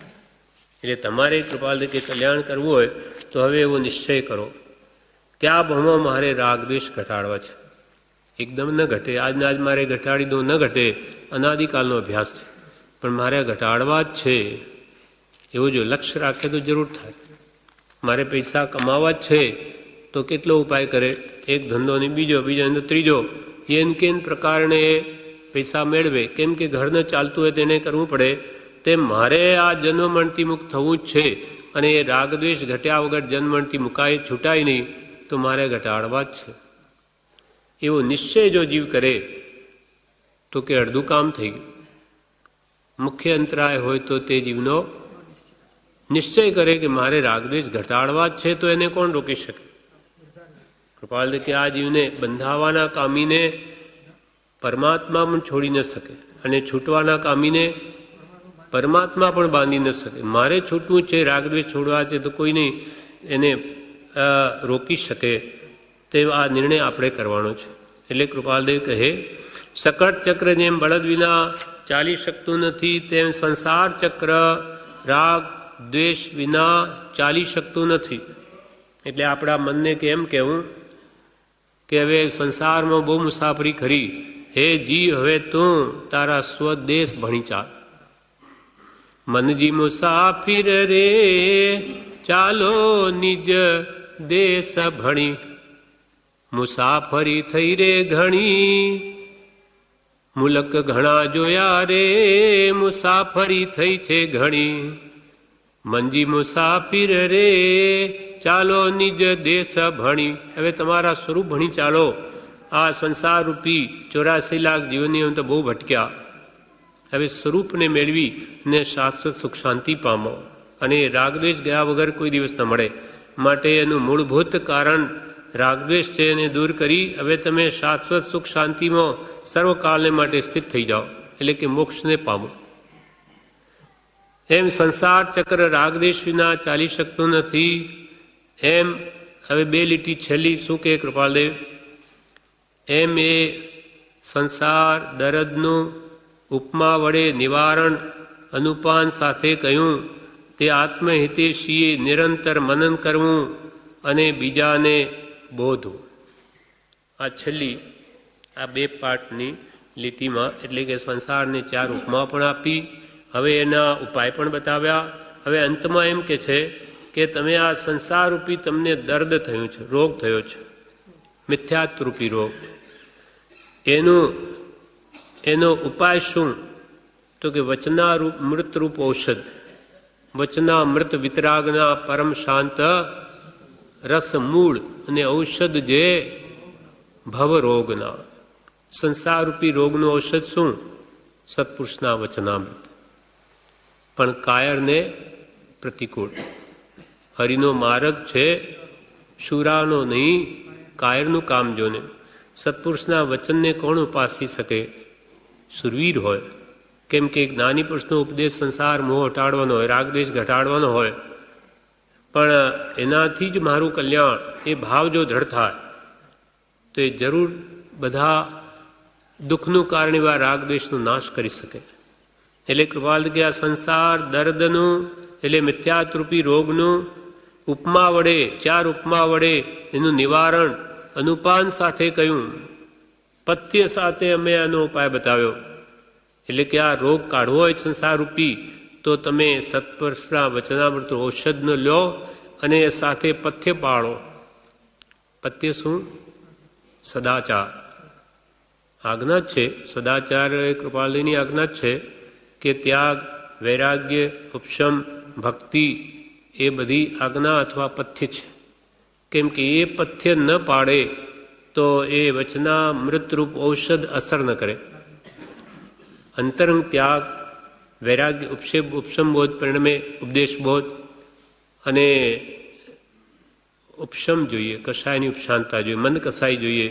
[SPEAKER 1] એટલે તમારે કૃપાલ કે કલ્યાણ કરવું હોય તો હવે એવો નિશ્ચય કરો કે આ ભાવમાં મારે રાગ દ્વેષ ઘટાડવા છે. એકદમ ન ઘટે, આજના આજ મારે ઘટાડી દઉં, ન ઘટે, અનાદિકાલનો અભ્યાસ છે, પણ મારે ઘટાડવા જ છે એવું જો લક્ષ્ય રાખે તો જરૂર થાય. મારે પૈસા કમાવા જ છે તો કેટલો ઉપાય કરે, એક ધંધો ને બીજો, બીજો ત્રીજો, એન કેન પ્રકારને પૈસા મેળવે. કેમ કે ઘરને ચાલતું હોય તેને કરવું પડે. તેમ મારે આ જન્મમરણથી મુક્ત થવું જ છે અને એ રાગદ્વેષ ઘટ્યા વગર જન્મમરણથી મુકાય છૂટાય નહીં તો મારે ઘટાડવા જ છે. એવો નિશ્ચય જો જીવ કરે તો કે અડધું કામ થઈ ગયું. મુખ્ય અંતરાય હોય તો તે જીવનો નિશ્ચય કરે કે મારે રાગદ્વેષ ઘટાડવા જ છે તો એને કોણ રોકી શકે? કૃપાલ કે આ જીવને બંધાવાના કામીને પરમાત્મા પણ છોડી ન શકે અને છૂટવાના કામીને પરમાત્મા પણ બાંધી ન શકે. મારે છૂટવું છે, રાગદ્વેષ છોડવા છે તો કોઈ નહીં એને રોકી શકે. તે આ નિર્ણય આપણે કરવાનો છે. એટલે કૃપાલદેવ કહે, સકટ ચક્ર જેમ બળદ વિના ચાલી શકતું નથી તેમ સંસાર ચક્ર રાગ દ્વેષ વિના ચાલી શકતું નથી. એટલે આપણા મનને કેમ કહેવું કે હવે સંસારમાં બહુ મુસાફરી કરી, હે જી હવે તું તારા સ્વદેશ ભણી ચાલ. મનજી મુસાફિર રે ચાલો નિજ દેશ ભણી, મુસાફરી થઈ રે ઘણી, મુલક ઘણા જોયા રે મુસાફરી થઈ છે ઘણી. મંજી મુસાફિર રે ચાલો નિજ દેશ ભણી. હવે તમારા સ્વરૂપ ભણી ચાલો. આ સંસાર રૂપી 84 લાખ જીવનની તો બહુ ભટક્યા. હવે સ્વરૂપને મેળવી ને શાશ્વત સુખ શાંતિ પામો અને રાગદ્વેષ ગયા વગર કોઈ દિવસ ન મળે. માટે એનું મૂળભૂત કારણ રાગદ્વેષ છે એને દૂર કરી હવે તમે શાશ્વત સુખ શાંતિમાં સર્વકાળને માટે સ્થિત થઈ જાઓ, એટલે કે મોક્ષને પામો. એમ સંસાર ચક્ર રાગદ્વેષ વિના ચાલી શકતું નથી. એમ હવે બે લીટી છેલ્લી શું કહે કૃપાલદેવ? એમ એ સંસાર દર્દનું ઉપમા વડે નિવારણ અનુપાન સાથે કહ્યું તે આત્મહિતેશીએ નિરંતર મનન કરવું અને બીજાને બોધવું. આ છેલ્લી આ બે પાઠની લીટીમાં એટલે કે સંસારને 4 ઉપમા પણ આપી, હવે એના ઉપાય પણ બતાવ્યા. હવે અંતમાં એમ કે છે કે તમે આ સંસાર રૂપી તમને દર્દ થયું છે, રોગ થયો છે, મિથ્યાત્વરૂપી રોગ, એનો ઉપાય શું? તો કે વચનારૂપ મૃતરૂપ ઔષધ. વચના મૃત વિતરાગના પરમ શાંત રસ મૂળ અને ઔષધ જે ભવરોગના. સંસારરૂપી રોગનું ઔષધ શું? સત્પુરુષના વચનામૃત. પણ કાયરને પ્રતિકૂળ. હરિનો માર્ગ છે, શુરાનો નહીં, કાયરનું કામ જોને. સત્પુરુષના વચનને કોણ ઉપાસી શકે? સુરવીર હોય. કેમ કે એક જ્ઞાની પુરુષનો ઉપદેશ સંસાર મોહ હટાડવાનો હોય, રાગદ્વેષ ઘટાડવાનો હોય. પણ એનાથી જ મારું કલ્યાણ, એ ભાવ જો દ્રઢ થાય તો એ જરૂર બધા દુઃખનું કારણ એવા રાગદ્વેષનો નાશ કરી શકે. એટલે કૃપાલ કે આ સંસાર દર્દનું, એટલે મિથ્યાત્રૂપી રોગનું ઉપમા વડે, 4 ઉપમા વડે એનું નિવારણ અનુપાન સાથે કહ્યું. પથ્ય સાથે અમે આનો ઉપાય બતાવ્યો. એટલે કે આ રોગ કાઢવો હોય સંસારરૂપી, તો તમે સત્પુરુષના વચનામૃત ઔષધનો લો અને સાથે પથ્ય પાળો. પથ્ય શું? સદાચાર. આજ્ઞા જ છે. સદાચાર એ કૃપાલની આજ્ઞા જ છે કે ત્યાગ, વૈરાગ્ય, ઉપશમ, ભક્તિ એ બધી આજ્ઞા અથવા પથ્ય છે. કેમ કે એ પથ્ય ન પાડે તો એ વચનામૃતરૂપ ઔષધ અસર ન કરે. અંતરંગ ત્યાગ, વૈરાગ્ય, ઉપશમબોધ, પરિણમે ઉપદેશબોધ અને ઉપશમ જોઈએ, કસાયની ઉપશાંતતા જોઈએ, મંદ કસાઈ જોઈએ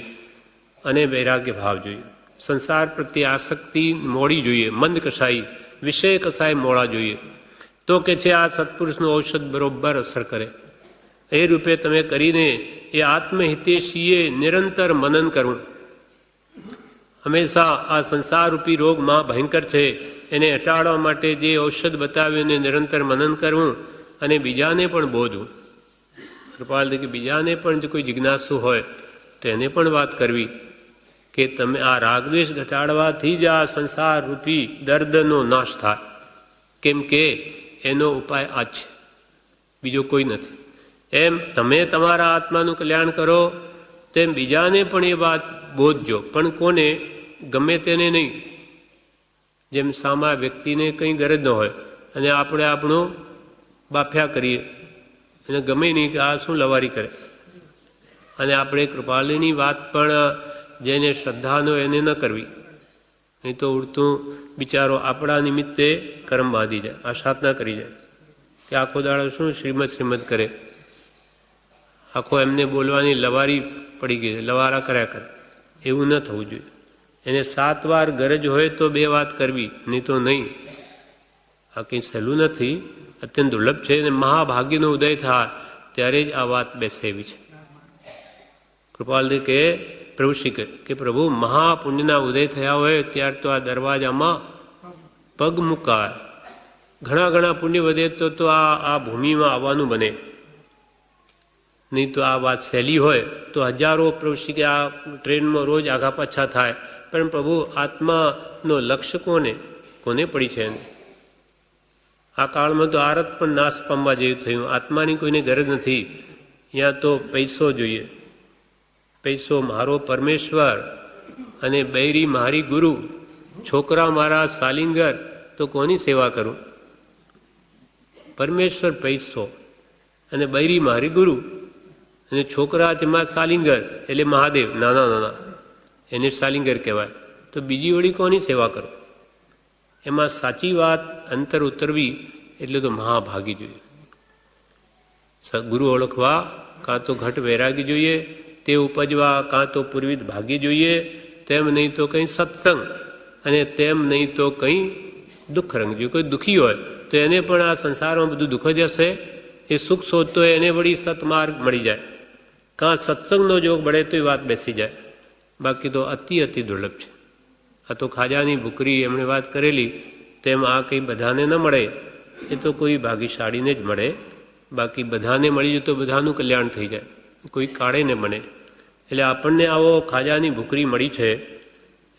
[SPEAKER 1] અને વૈરાગ્ય ભાવ જોઈએ. સંસાર પ્રત્યે આસક્તિ મોડી જોઈએ, મંદ કસાઈ, વિષય કસાય મોડા જોઈએ. તો કે છે આ સત્પુરુષનું ઔષધ બરોબર અસર કરે. એ રૂપે તમે કરીને એ આત્મહિતેશીએ નિરંતર મનન કરવું. હંમેશા આ સંસારરૂપી રોગ ભયંકર છે, એને હટાડવા માટે જે ઔષધ બતાવ્યું એને નિરંતર મનન કરવું અને બીજાને પણ બોધવું. કૃપાલ કે બીજાને પણ જો કોઈ જિજ્ઞાસુ હોય તો એને પણ વાત કરવી કે તમે આ રાગદ્વેષ ઘટાડવાથી જ આ સંસારરૂપી દર્દનો નાશ થાય. કેમ કે એનો ઉપાય આ છે, બીજો કોઈ નથી. એમ તમે તમારા આત્માનું કલ્યાણ કરો તેમ બીજાને પણ એ વાત બોધજો. પણ કોને? ગમે તેને નહીં. જેમ સામા વ્યક્તિને કંઈ ગરજ ન હોય અને આપણે આપણું બાફ્યા કરીએ, એને ગમે નહીં કે આ શું લવારી કરે. અને આપણે કૃપાલીની વાત પણ જેને શ્રદ્ધાનો એને ન કરવી. નહીં તો ઉડતું બિચારો આપણા નિમિત્તે કર્મ બાંધી જાય, આશાત ન કરી જાય કે આખો દાડો શું શ્રીમદ કરે. આખો એમને બોલવાની લવારી પડી ગઈ, લવારા કર્યા કરે. એવું ન થવું જોઈએ. એને 7 વાર ગરજ હોય તો 2 વાત કરવી, નહીં તો નહીં. આ કંઈ સહેલું નથી, અત્યંત દુર્લભ છે. અને મહાભાગ્યનો ઉદય થાય ત્યારે જ આ વાત બેસે એવી છે. કૃપાલજી કે પ્રભુ શ્રી કે પ્રભુ મહાપુણ્યના ઉદય થયા હોય ત્યાર તો આ દરવાજામાં પગ મુકાય. ઘણા પુણ્ય વધે તો આ ભૂમિમાં આવવાનું બને. નહીં તો આ વાત સહેલી હોય તો હજારો પ્રભુ શ્રી કે આ ટ્રેનમાં રોજ આઘા પાછા થાય. પણ પ્રભુ આત્માનો લક્ષ્ય કોને પડી છે? આ કાળમાં તો આરત પણ નાશ પામવા જેવું થયું. આત્માની કોઈને ગરજ નથી. અહીંયા તો પૈસો જોઈએ. પૈસો મારો પરમેશ્વર અને બૈરી મારી ગુરુ, છોકરા મારા સાલિંગર, તો કોની સેવા કરું? પરમેશ્વર પૈસો અને બૈરી મારી ગુરુ અને છોકરા છે મારા સાલિંગર, એટલે મહાદેવ નાના એને સાલિંગર કહેવાય. તો બીજી વળી કોની સેવા કરો? એમાં સાચી વાત અંતર ઉતરવી એટલે તો મહાભાગી જોઈએ. સદગુરુ ઓળખવા કાં તો ઘટ વૈરાગી જોઈએ, તે ઉપજવા કાં તો પૂર્વિત ભાગી જોઈએ. તેમ નહીં તો કંઈ સત્સંગ, અને તેમ નહીં તો કંઈ દુઃખ રંગ જોઈએ. કોઈ દુઃખી હોય તો એને પણ આ સંસારમાં બધું દુઃખ જ હશે. એ સુખ શોધતો હોય એને વળી સત્માર્ગ મળી જાય. કાં સત્સંગનો જોગ મળે તો એ વાત બેસી જાય. બાકી તો અતિ દુર્લભ છે. આ તો ખાજાની ભૂકરી એમણે વાત કરેલી તેમ આ કંઈ બધાને ન મળે. એ તો કોઈ ભાગ્યશાળીને જ મળે. બાકી બધાને મળી જાય તો બધાનું કલ્યાણ થઈ જાય, કોઈ કાળે ને બને. એટલે આપણને આવો ખાજાની ભૂકરી મળી છે,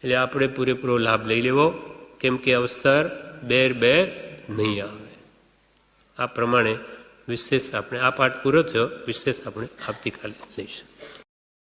[SPEAKER 1] એટલે આપણે પૂરેપૂરો લાભ લઈ લેવો. કેમ કે અવસર બેર નહીં આવે. આ પ્રમાણે વિશેષ આપણે આ પાઠ પૂરો થયો. વિશેષ આપણે આવતીકાલે લઈશું.